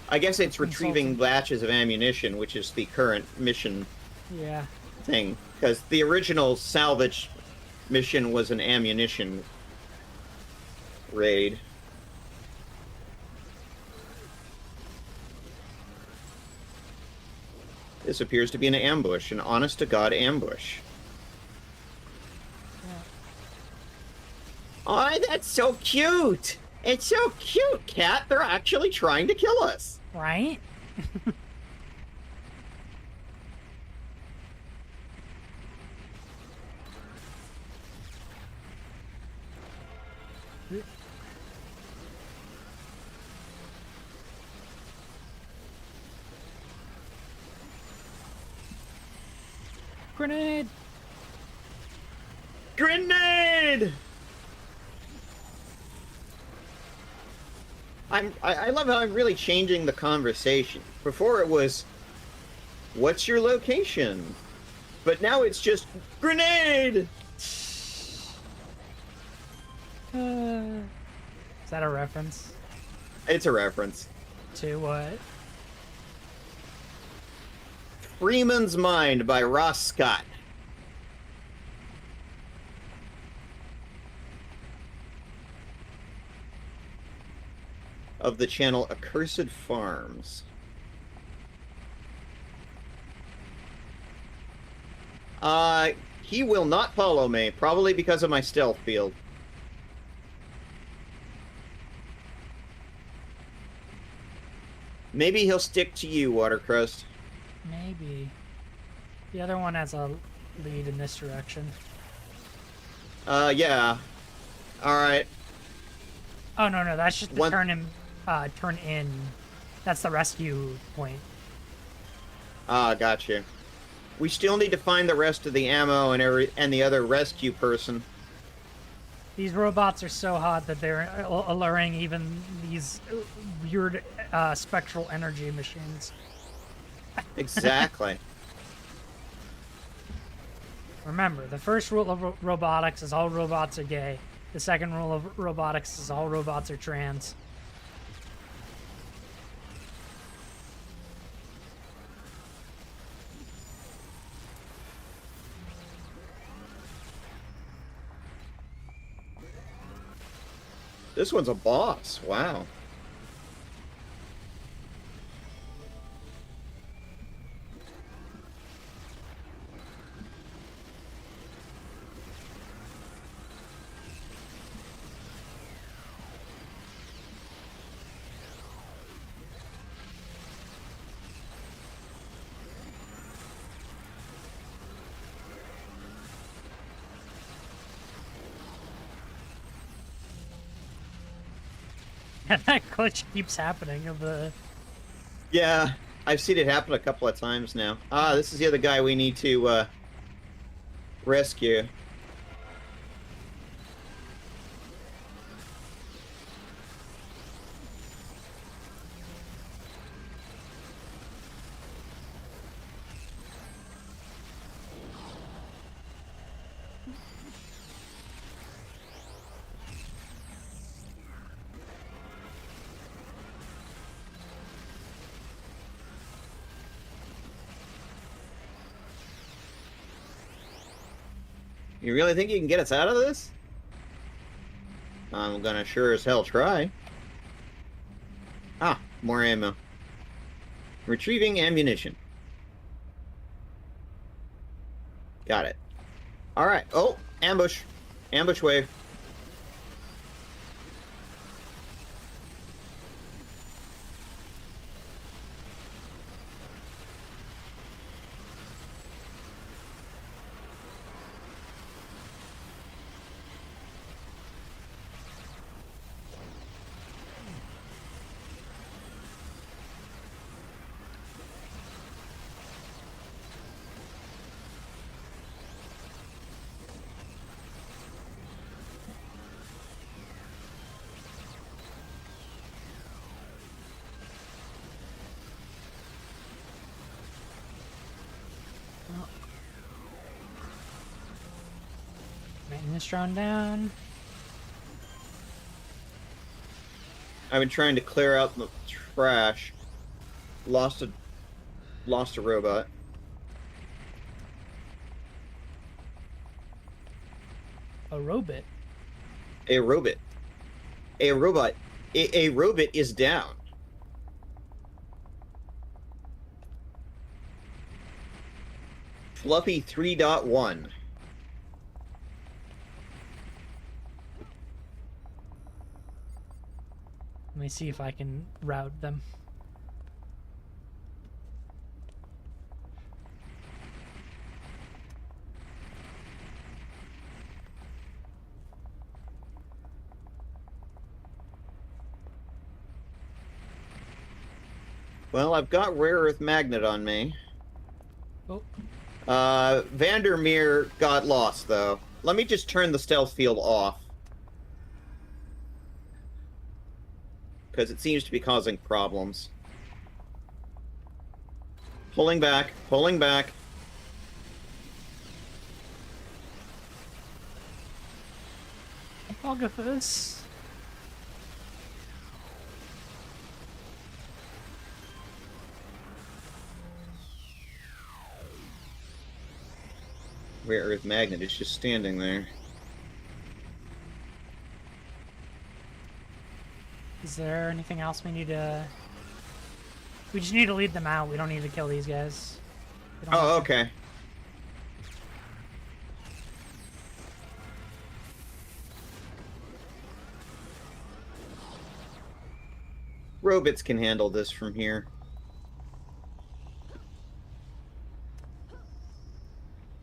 I guess it's retrieving Consultant. batches of ammunition, which is the current mission Yeah. thing. Because the original salvage mission was an ammunition raid. This appears to be an ambush, an honest-to-God ambush. Oh, that's so cute! It's so cute, Cat. They're actually trying to kill us. Right? Grenade! Grenade! I love how I'm really changing the conversation. Before it was, what's your location? But now it's just, grenade! Is that a reference It's a reference. to what? Freeman's Mind by Ross Scott. Of the channel Accursed Farms. He will not follow me, probably because of my stealth field. Maybe he'll stick to you, Watercrust. Maybe. The other one has a lead in this direction. Yeah. Alright. Oh, no, that's just One- the turn in. That's the rescue point. Got you. We still need to find the rest of the ammo and the other rescue person. These robots are so hot that they're alluring even these weird spectral energy machines. Exactly. Remember, the first rule of robotics is all robots are gay. The second rule of robotics is all robots are trans. This one's a boss. Wow. And that glitch keeps happening of the... Yeah, I've seen it happen a couple of times now. This is the other guy we need to rescue. You really think you can get us out of this? I'm gonna sure as hell try. Ah, more ammo. Retrieving ammunition. Got it. Alright. Oh, ambush. Ambush wave. Getting this drone down. I've been trying to clear out the trash. Lost a robot. A robot. A robot. A robot. A robot is down. Fluffy 3.1. Let me see if I can route them. Well, I've got rare earth magnet on me. Oh. Vandermeer got lost, though. Let me just turn the stealth field off. Because it seems to be causing problems. Pulling back, pulling back. Photographers. Rare earth magnet is just standing there. Is there anything else we need to... We just need to lead them out. We don't need to kill these guys. Oh, okay. Robots can handle this from here.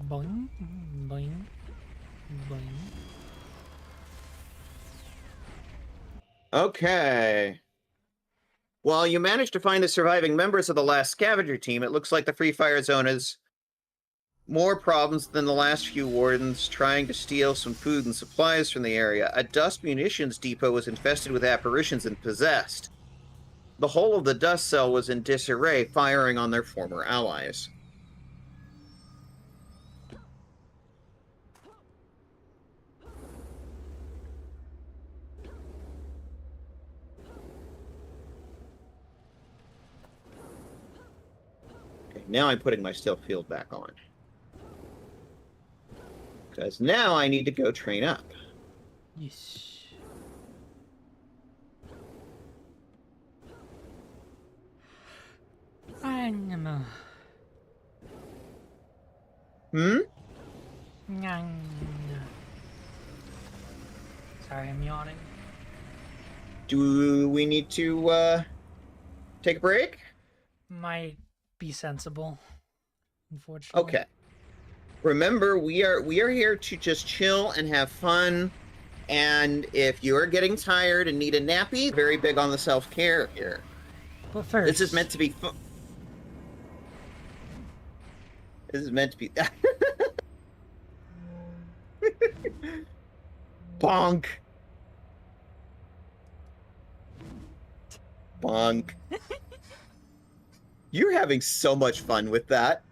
Boing, boing, boing. Okay. Well, you managed to find the surviving members of the last scavenger team. It looks like the Free Fire Zone has more problems than the last few wardens trying to steal some food and supplies from the area. A dust munitions depot was infested with apparitions and possessed. The whole of the dust cell was in disarray, firing on their former allies. Okay, now I'm putting my stealth field back on. Because now I need to go train up. Yes. Hmm? Sorry, I'm yawning. Do we need to take a break? Might be sensible, unfortunately. Okay. Remember, we are here to just chill and have fun. And if you're getting tired and need a nappy, very big on the self-care here. But first, This is meant to be fun. This is meant to be... Bonk. Bonk. You're having so much fun with that.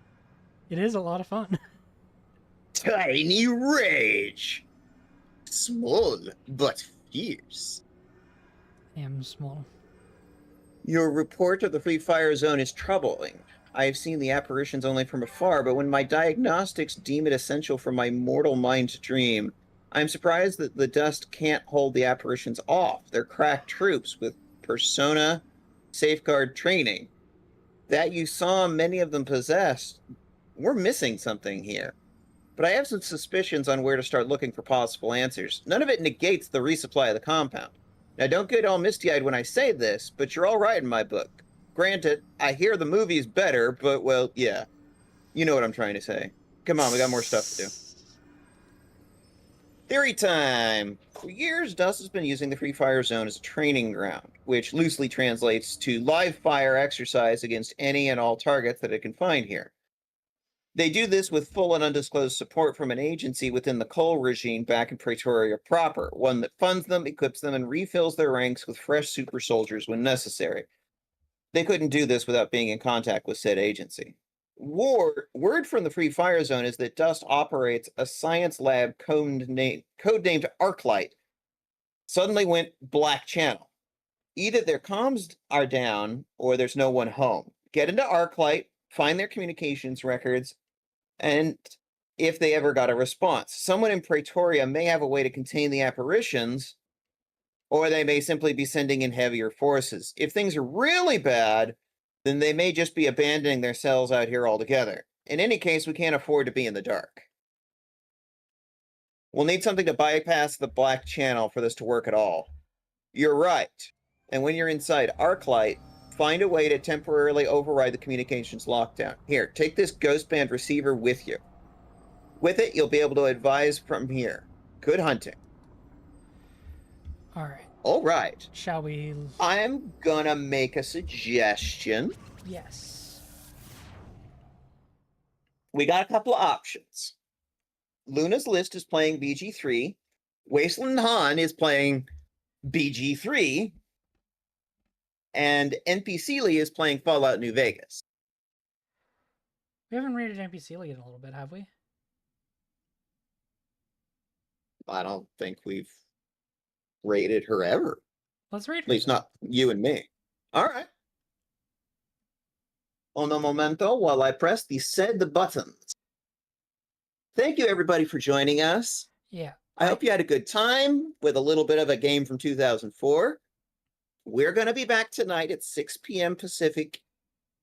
it is a lot of fun. Tiny rage. Small, but fierce. I am small. Your report of the Free Fire Zone is troubling. I have seen the apparitions only from afar, but when my diagnostics deem it essential for my mortal mind to dream, I'm surprised that the dust can't hold the apparitions off. They're crack troops with persona safeguard training. That you saw many of them possessed, we're missing something here. But I have some suspicions on where to start looking for possible answers. None of it negates the resupply of the compound. Now, don't get all misty-eyed when I say this, but you're all right in my book. Granted, I hear the movie's better, but, well, yeah. You know what I'm trying to say. Come on, we got more stuff to do. Theory time! For years, Dust has been using the Free Fire Zone as a training ground, which loosely translates to live fire exercise against any and all targets that it can find here. They do this with full and undisclosed support from an agency within the Cole regime back in Pretoria proper, one that funds them, equips them, and refills their ranks with fresh super soldiers when necessary. They couldn't do this without being in contact with said agency. Word from the Free Fire Zone is that Dust operates a science lab codenamed Arclight. Suddenly went black channel. Either their comms are down or there's no one home. Get into Arclight, find their communications records, and if they ever got a response. Someone in Pretoria may have a way to contain the apparitions, or they may simply be sending in heavier forces. If things are really bad, then they may just be abandoning their cells out here altogether. In any case, we can't afford to be in the dark. We'll need something to bypass the black channel for this to work at all. You're right. And when you're inside Arclight, find a way to temporarily override the communications lockdown. Here, take this ghost band receiver with you. With it, you'll be able to advise from here. Good hunting. All right. All right. Shall we? I'm gonna make a suggestion. Yes. We got a couple of options. Luna's List is playing BG3. Wasteland Han is playing BG3. And NPC Lee is playing Fallout New Vegas. We haven't rated NPC Lee in a little bit, have we? I don't think we've rated her ever. Let's rate her. At least not you and me. All right. Uno momento while I press the said buttons. Thank you, everybody, for joining us. Yeah. I hope you had a good time with a little bit of a game from 2004. We're going to be back tonight at 6 p.m. Pacific,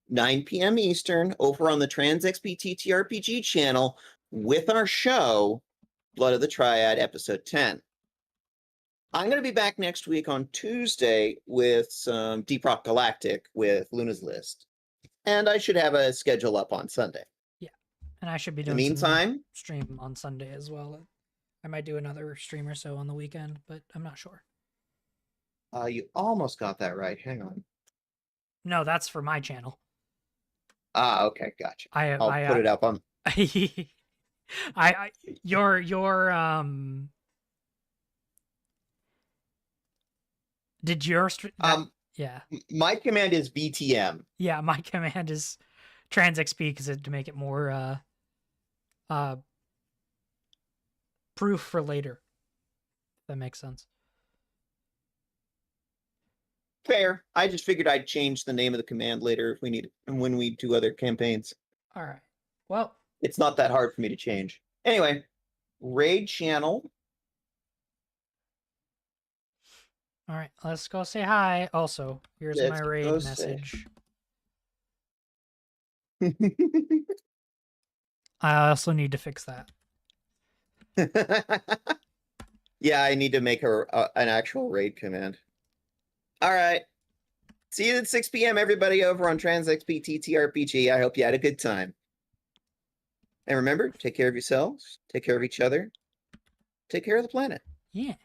9 p.m. Eastern, over on the TransXP TTRPG channel with our show, Blood of the Triad, Episode 10. I'm going to be back next week on Tuesday with some Deep Rock Galactic with Luna's List. And I should have a schedule up on Sunday. Yeah. And I should be In doing the meantime, stream on Sunday as well. I might do another stream or so on the weekend, but I'm not sure. You almost got that right. Hang on. No, that's for my channel. Ah, okay, gotcha. I'll put it up on. Did your yeah. My command is BTM. Yeah, my command is TransXP because to make it more proof for later. If that makes sense. Fair. I just figured I'd change the name of the command later if we need it, and when we do other campaigns. All right. Well, it's not that hard for me to change. Anyway, raid channel. All right, let's go say hi. Also, here's my raid message. I also need to fix that. Yeah, I need to make her an actual raid command. All right. See you at 6 p.m., everybody, over on TransXP TTRPG. I hope you had a good time. And remember, take care of yourselves, take care of each other, take care of the planet. Yeah.